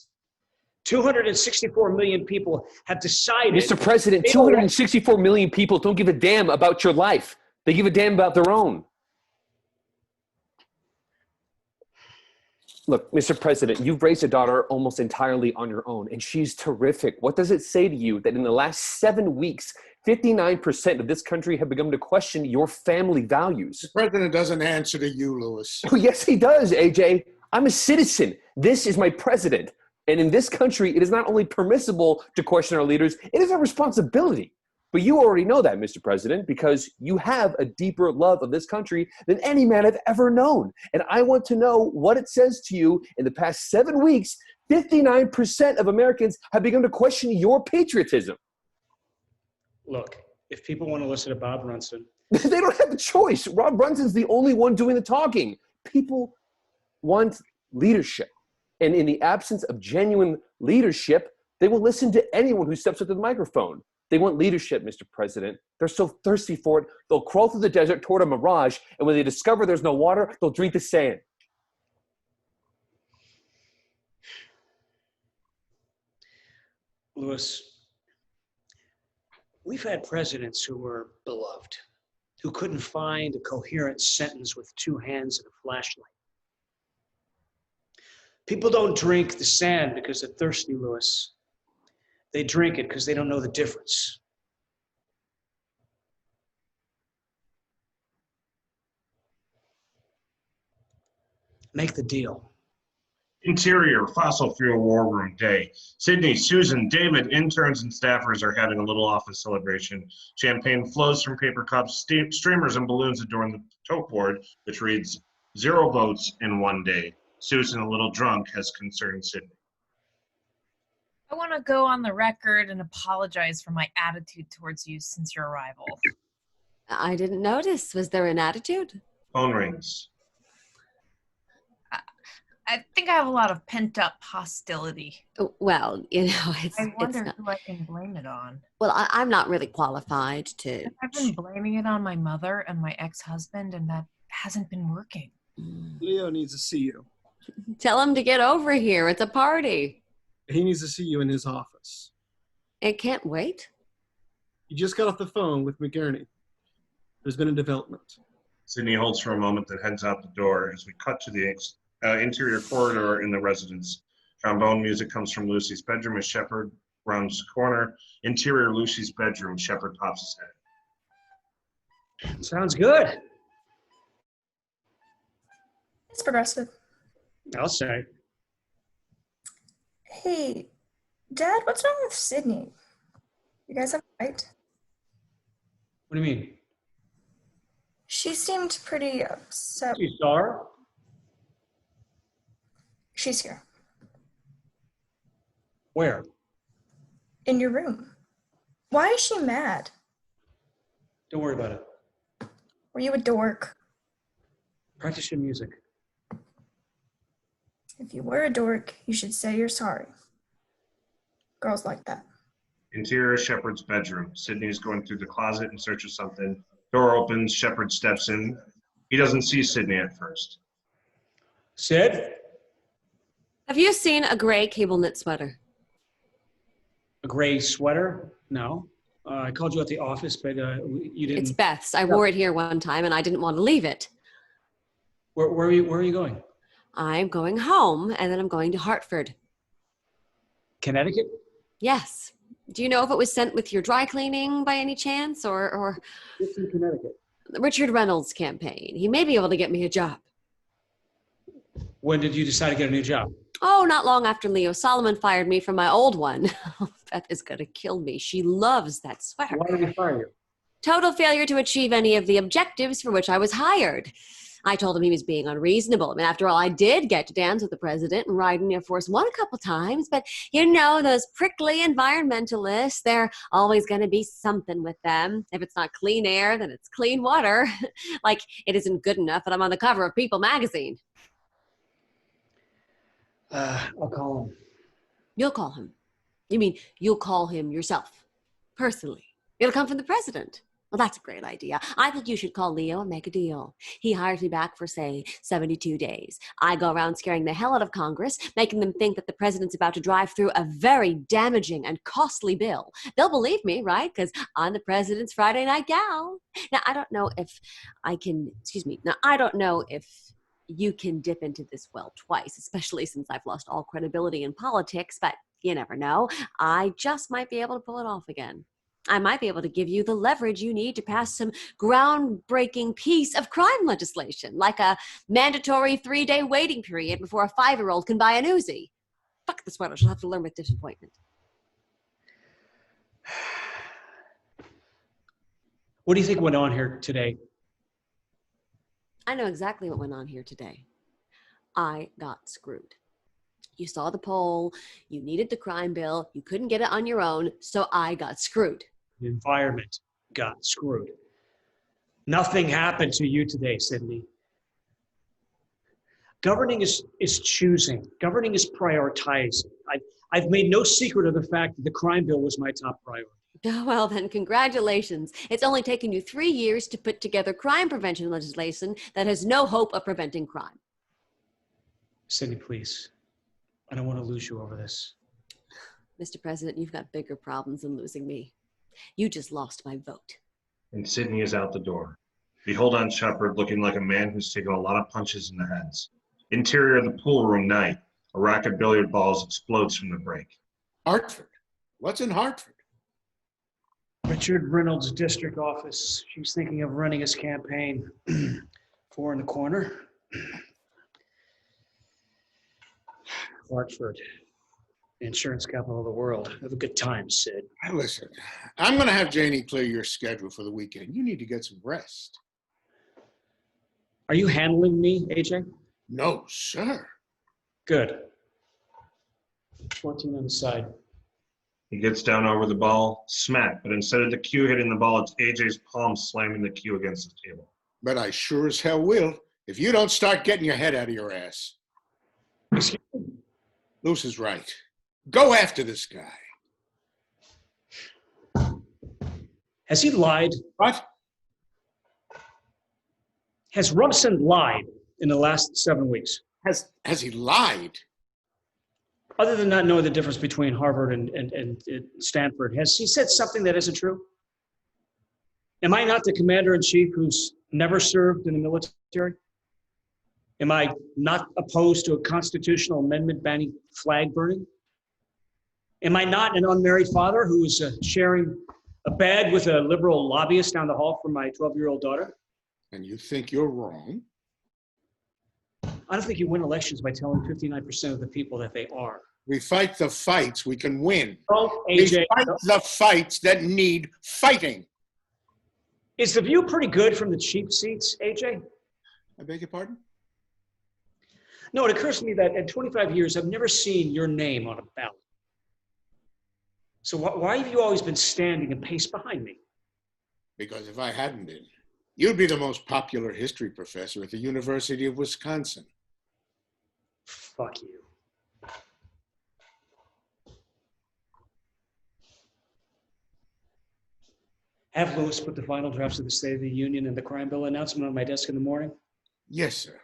D: 264 million people have decided.
E: Mr. President, 264 million people don't give a damn about your life. They give a damn about their own. Look, Mr. President, you've raised a daughter almost entirely on your own, and she's terrific. What does it say to you that in the last 7 weeks, 59% of this country have begun to question your family values?
J: The president doesn't answer to you, Lewis.
E: Oh, yes, he does, AJ. I'm a citizen. This is my president. And in this country, it is not only permissible to question our leaders, it is our responsibility. But you already know that, Mr. President, because you have a deeper love of this country than any man I've ever known. And I want to know what it says to you. In the past 7 weeks, 59% of Americans have begun to question your patriotism.
D: Look, if people want to listen to Bob Brunson.
E: They don't have a choice. Rob Brunson's the only one doing the talking. People want leadership. And in the absence of genuine leadership, they will listen to anyone who steps up to the microphone. They want leadership, Mr. President. They're so thirsty for it, they'll crawl through the desert toward a mirage, and when they discover there's no water, they'll drink the sand.
D: Lewis, we've had presidents who were beloved, who couldn't find a coherent sentence with 2 hands and a flashlight. People don't drink the sand because they're thirsty, Lewis. They drink it because they don't know the difference. Make the deal.
A: Interior Fossil Fuel War Room Day. Sydney, Susan, David, interns and staffers are having a little office celebration. Champagne flows from paper cups, streamers and balloons adorn the tote board, which reads, 0 votes in 1 day. Susan, a little drunk, has concerned Sydney.
F: I want to go on the record and apologize for my attitude towards you since your arrival.
M: I didn't notice. Was there an attitude?
A: Phone rings.
F: I think I have a lot of pent-up hostility.
M: Well, it's.
F: I wonder
M: not,
F: who I can blame it on.
M: well, I'm not really qualified to.
F: I've been blaming it on my mother and my ex-husband, and that hasn't been working.
O: Leo needs to see you.
M: Tell him to get over here. It's a party.
O: He needs to see you in his office.
M: It can't wait.
O: You just got off the phone with McGurney. There's been a development.
A: Sydney holds for a moment, then heads out the door. As we cut to the interior corridor in the residence, trombone music comes from Lucy's bedroom as Shepard rounds the corner. Interior Lucy's bedroom, Shepard pops his head.
D: Sounds good.
H: It's progressive.
D: I'll say.
H: Hey, Dad, what's wrong with Sydney? You guys have a fight?
D: What do you mean?
H: She seemed pretty upset.
D: You saw her?
H: She's here.
D: Where?
H: In your room. Why is she mad?
D: Don't worry about it.
H: Were you a dork?
D: Practice your music.
H: If you were a dork, you should say you're sorry. Girls like that.
A: Interior Shepard's bedroom. Sydney is going through the closet in search of something. Door opens, Shepard steps in. He doesn't see Sydney at first.
D: Sid?
M: Have you seen a gray cable knit sweater?
D: A gray sweater? No. I called you at the office, but you didn't.
M: It's Beth's. I wore it here one time and I didn't want to leave it.
D: Where are you going?
M: I'm going home and then I'm going to Hartford.
D: Connecticut?
M: Yes. Do you know if it was sent with your dry cleaning by any chance or
D: It's in Connecticut.
M: the Richard Reynolds campaign? He may be able to get me a job.
D: When did you decide to get a new job?
M: Oh, not long after Leo Solomon fired me from my old one. Beth is going to kill me. She loves that sweater.
D: Why did he fire you?
M: Total failure to achieve any of the objectives for which I was hired. I told him he was being unreasonable. I mean, after all, I did get to dance with the president and ride in Air Force One a couple times, but you know, those prickly environmentalists, they're always going to be something with them. If it's not clean air, then it's clean water. Like, it isn't good enough that I'm on the cover of People magazine.
D: I'll call him.
M: You'll call him. You mean you'll call him yourself, personally? It'll come from the president. Well, that's a great idea. I think you should call Leo and make a deal. He hires me back for, say, 72 days. I go around scaring the hell out of Congress, making them think that the president's about to drive through a very damaging and costly bill. They'll believe me, right? Because I'm the president's Friday night gal. Now, I don't know if you can dip into this well twice, especially since I've lost all credibility in politics, but you never know. I just might be able to pull it off again. I might be able to give you the leverage you need to pass some groundbreaking piece of crime legislation, like a mandatory 3-day waiting period before a 5-year-old can buy an Uzi. Fuck the sweater, she'll have to learn with disappointment.
D: What do you think went on here today?
M: I know exactly what went on here today. I got screwed. You saw the poll, you needed the crime bill, you couldn't get it on your own, so I got screwed.
D: The environment got screwed. Nothing happened to you today, Sydney. Governing is choosing. Governing is prioritizing. I've made no secret of the fact that the crime bill was my top priority.
M: Oh, well then, congratulations. It's only taken you 3 years to put together crime prevention legislation that has no hope of preventing crime.
D: Sydney, please. I don't want to lose you over this.
M: Mr. President, you've got bigger problems than losing me. You just lost my vote.
A: And Sydney is out the door. Behold on Shepard looking like a man who's taken a lot of punches in the heads. Interior of the pool room night. A rack of billiard balls explodes from the break.
J: Hartford. What's in Hartford?
D: Richard Reynolds' district office. She's thinking of running his campaign. 4 in the corner. Hartford, the insurance capital of the world. Have a good time, Sid.
J: Hey, listen, I'm going to have Janie clear your schedule for the weekend. You need to get some rest.
D: Are you handling me, AJ?
J: No, sir.
D: Good. 14 on the side.
A: He gets down over the ball, smack, but instead of the cue hitting the ball, it's AJ's palm slamming the cue against the table.
J: But I sure as hell will if you don't start getting your head out of your ass.
D: Excuse me?
J: Luce is right. Go after this guy.
D: Has he lied?
J: What?
D: Has Rumson lied in the last 7 weeks?
J: Has he lied?
D: Other than not knowing the difference between Harvard and Stanford, has he said something that isn't true? Am I not the commander-in-chief who's never served in the military? Am I not opposed to a constitutional amendment banning flag burning? Am I not an unmarried father who is sharing a bed with a liberal lobbyist down the hall from my 12-year-old daughter?
J: And you think you're wrong?
D: I don't think you win elections by telling 59% of the people that they are.
J: We fight the fights we can win.
D: Oh,
J: We
D: AJ.
J: fight the fights that need fighting.
D: Is the view pretty good from the cheap seats, AJ?
J: I beg your pardon?
D: No, it occurs to me that in 25 years, I've never seen your name on a ballot. So why have you always been standing and paced behind me?
J: Because if I hadn't been, you'd be the most popular history professor at the University of Wisconsin.
D: Fuck you. Have Lewis put the final drafts of the State of the Union and the crime bill announcement on my desk in the morning?
J: Yes, sir.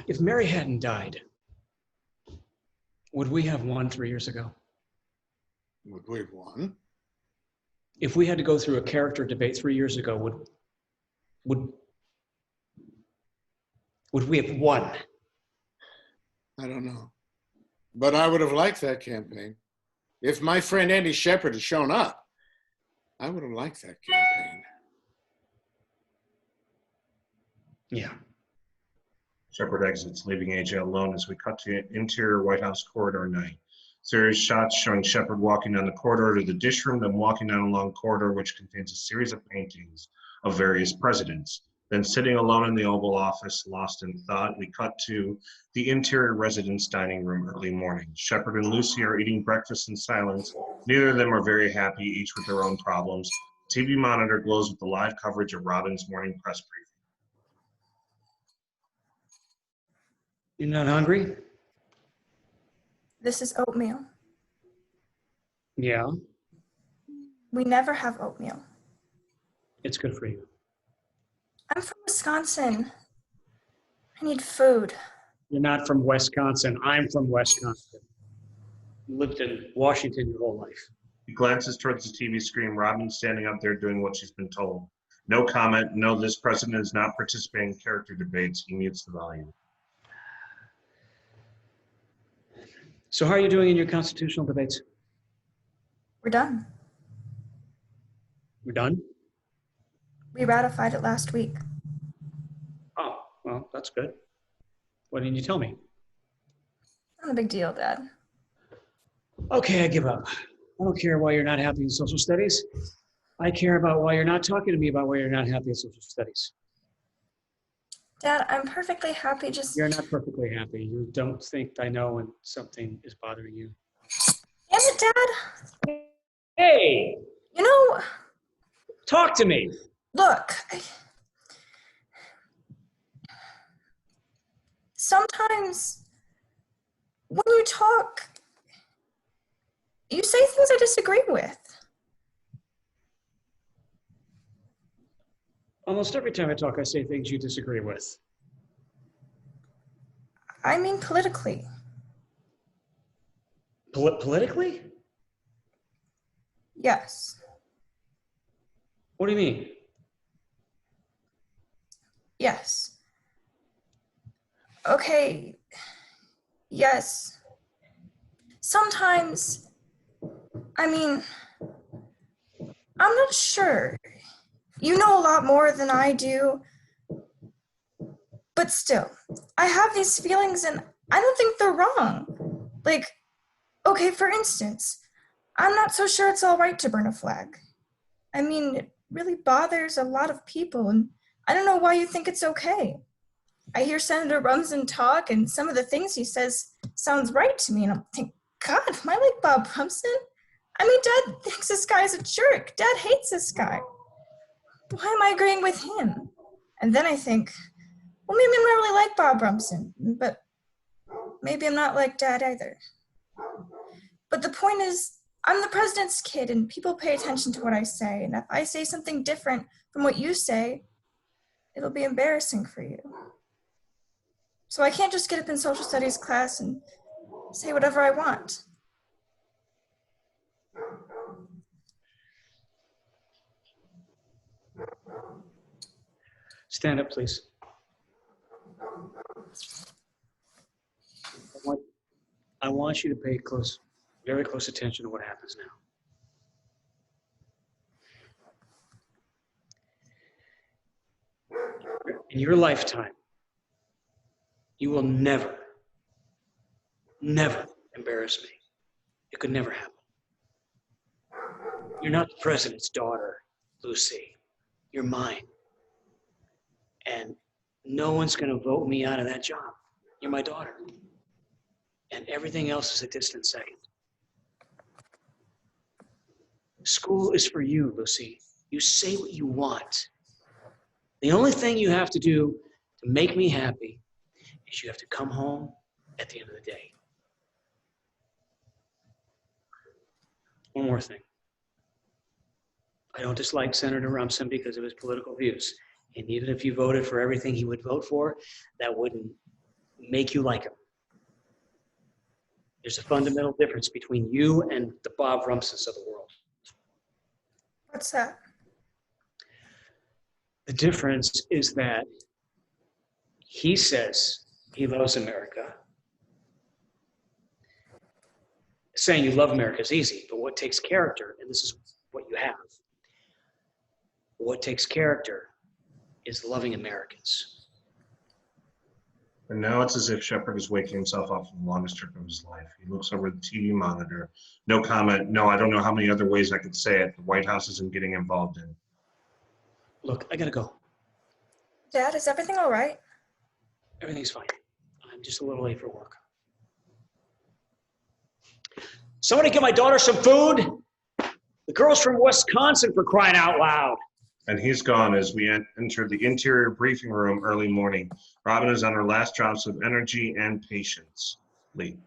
D: If Mary hadn't died, would we have won 3 years ago?
J: Would we have won?
D: If we had to go through a character debate 3 years ago, would we have won?
J: I don't know. But I would have liked that campaign. If my friend Andy Shepard had shown up, I would have liked that campaign.
D: Yeah.
A: Shepard exits, leaving AJ alone as we cut to interior White House corridor night. Series shots showing Shepard walking down the corridor to the dish room, then walking down a long corridor which contains a series of paintings of various presidents. Then sitting alone in the Oval Office, lost in thought, we cut to the interior residence dining room early morning. Shepard and Lucy are eating breakfast in silence. Neither of them are very happy, each with their own problems. The TV monitor glows with the live coverage of Robin's morning press briefing.
D: You're not hungry?
H: This is oatmeal.
D: Yeah,
H: We never have oatmeal.
D: it's good for you.
H: I'm from Wisconsin. I need food.
D: You're not from Wisconsin. I'm from Wisconsin. Lived in Washington your whole life.
A: He glances towards the TV screen. Robin's standing up there doing what she's been told. No comment. No, this president is not participating in character debates. He mutes the volume.
D: So how are you doing in your constitutional debates?
H: We're done.
D: We're done?
H: We ratified it last week.
D: Oh, well, that's good. Why didn't you tell me?
H: Not a big deal, Dad.
D: Okay, I give up. I don't care why you're not happy in social studies. I care about why you're not talking to me about why you're not happy in social studies.
H: Dad, I'm perfectly happy just...
D: You're not perfectly happy. You don't think I know when something is bothering you.
H: Damn it, Dad.
D: Hey!
H: You know...
D: Talk to me.
H: Look, sometimes when you talk, you say things I disagree with.
D: Almost every time I talk, I say things you disagree with.
H: I mean politically.
D: Politically?
H: Yes.
D: What do you mean?
H: Yes. Okay. Yes. Sometimes, I mean, I'm not sure. You know a lot more than I do. But still, I have these feelings and I don't think they're wrong. Like, okay, for instance, I'm not so sure it's all right to burn a flag. I mean, it really bothers a lot of people and I don't know why you think it's okay. I hear Senator Rumson talk and some of the things he says sounds right to me and I'm thinking, God, am I like Bob Rumson? I mean, Dad thinks this guy's a jerk. Dad hates this guy. Why am I agreeing with him? And then I think, well, maybe I'm not really like Bob Rumson, but maybe I'm not like Dad either. But the point is, I'm the president's kid, and people pay attention to what I say. And if I say something different from what you say, it'll be embarrassing for you. So I can't just get up in social studies class and say whatever I want.
D: Stand up, please. I want you to pay very close attention to what happens now. In your lifetime, you will never embarrass me. It could never happen. You're not the president's daughter, Lucy. You're mine. And no one's going to vote me out of that job. You're my daughter. And everything else is a distant second. School is for you, Lucy. You say what you want. The only thing you have to do to make me happy is you have to come home at the end of the day. One more thing. I don't dislike Senator Rumson because of his political views. And even if you voted for everything he would vote for, that wouldn't make you like him. There's a fundamental difference between you and the Bob Rumsons of the world.
H: What's that?
D: The difference is that he says he loves America. Saying you love America is easy, but what takes character, and this is what you have, what takes character is loving Americans.
A: And now it's as if Shepard is waking himself up from the longest trip of his life. He looks over the TV monitor. No comment. No, I don't know how many other ways I could say it. The White House isn't getting involved in.
D: Look, I gotta go.
H: Dad, is everything all right?
D: Everything's fine. I'm just a little late for work. Somebody get my daughter some food. The girl's from Wisconsin, for crying out loud.
A: And he's gone as we enter the interior briefing room early morning. Robin is on her last drops of energy and patience. Lee.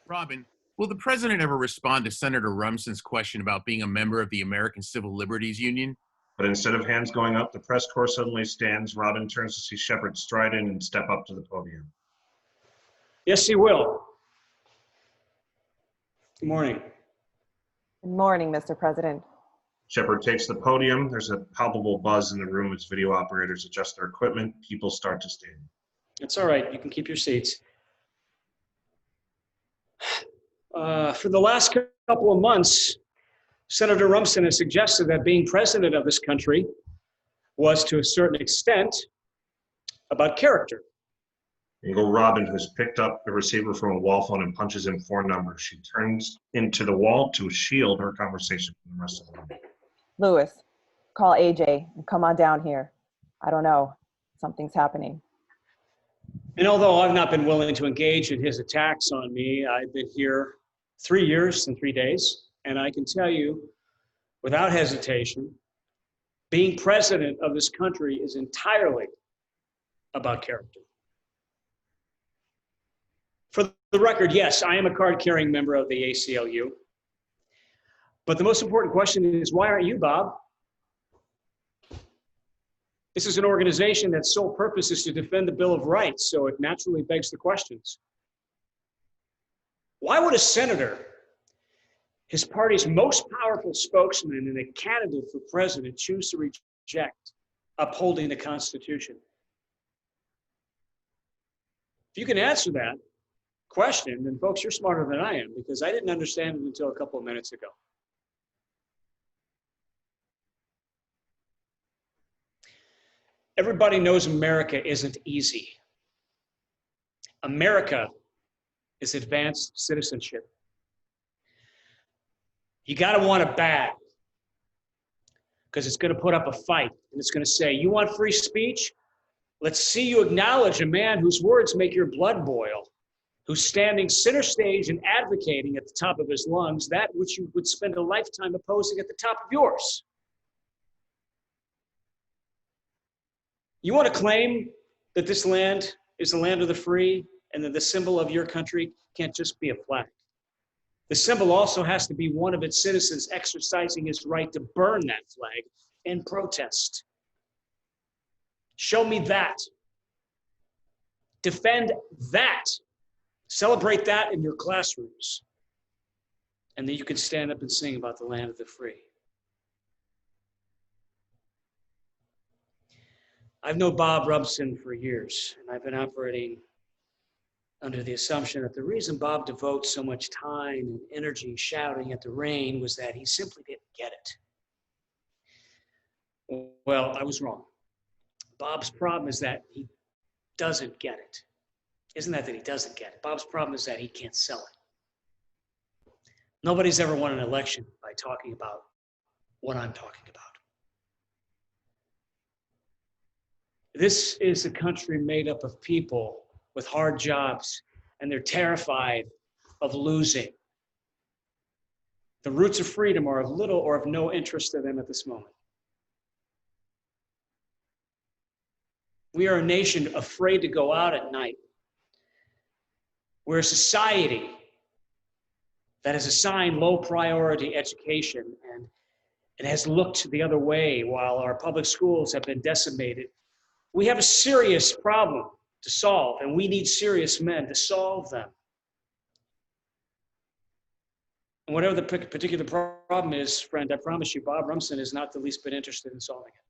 B: Robin, will the president ever respond to Senator Rumson's question about being a member of the American Civil Liberties Union?
A: But instead of hands going up, the press corps suddenly stands. Robin turns to see Shepard stride in and step up to the podium.
D: Yes, he will. Good morning.
I: Good morning, Mr. President.
A: Shepard takes the podium. There's a palpable buzz in the room as video operators adjust their equipment. People start to stand.
D: It's all right. You can keep your seats. For the last couple of months, Senator Rumson has suggested that being president of this country was, to a certain extent, about character.
A: You go Robin, who's picked up the receiver from a wall phone and punches in 4 numbers. She turns into the wall to shield her conversation from the rest of the room.
I: Lewis, call AJ and come on down here. I don't know. Something's happening.
D: And although I've not been willing to engage in his attacks on me, I've been here 3 years and 3 days. And I can tell you, without hesitation, being president of this country is entirely about character. For the record, yes, I am a card-carrying member of the ACLU. But the most important question is, why aren't you, Bob? This is an organization that's sole purpose is to defend the Bill of Rights, so it naturally begs the questions. Why would a senator, his party's most powerful spokesman and a candidate for president, choose to reject upholding the Constitution? If you can answer that question, then folks, you're smarter than I am, because I didn't understand it until a couple of minutes ago. Everybody knows America isn't easy. America is advanced citizenship. You gotta want it bad, because it's gonna put up a fight, and it's gonna say, you want free speech? Let's see you acknowledge a man whose words make your blood boil. who's standing center stage and advocating at the top of his lungs that which you would spend a lifetime opposing at the top of yours. You want to claim that this land is the land of the free and that the symbol of your country can't just be a flag. The symbol also has to be one of its citizens exercising his right to burn that flag in protest. Show me that. Defend that. Celebrate that in your classrooms. And then you can stand up and sing about the land of the free. I've known Bob Rumson for years, and I've been operating under the assumption that the reason Bob devotes so much time and energy shouting at the rain was that he simply didn't get it. Well, I was wrong. Bob's problem is that he doesn't get it. Isn't that he doesn't get it? Bob's problem is that he can't sell it. Nobody's ever won an election by talking about what I'm talking about. This is a country made up of people with hard jobs, and they're terrified of losing. The roots of freedom are of little or of no interest to them at this moment. We are a nation afraid to go out at night. We're a society that has assigned low priority education and has looked the other way while our public schools have been decimated. We have a serious problem to solve, and we need serious men to solve them. And whatever the particular problem is, friend, I promise you, Bob Rumson is not the least bit interested in solving it.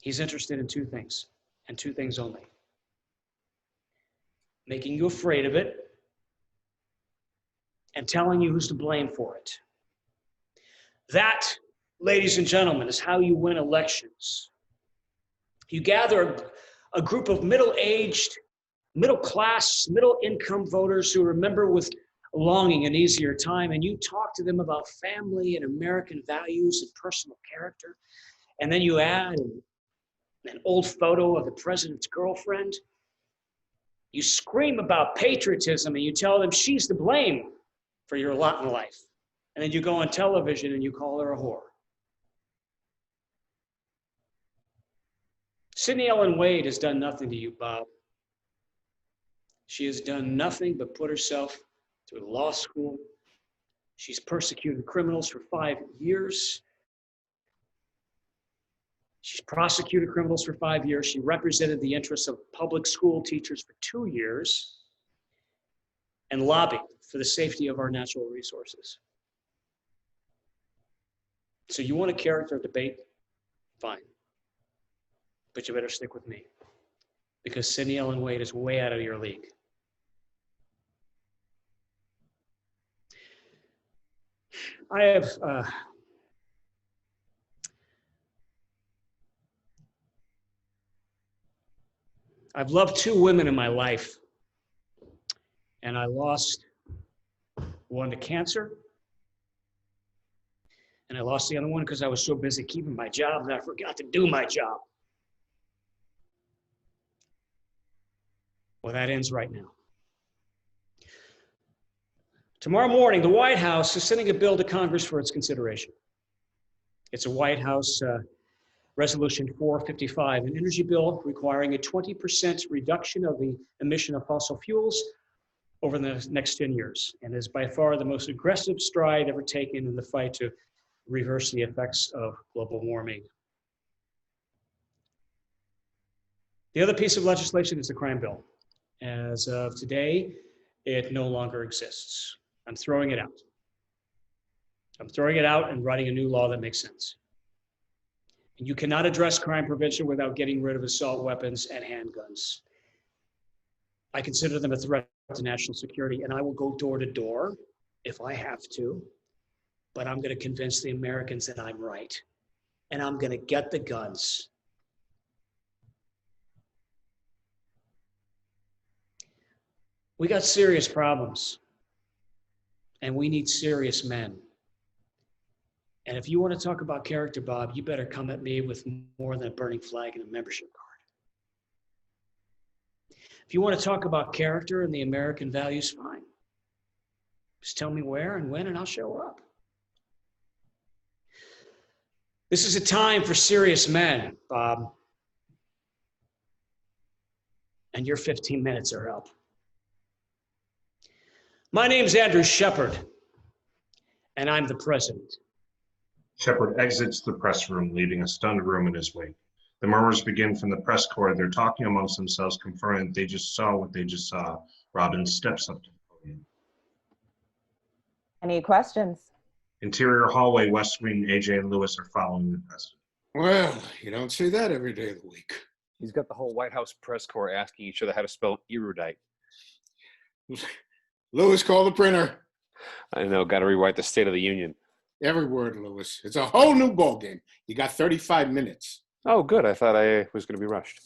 D: He's interested in two things, and two things only. Making you afraid of it, and telling you who's to blame for it. That, ladies and gentlemen, is how you win elections. You gather a group of middle-aged, middle-class, middle-income voters who remember with longing an easier time, and you talk to them about family and American values and personal character, and then you add an old photo of the president's girlfriend. You scream about patriotism, and you tell them she's to blame for your lot in life. And then you go on television and you call her a whore. Sidney Ellen Wade has done nothing to you, Bob. She has done nothing but put herself through law school. She's persecuted criminals for 5 years. She's prosecuted criminals for 5 years. She represented the interests of public school teachers for 2 years and lobbied for the safety of our natural resources. So you want a character debate? Fine. But you better stick with me, because Sidney Ellen Wade is way out of your league. I've loved two women in my life, and I lost one to cancer, and I lost the other one because I was so busy keeping my job that I forgot to do my job. Well, that ends right now. Tomorrow morning, the White House is sending a bill to Congress for its consideration. It's a White House Resolution 455, an energy bill requiring a 20% reduction of the emission of fossil fuels over the next 10 years, and is by far the most aggressive stride ever taken in the fight to reverse the effects of global warming. The other piece of legislation is the crime bill. As of today, it no longer exists. I'm throwing it out. I'm throwing it out and writing a new law that makes sense. And you cannot address crime prevention without getting rid of assault weapons and handguns. I consider them a threat to national security, and I will go door to door if I have to, but I'm going to convince the Americans that I'm right, and I'm going to get the guns. We got serious problems, and we need serious men. And if you want to talk about character, Bob, you better come at me with more than a burning flag and a membership card. If you want to talk about character and the American values, fine. Just tell me where and when, and I'll show up. This is a time for serious men, Bob. And your 15 minutes are up. My name's Andrew Shepard, and I'm the president.
A: Shepard exits the press room, leaving a stunned room in his wake. The murmurs begin from the press corps. They're talking amongst themselves, confirming that they just saw what they just saw. Robin steps up to the podium.
I: Any questions?
A: Interior hallway, West Wing, AJ and Lewis are following the president.
J: Well, you don't see that every day of the week.
E: He's got the whole White House press corps asking each other how to spell erudite.
J: Lewis, call the printer.
E: I know, got to rewrite the State of the Union.
J: Every word, Lewis. It's a whole new ballgame. You got 35 minutes.
E: Oh, good. I thought I was going to be rushed.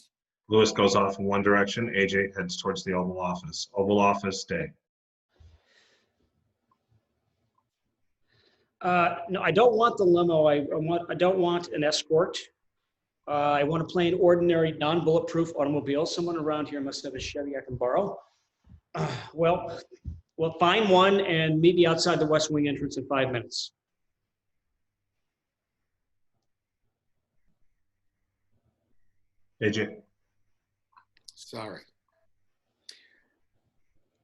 A: Lewis goes off in one direction. AJ heads towards the Oval Office. Oval Office day.
D: No, I don't want the limo. I don't want an escort. I want a plain, ordinary, non-bulletproof automobile. Someone around here must have a Chevy I can borrow. Well, find one and meet me outside the West Wing entrance in 5 minutes.
A: AJ.
J: Sorry.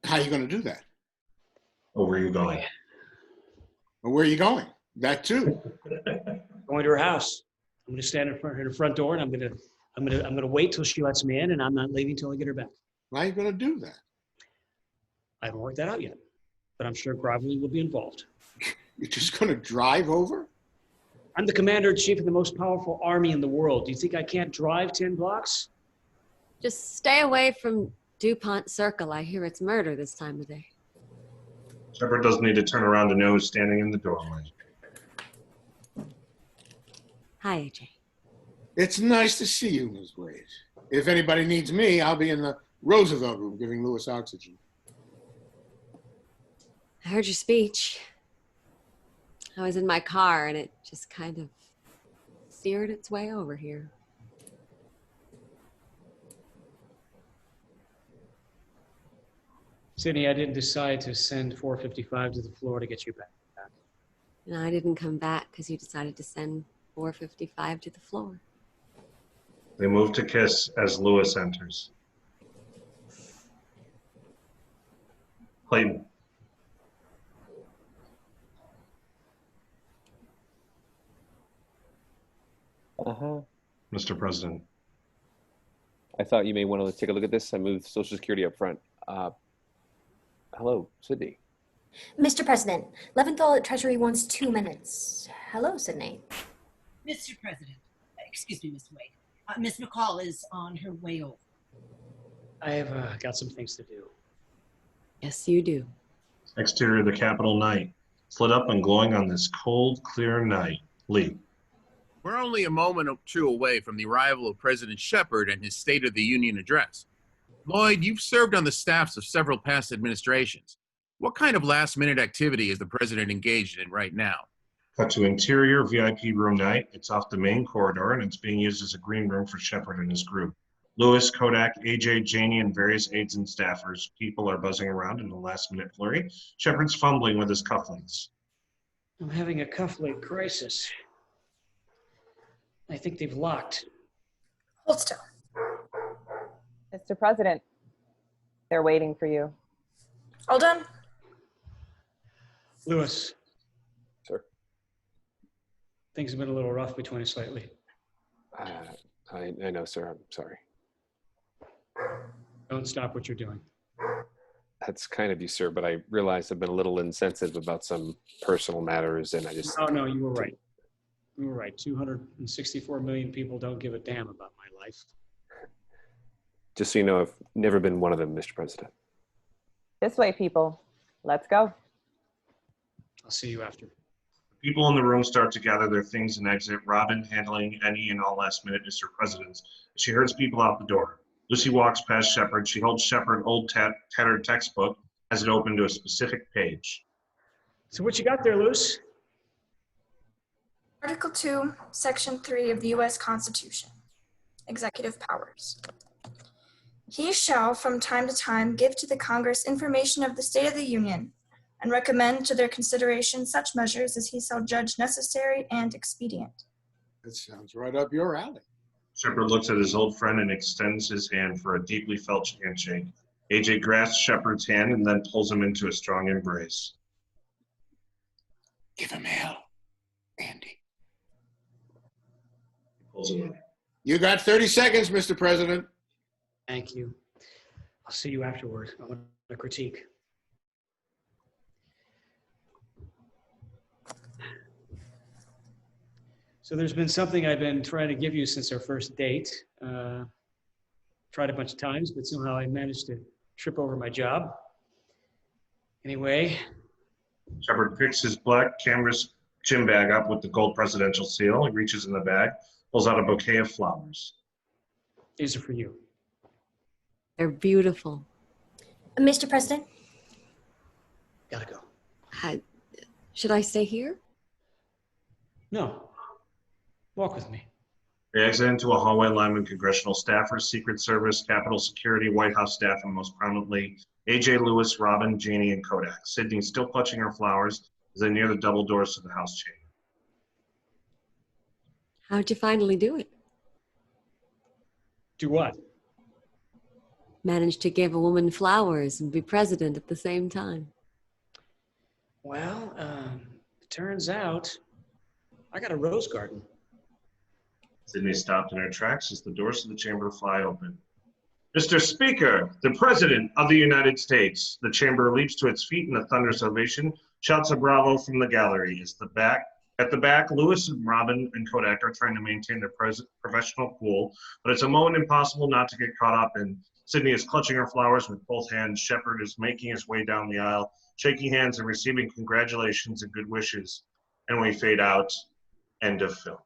J: How are you going to do that?
A: Oh, where are you going?
J: Well, where are you going? That too.
D: Going to her house. I'm going to stand in front of her front door, and I'm going to wait till she lets me in, and I'm not leaving till I get her back.
J: Why are you going to do that?
D: I haven't worked that out yet, but I'm sure Gravely will be involved.
J: You're just going to drive over?
D: I'm the commander-in-chief of the most powerful army in the world. Do you think I can't drive 10 blocks?
M: Just stay away from DuPont Circle. I hear it's murder this time of day.
A: Shepard doesn't need to turn around to know who's standing in the doorway.
M: Hi, AJ.
J: It's nice to see you, Ms. Wade. If anybody needs me, I'll be in the Roosevelt room giving Lewis oxygen.
M: I heard your speech. I was in my car and it just kind of steered its way over here.
D: Sydney, I didn't decide to send 455 to the floor to get you back.
M: And I didn't come back because you decided to send 455 to the floor.
A: They move to kiss as Lewis enters. Clayton. Mr. President.
E: I thought you may want to take a look at this. I moved Social Security up front. Hello, Sydney.
C: Mr. President, Leventhal at Treasury wants 2 minutes. Hello, Sydney.
G: Mr. President, excuse me, Mr. Wade. Miss McCall is on her way over.
D: I have got some things to do.
M: Yes, you do.
A: Exterior of the Capitol night. It's lit up and glowing on this cold, clear night. Lee.
B: We're only a moment or two away from the arrival of President Shepard and his State of the Union address. Lloyd, you've served on the staffs of several past administrations. What kind of last-minute activity is the president engaged in right now?
A: Cut to interior VIP room night. It's off the main corridor and it's being used as a green room for Shepard and his group. Lewis, Kodak, AJ, Janie, and various aides and staffers. People are buzzing around in a last-minute flurry. Shepard's fumbling with his cufflinks.
D: I'm having a cufflink crisis. I think they've locked.
H: Hold still.
I: Mr. President, they're waiting for you.
H: All done?
D: Lewis.
E: Sir.
D: Things have been a little rough between us lately.
E: I know, sir. I'm sorry.
D: Don't stop what you're doing.
E: That's kind of you, sir, but I realize I've been a little insensitive about some personal matters, and I just...
D: Oh, no, you were right. You were right. 264 million people don't give a damn about my life.
E: Just so you know, I've never been one of them, Mr. President.
I: This way, people. Let's go.
D: I'll see you after.
A: People in the room start to gather their things and exit. Robin handling any and all last-minute Mr. Presidents. She herds people out the door. Lucy walks past Shepard. She holds Shepard old tattered textbook, has it open to a specific page.
D: So what you got there, Luce?
H: Article 2, Section 3 of the U.S. Constitution. Executive powers. He shall from time to time give to the Congress information of the state of the Union, and recommend to their consideration such measures as he shall judge necessary and expedient.
J: That sounds right up your alley.
A: Shepard looks at his old friend and extends his hand for a deeply felt handshake. AJ grasps Shepard's hand and then pulls him into a strong embrace.
J: Give him hell, Andy.
A: He pulls him in.
J: You got 30 seconds, Mr. President.
D: Thank you. I'll see you afterward. I want a critique. So there's been something I've been trying to give you since our first date. Tried a bunch of times, but somehow I managed to trip over my job. Anyway.
A: Shepard picks his black canvas gym bag up with the gold presidential seal. He reaches in the bag, pulls out a bouquet of flowers.
D: These are for you.
M: They're beautiful.
C: Mr. President?
D: Gotta go.
M: Should I stay here?
D: No. Walk with me.
A: They exit into a hallway lined with congressional staffers, Secret Service, Capitol Security, White House staff, and most prominently, AJ, Lewis, Robin, Janie, and Kodak. Sydney still clutching her flowers as they near the double doors to the House chamber.
M: How'd you finally do it?
D: Do what?
M: Managed to give a woman flowers and be president at the same time.
D: Well, it turns out I got a rose garden.
A: Sydney stopped in her tracks as the doors to the chamber fly open. Mr. Speaker, the President of the United States. The chamber leaps to its feet in a thunderous ovation, shouts a bravo from the gallery. At the back, Lewis and Robin and Kodak are trying to maintain their professional cool, but it's a moment impossible not to get caught up in. Sydney is clutching her flowers with both hands. Shepard is making his way down the aisle, shaking hands and receiving congratulations and good wishes. And we fade out. End of film.